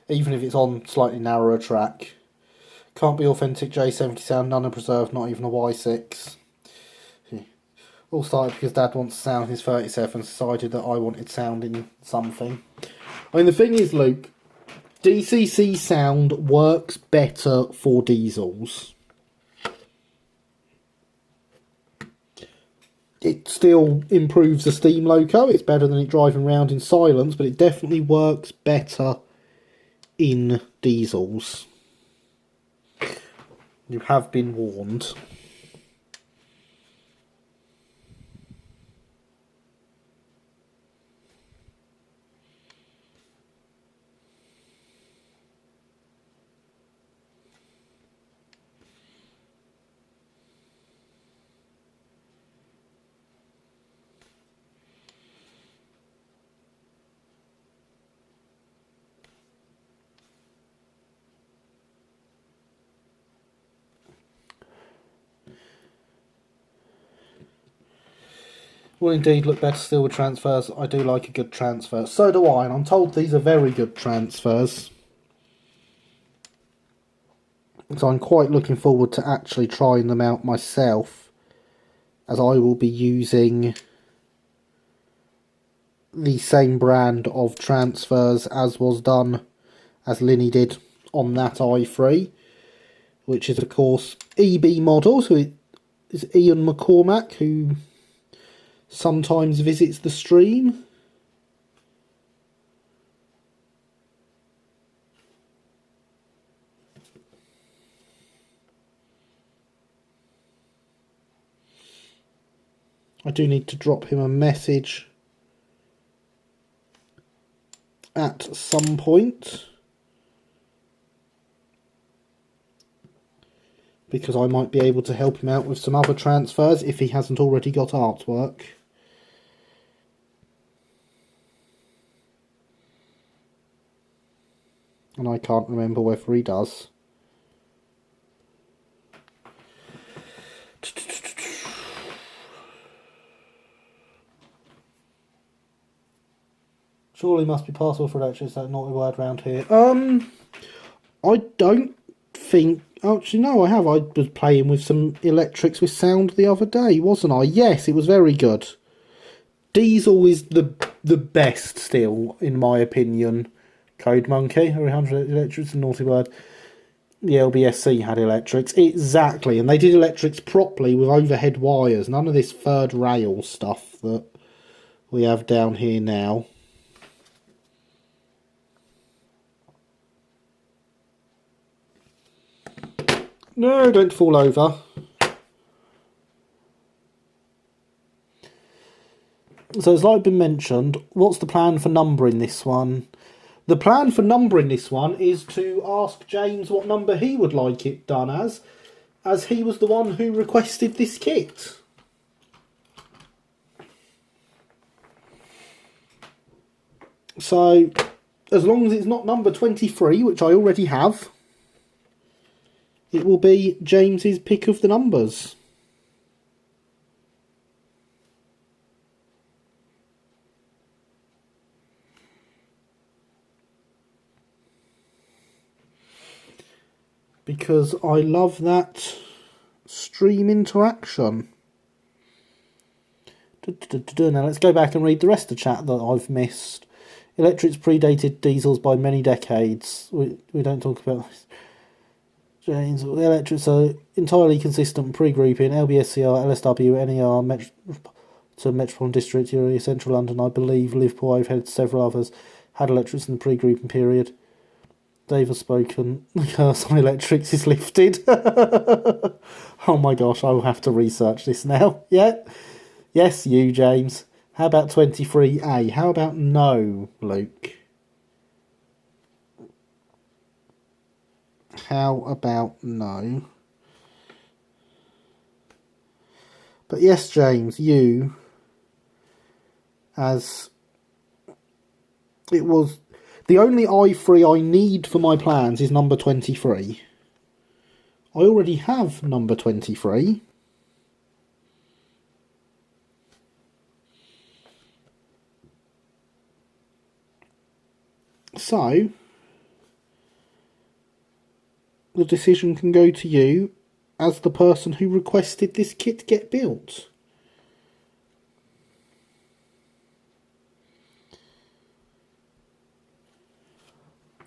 Even if it's on slightly narrower track. Can't be authentic J70 sound, none are preserved, not even a Y6. All started because Dad wants to sound his 37 and decided that I wanted sound in something. I mean, the thing is, Luke, DCC sound works better for diesels. It still improves the steam loco. It's better than it driving around in silence, but it definitely works better in diesels. You have been warned. Will indeed look better still with transfers. I do like a good transfer. So do I, and I'm told these are very good transfers. So I'm quite looking forward to actually trying them out myself, as I will be using the same brand of transfers as was done, as Linny did on that i3, which is of course EB models. So it is Ian McCormack, who sometimes visits the stream. I do need to drop him a message at some point, because I might be able to help him out with some other transfers if he hasn't already got artwork. And I can't remember whether he does. Surely must be possible for electrics, that's not a word round here. I don't think... Actually, no, I have. I was playing with some electrics with sound the other day, wasn't I? Yes, it was very good. Diesel is the best still, in my opinion. Code Monkey, 100 electrics, a naughty word. the LBSC had electrics. Exactly, and they did electrics properly with overhead wires. None of this third rail stuff that we have down here now. No, don't fall over. So as like been mentioned, what's the plan for numbering this one? The plan for numbering this one is to ask James what number he would like it done as he was the one who requested this kit. So, as long as it's not number 23, which I already have, it will be James's pick of the numbers. Because I love that stream interaction. Now let's go back and read the rest of the chat that I've missed. Electrics predated diesels by many decades. We don't talk about this. James, the electrics are entirely consistent pre-grouping. LBSCR, LSW, NER, to Metropolitan District, Area, Central London, I believe, Liverpool, Overhead, several others, had electrics in the pre-grouping period. Dave has spoken. The curse on electrics is lifted. Oh my gosh, I will have to research this now. Yeah. Yes, you, James. How about 23A? How about no, Luke? How about no? But yes, James, you, as it was, the only i3 I need for my plans is number 23. I already have number 23. So, the decision can go to you as the person who requested this kit get built.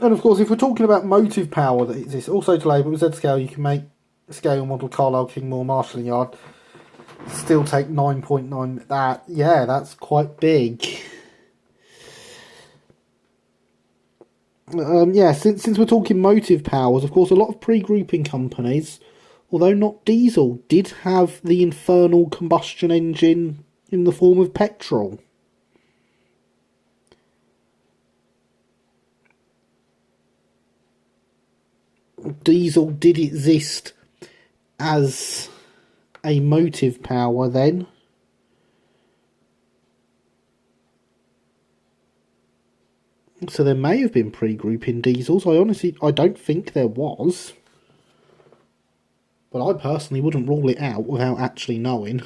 And of course, if we're talking about motive power that exists, also to label with Z scale, you can make scale model Carlisle, Kingmore, Marshalling Yard, still take 9.9. That, yeah, that's quite big. Yeah, since we're talking motive powers, of course, a lot of pre-grouping companies, although not diesel, did have the infernal combustion engine in the form of petrol. Diesel did exist as a motive power then. So there may have been pre-grouping diesels. I don't think there was. But I personally wouldn't rule it out without actually knowing.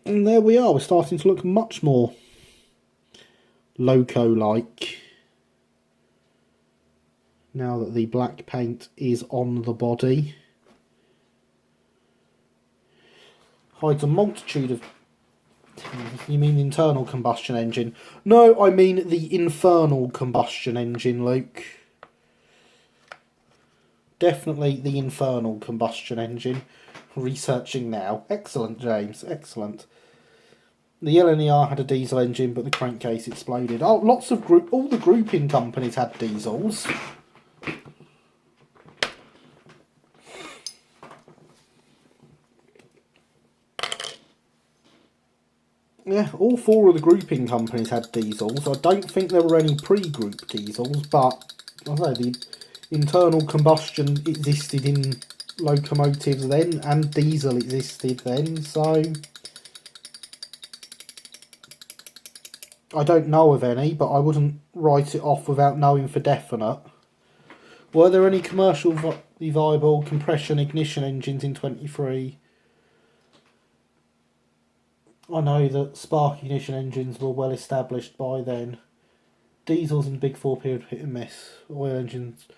And there we are. We're starting to look much more loco-like. Now that the black paint is on the body. Hides a multitude of... You mean the internal combustion engine? No, I mean the infernal combustion engine, Luke. Definitely the infernal combustion engine. Researching now. Excellent, James. Excellent. The LNER had a diesel engine, but the crankcase exploded. Oh, all the grouping companies had diesels. Yeah, all four of the grouping companies had diesels. I don't think there were any pre-group diesels, but I don't know, the internal combustion existed in locomotives then, and diesel existed then, so I don't know of any, but I wouldn't write it off without knowing for definite. Were there any commercially viable compression ignition engines in 23? I know that spark ignition engines were well established by then. Diesels in the Big Four period hit and miss. Oil engines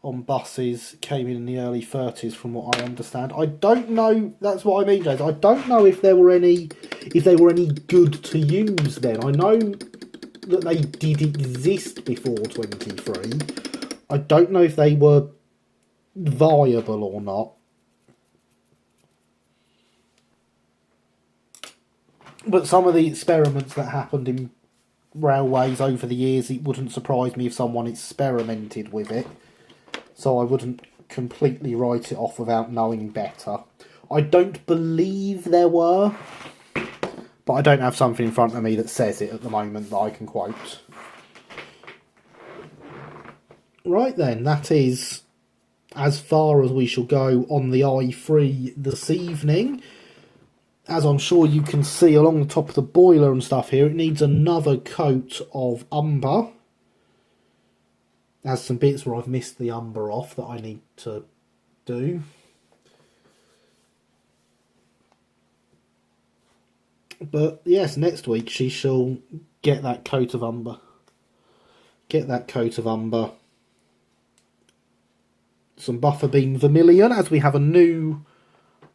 on buses came in the early 30s from what I understand. I don't know, that's what I mean, James. I don't know if they were any good to use then. I know that they did exist before 23. I don't know if they were viable or not. But some of the experiments that happened in railways over the years, it wouldn't surprise me if someone experimented with it. So I wouldn't completely write it off without knowing better. I don't believe there were, but I don't have something in front of me that says it at the moment that I can quote. Right then, that is as far as we shall go on the i3 this evening. As I'm sure you can see along the top of the boiler and stuff here, it needs another coat of umber. There's some bits where I've missed the umber off that I need to do. But yes, next week she shall get that coat of umber. Get that coat of umber. Some buffer beam vermilion, as we have a new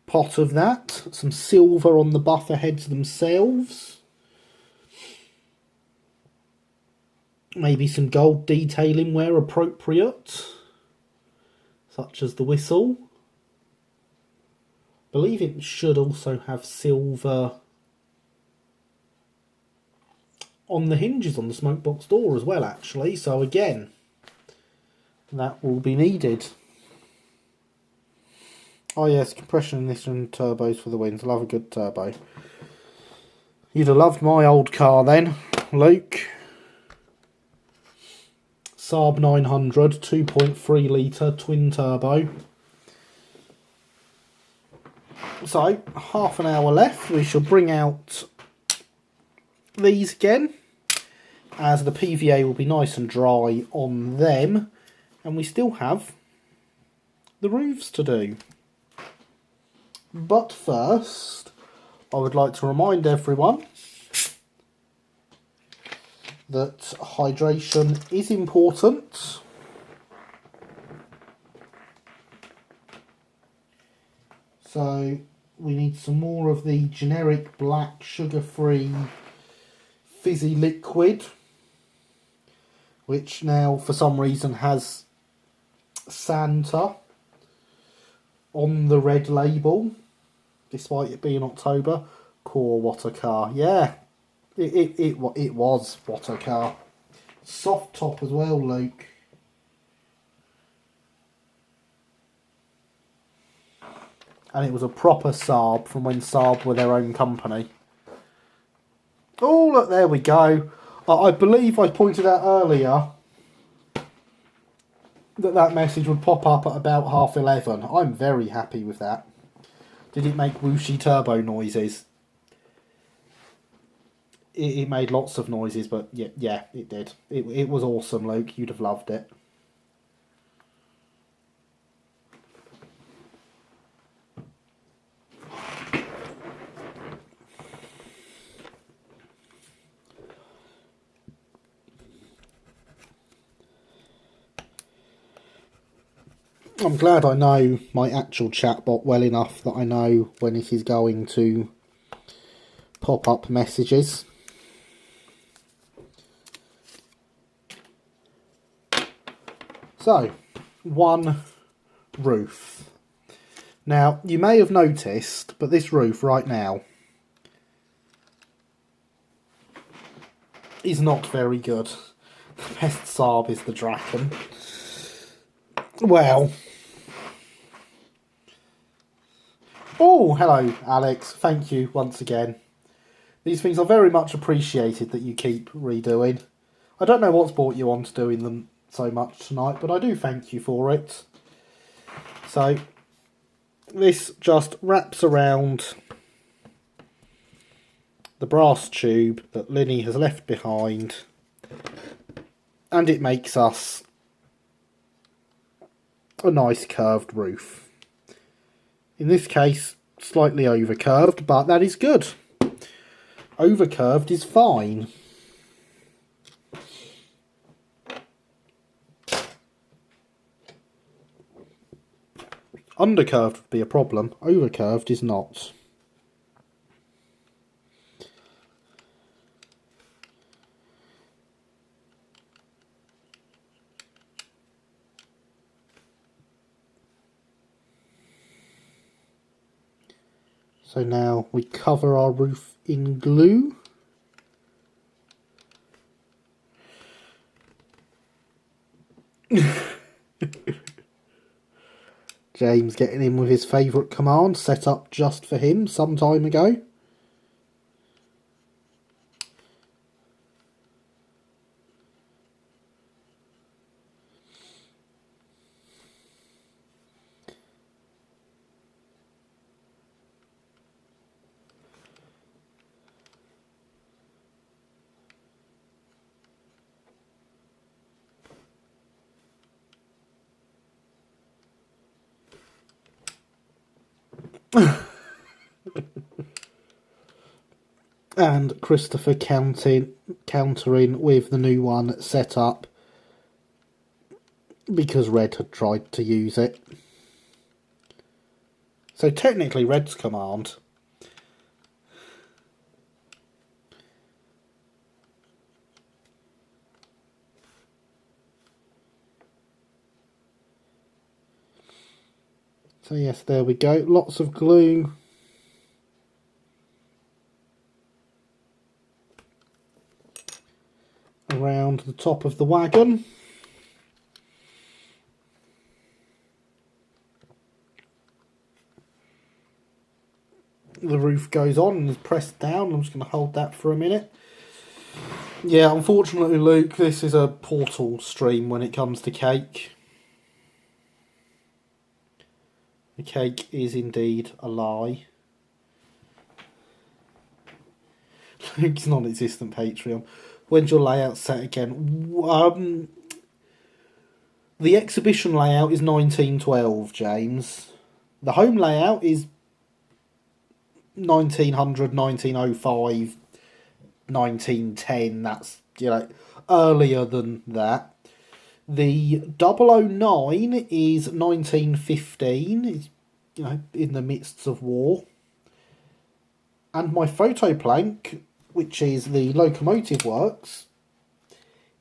pot of that. Some silver on the buffer heads themselves. Maybe some gold detailing where appropriate, such as the whistle. I believe it should also have silver on the hinges on the smoke box door as well, actually. So again, that will be needed. Oh yes, compression, ignition, turbos for the wins. Love a good turbo. You'd have loved my old car then, Luke. Saab 900, 2.3 litre, twin turbo. So, half an hour left. We shall bring out these again, as the PVA will be nice and dry on them. And we still have the roofs to do. But first, I would like to remind everyone that hydration is important. So we need some more of the generic black sugar-free fizzy liquid, which now for some reason has Santa on the red label, despite it being October. Core, what a car. Yeah, it was what a car. Soft top as well, Luke. And it was a proper Saab from when Saab were their own company. Oh, look, there we go. I believe I pointed out earlier that message would pop up at about 11:30. I'm very happy with that. Did it make whooshy turbo noises? It made lots of noises, but yeah, it did. It was awesome, Luke. You'd have loved it. I'm glad I know my actual chatbot well enough that I know when it is going to pop up messages. So, one roof. Now, you may have noticed, but this roof right now is not very good. The best Saab is the Draken. Well. Oh, hello, Alex. Thank you once again. These things are very much appreciated that you keep redoing. I don't know what's brought you on to doing them so much tonight, but I do thank you for it. So, this just wraps around the brass tube that Linny has left behind, and it makes us a nice curved roof. In this case, slightly over-curved, but that is good. Over-curved is fine. Under-curved would be a problem. Over-curved is not. So now we cover our roof in glue. James getting in with his favourite command set up just for him some time ago. And Christopher countering with the new one set up because Red had tried to use it. So technically Red's command. So yes, there we go. Lots of glue. Around the top of the wagon. The roof goes on and is pressed down. I'm just going to hold that for a minute. Yeah, unfortunately, Luke, this is a Portal stream when it comes to cake. The cake is indeed a lie. Luke's non-existent Patreon. When's your layout set again? The exhibition layout is 1912, James. The home layout is 1900, 1905, 1910. That's, earlier than that. The 009 is 1915. It's, in the midst of war. And my photo plank, which is the locomotive works,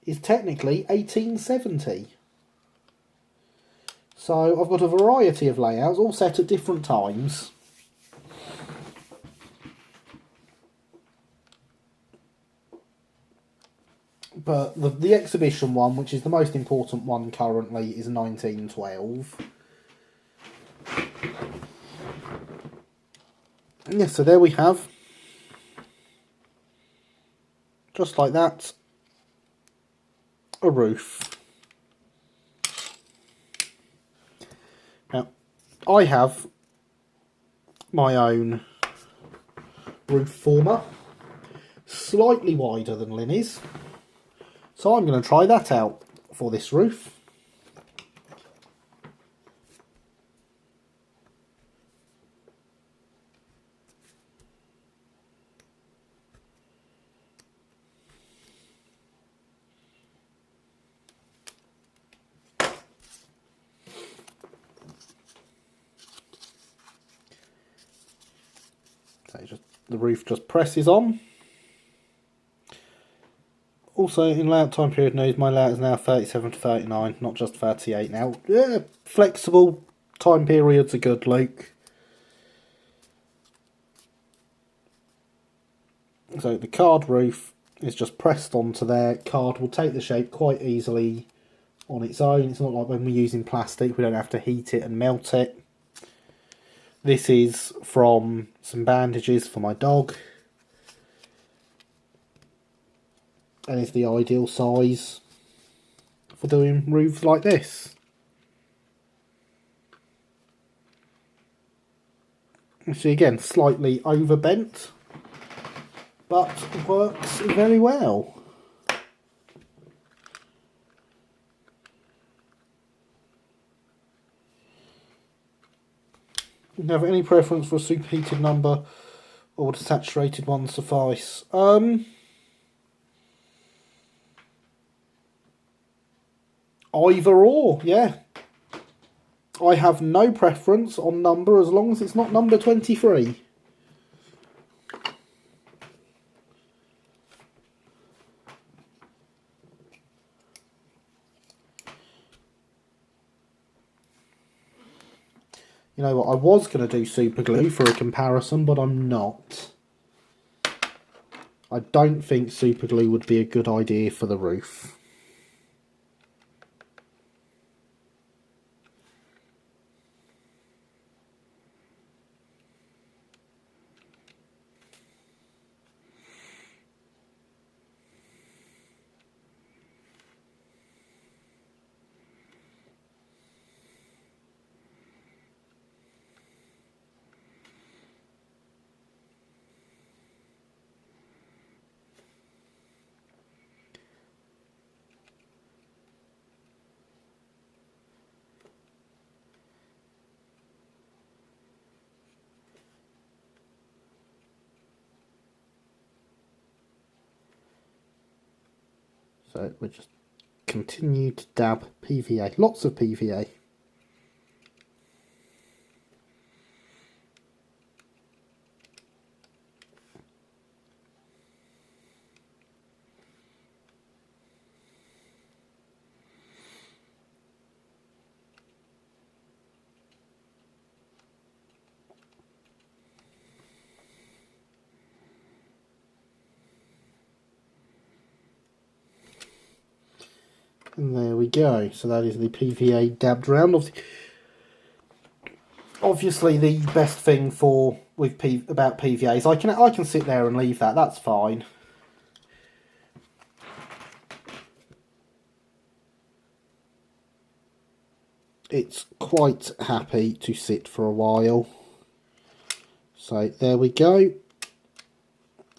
is technically 1870. So I've got a variety of layouts, all set at different times. But the exhibition one, which is the most important one currently, is 1912. Yeah, so there we have, just like that, a roof. Now, I have my own roof former, slightly wider than Linny's, so I'm going to try that out for this roof. So the roof just presses on. Also, in layout time period news, my layout is now 37 to 39, not just 38 now. Yeah, flexible time periods are good, Luke. So the card roof is just pressed onto there. Card will take the shape quite easily on its own. It's not like when we're using plastic, we don't have to heat it and melt it. This is from some bandages for my dog. And it's the ideal size for doing roofs like this. See, again, slightly overbent, but works very well. Do you have any preference for a superheated number, or would a saturated one suffice? Either or, yeah. I have no preference on number as long as it's not number 23. You know what, I was going to do super glue for a comparison, but I'm not. I don't think super glue would be a good idea for the roof. So we'll just continue to dab PVA, lots of PVA. And there we go. So that is the PVA dabbed round. Obviously, the best thing about PVA is I can sit there and leave that. That's fine. It's quite happy to sit for a while. So there we go.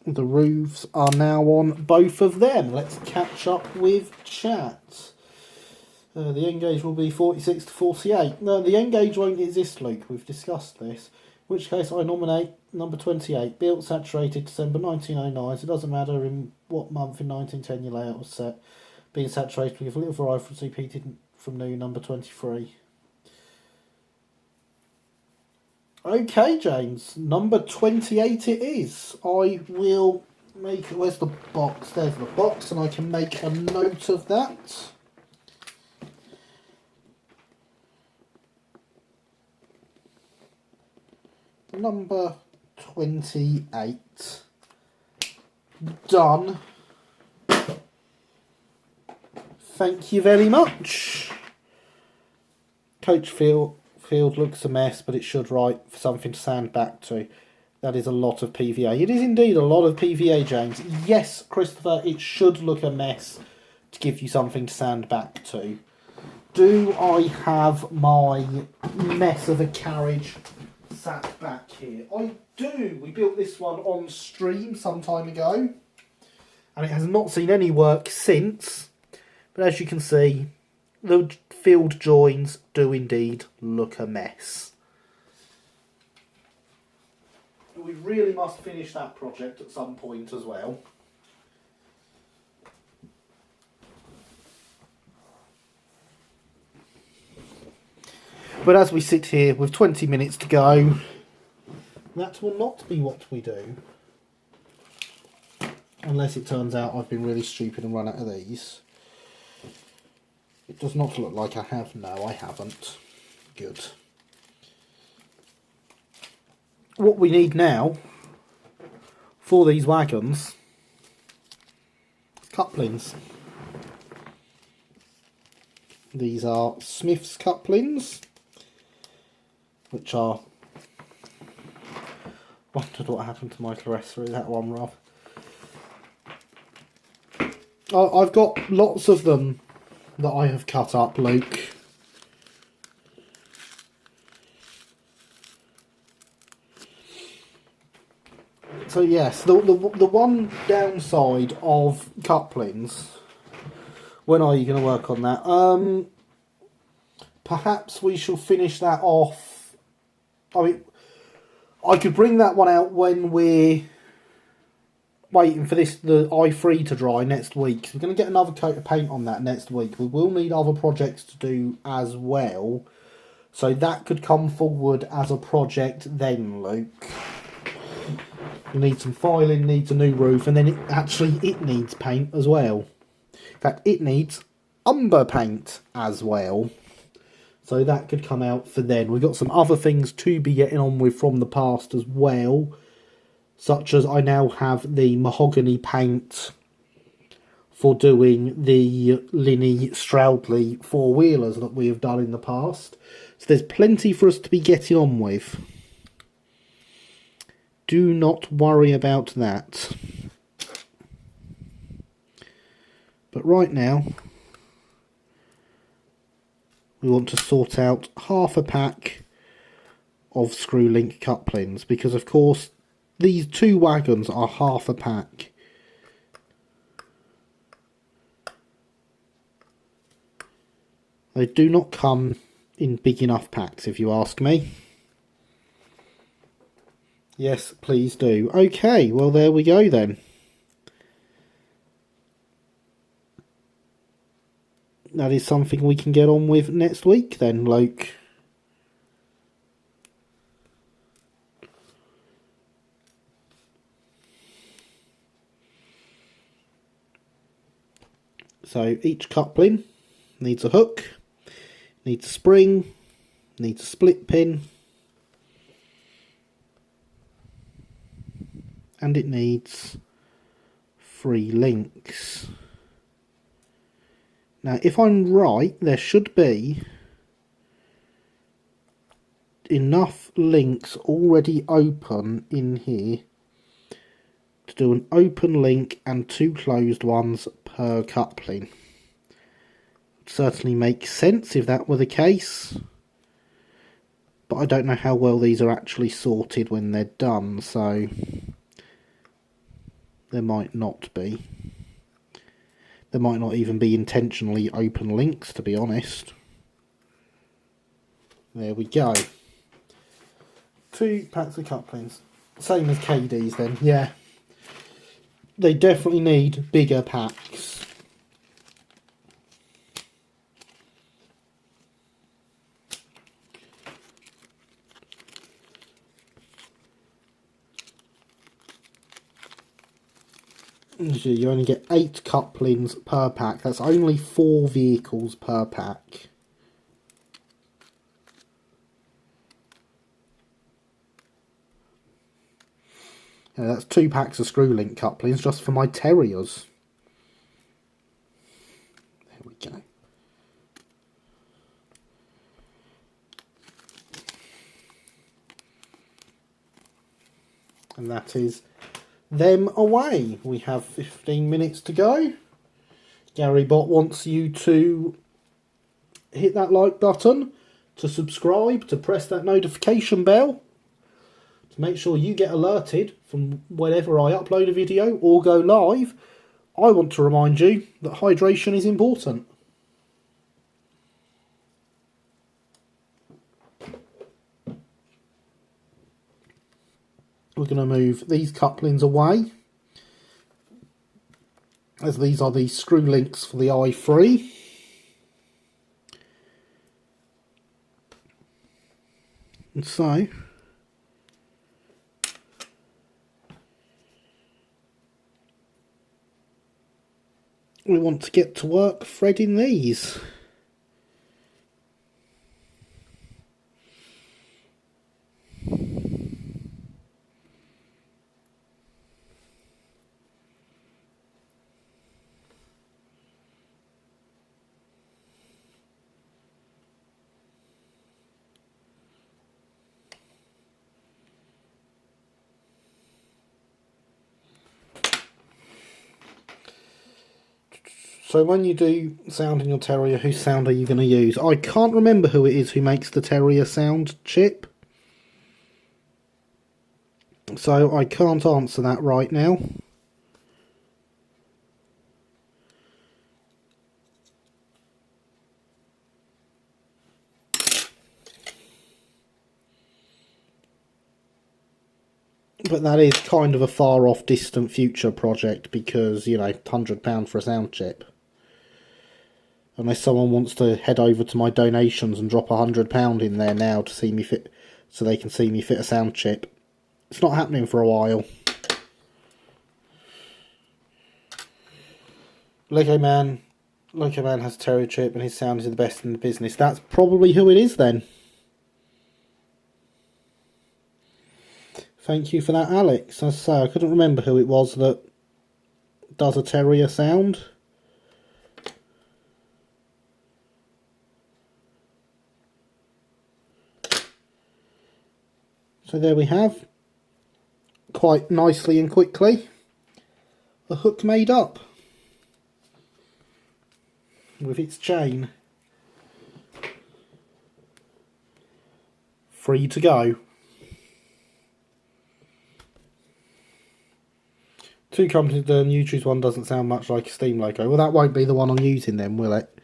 The roofs are now on both of them. Let's catch up with chat. The engage will be 46 to 48. No, the engage won't exist, Luke. We've discussed this. In which case I nominate number 28. Built saturated December 1909. So it doesn't matter in what month in 1910 your layout was set. Being saturated with little variety repeated from new number 23. Okay, James. Number 28 it is. I will make... Where's the box? There's the box, and I can make a note of that. Number 28. Done. Thank you very much. Coach Field looks a mess, but it should write for something to sand back to. That is a lot of PVA. It is indeed a lot of PVA, James. Yes, Christopher, it should look a mess to give you something to sand back to. Do I have my mess of a carriage sat back here? I do. We built this one on stream some time ago, and it has not seen any work since. But as you can see, the field joins do indeed look a mess. We really must finish that project at some point as well. But as we sit here with 20 minutes to go, that will not be what we do. Unless it turns out I've been really stupid and run out of these. It does not look like I have. No, I haven't. Good. What we need now for these wagons is couplings. These are Smith's couplings, which are... Wondered what happened to my Clarissa in that one, Rob. I've got lots of them that I have cut up, Luke. So yes, the one downside of couplings, when are you going to work on that? Perhaps we shall finish that off. I mean, I could bring that one out when we're waiting for the i3 to dry next week. So we're going to get another coat of paint on that next week. We will need other projects to do as well. So that could come forward as a project then, Luke. You need some filing, needs a new roof, and then it needs paint as well. In fact, it needs umber paint as well. So that could come out for then. We've got some other things to be getting on with from the past as well, such as I now have the mahogany paint for doing the Linny Stroudley four-wheelers that we have done in the past. So there's plenty for us to be getting on with. Do not worry about that. But right now, we want to sort out half a pack of screw link couplings, because of course these two wagons are half a pack. They do not come in big enough packs, if you ask me. Yes, please do. Okay, well there we go then. That is something we can get on with next week then, Luke. So each coupling needs a hook, needs a spring, needs a split pin, and it needs 3 links. Now, if I'm right, there should be enough links already open in here to do an open link and 2 closed ones per coupling. Certainly makes sense if that were the case, but I don't know how well these are actually sorted when they're done, so there might not be. There might not even be intentionally open links, to be honest. There we go. 2 packs of couplings. Same as KD's then, yeah. They definitely need bigger packs. You only get 8 couplings per pack. That's only 4 vehicles per pack. Yeah, that's 2 packs of screw link couplings just for my terriers. There we go. And that is them away. We have 15 minutes to go. Gary Bot wants you to hit that like button, to subscribe, to press that notification bell, to make sure you get alerted from whenever I upload a video or go live. I want to remind you that hydration is important. We're going to move these couplings away, as these are the screw links for the i3. And so we want to get to work threading these. So when you do sound in your terrier, whose sound are you going to use? I can't remember who it is who makes the terrier sound chip, so I can't answer that right now. But that is kind of a far off distant future project, because, you know, £100 for a sound chip. Unless someone wants to head over to my donations and drop £100 in there now to see me fit, so they can see me fit a sound chip. It's not happening for a while. Lego Man Like a man has a terrier chip and his sound is the best in the business. That's probably who it is then. Thank you for that, Alex. As I say, I couldn't remember who it was that does a terrier sound. So there we have, quite nicely and quickly, a hook made up with its chain. Free to go. Two companies, the you choose one doesn't sound much like a Steam logo. Well, that won't be the one I'm using then, will it?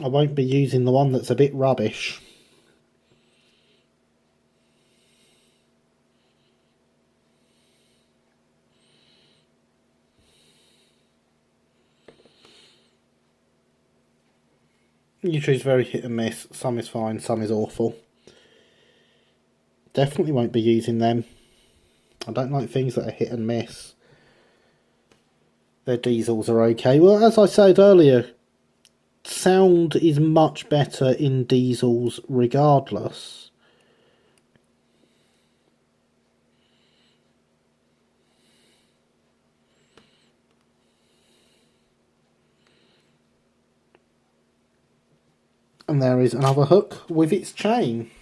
I won't be using the one that's a bit rubbish. YouTube's very hit and miss. Some is fine, some is awful. Definitely won't be using them. I don't like things that are hit and miss. Their diesels are okay. Well, as I said earlier, sound is much better in diesels regardless. And there is another hook with its chain.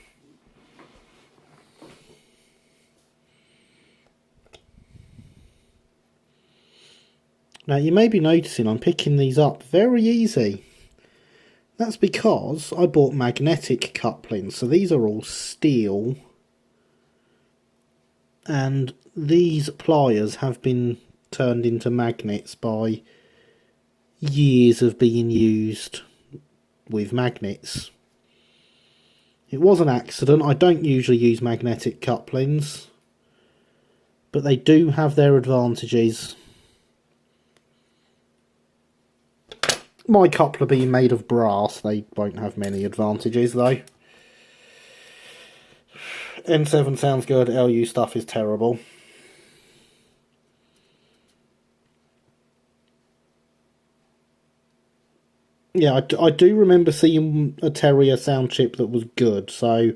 Now you may be noticing I'm picking these up very easy. That's because I bought magnetic couplings, so these are all steel. And these pliers have been turned into magnets by years of being used with magnets. It was an accident. I don't usually use magnetic couplings, but they do have their advantages. My coupler being made of brass, they won't have many advantages though. N7 sounds good, LU stuff is terrible. Yeah, I do remember seeing a Terrier sound chip that was good, so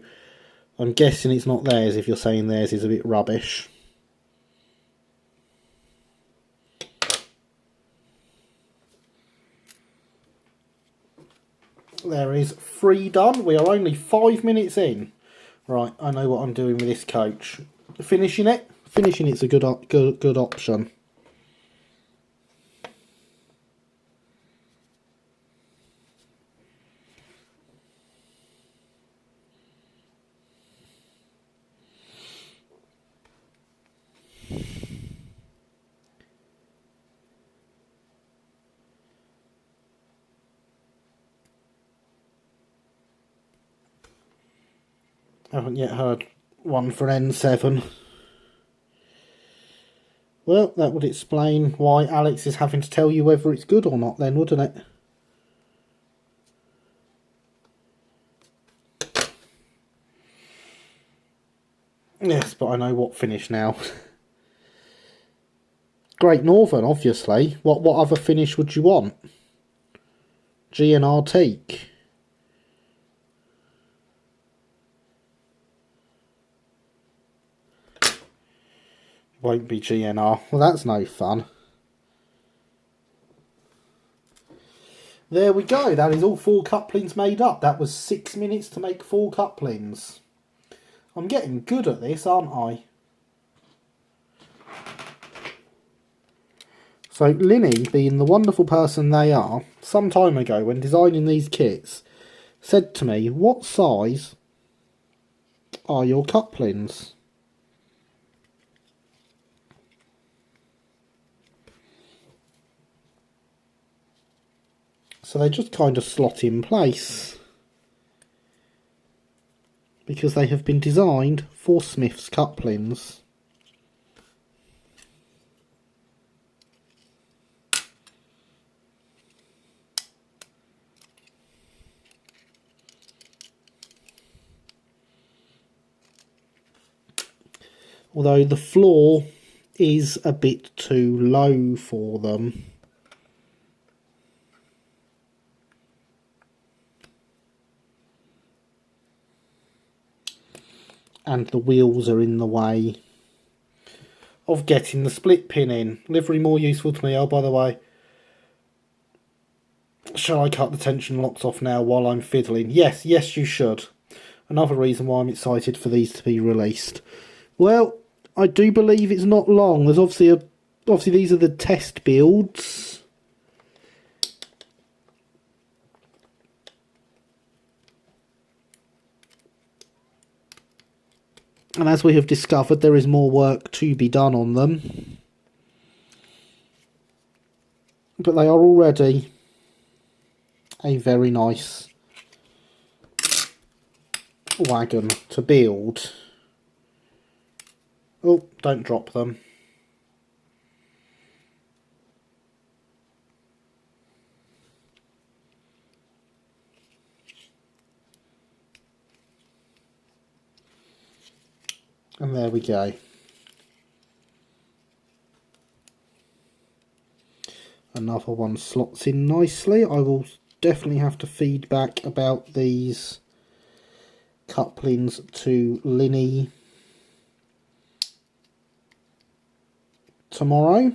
I'm guessing it's not theirs if you're saying theirs is a bit rubbish. There is 3 done. We are only 5 minutes in. Right, I know what I'm doing with this coach. Finishing it? Finishing it's a good option. Haven't yet heard one for N7. Well, that would explain why Alex is having to tell you whether it's good or not then, wouldn't it? Yes, but I know what finish now. Great Northern, obviously. What other finish would you want? GNR teak. Won't be GNR. Well, that's no fun. There we go. That is all 4 couplings made up. That was 6 minutes to make 4 couplings. I'm getting good at this, aren't I? So Linny, being the wonderful person they are, some time ago when designing these kits, said to me, what size are your couplings? So they just kind of slot in place, because they have been designed for Smith's couplings. Although the floor is a bit too low for them. And the wheels are in the way of getting the split pin in. Livery more useful to me. Oh, by the way, shall I cut the tension locks off now while I'm fiddling? Yes, you should. Another reason why I'm excited for these to be released. Well, I do believe it's not long. There's obviously these are the test builds. And as we have discovered, there is more work to be done on them. But they are already a very nice wagon to build. Oh, don't drop them. And there we go. Another one slots in nicely. I will definitely have to feed back about these couplings to Linny tomorrow.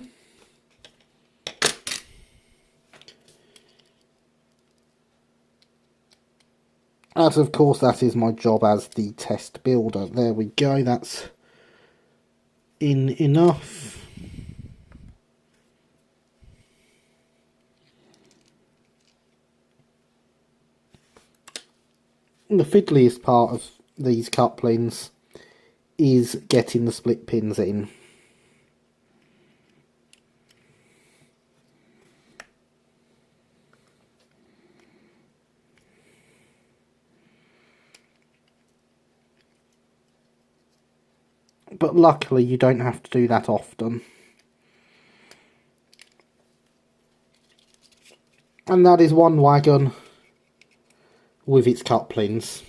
As of course that is my job as the test builder. There we go, that's in enough. The fiddliest part of these couplings is getting the split pins in. But luckily you don't have to do that often. And that is one wagon with its couplings.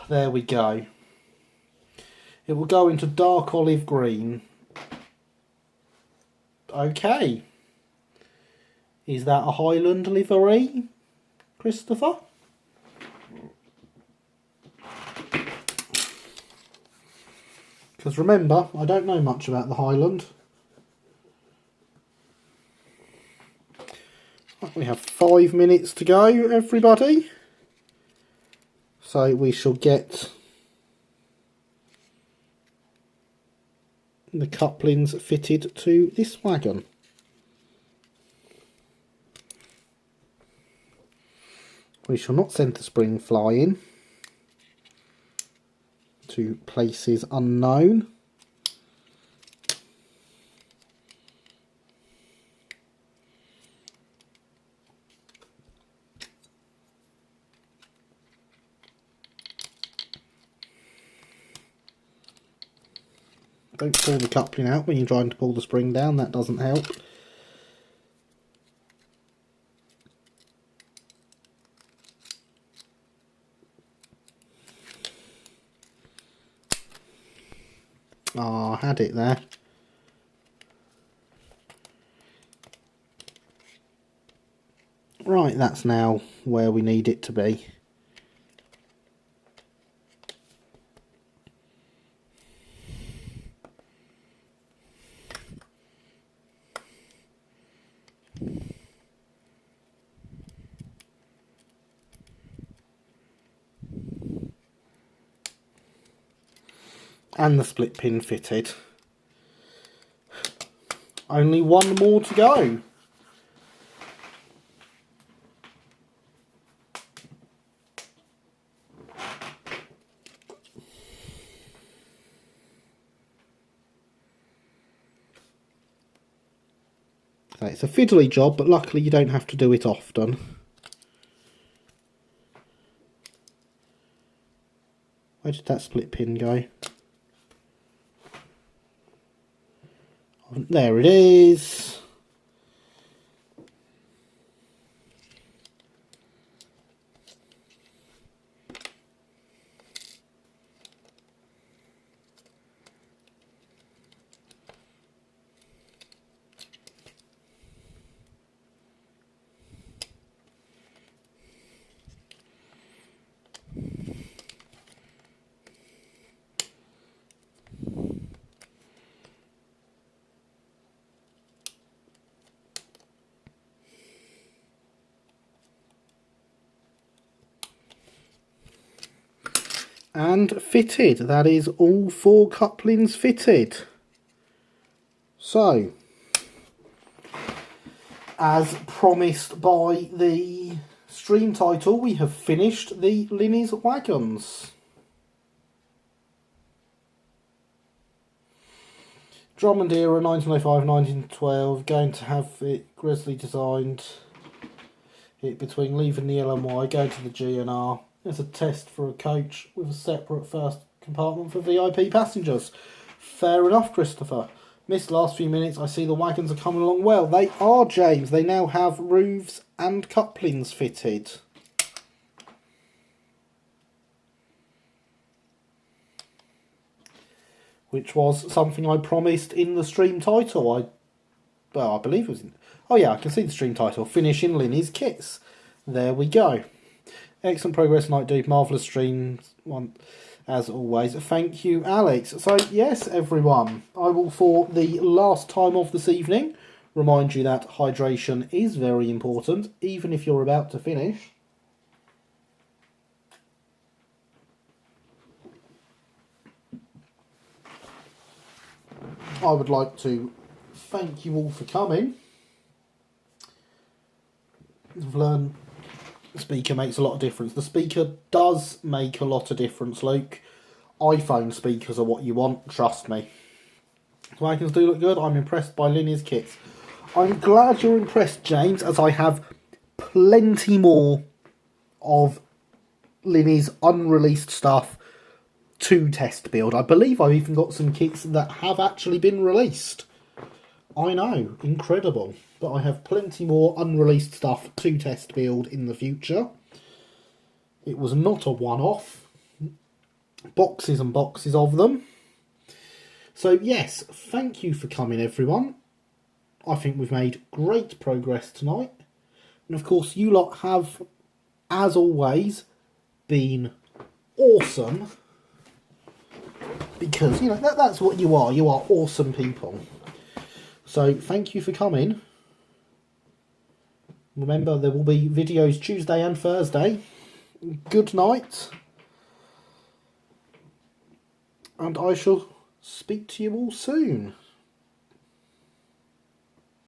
There we go. It will go into dark olive green. Okay. Is that a Highland livery, Christopher? Because remember, I don't know much about the Highland. We have 5 minutes to go, everybody. So we shall get the couplings fitted to this wagon. We shall not send the spring flying to places unknown. Don't pull the coupling out when you're trying to pull the spring down, that doesn't help. Ah, I had it there. Right, that's now where we need it to be. And the split pin fitted. Only one more to go. So it's a fiddly job, but luckily you don't have to do it often. Where did that split pin go? There it is. and fitted. That is all 4 couplings fitted. So, as promised by the stream title, we have finished the Linny's wagons. Drummond era 1905-1912, going to have it Grizzly designed it between leaving the LMY, going to the GNR. It's a test for a coach with a separate first compartment for VIP passengers. Fair enough, Christopher. Missed last few minutes. I see the wagons are coming along well. They are, James. They now have roofs and couplings fitted. Which was something I promised in the stream title. I believe it was in... Oh yeah, I can see the stream title. Finish in Linny's kits. There we go. Excellent progress, Night Dude. Marvellous streams, as always. Thank you, Alex. So, yes, everyone. I will, for the last time of this evening, remind you that hydration is very important, even if you're about to finish. I would like to thank you all for coming. I've learned the speaker makes a lot of difference. The speaker does make a lot of difference, Luke. iPhone speakers are what you want, trust me. The wagons do look good. I'm impressed by Linny's kits. I'm glad you're impressed, James, as I have plenty more of Linny's unreleased stuff to test build. I believe I've even got some kits that have actually been released. I know, incredible. But I have plenty more unreleased stuff to test build in the future. It was not a one-off. Boxes and boxes of them. So yes, thank you for coming, everyone. I think we've made great progress tonight. And of course, you lot have, as always, been awesome. Because, you know, that's what you are. You are awesome people. So, thank you for coming. Remember, there will be videos Tuesday and Thursday. Good night. And I shall speak to you all soon.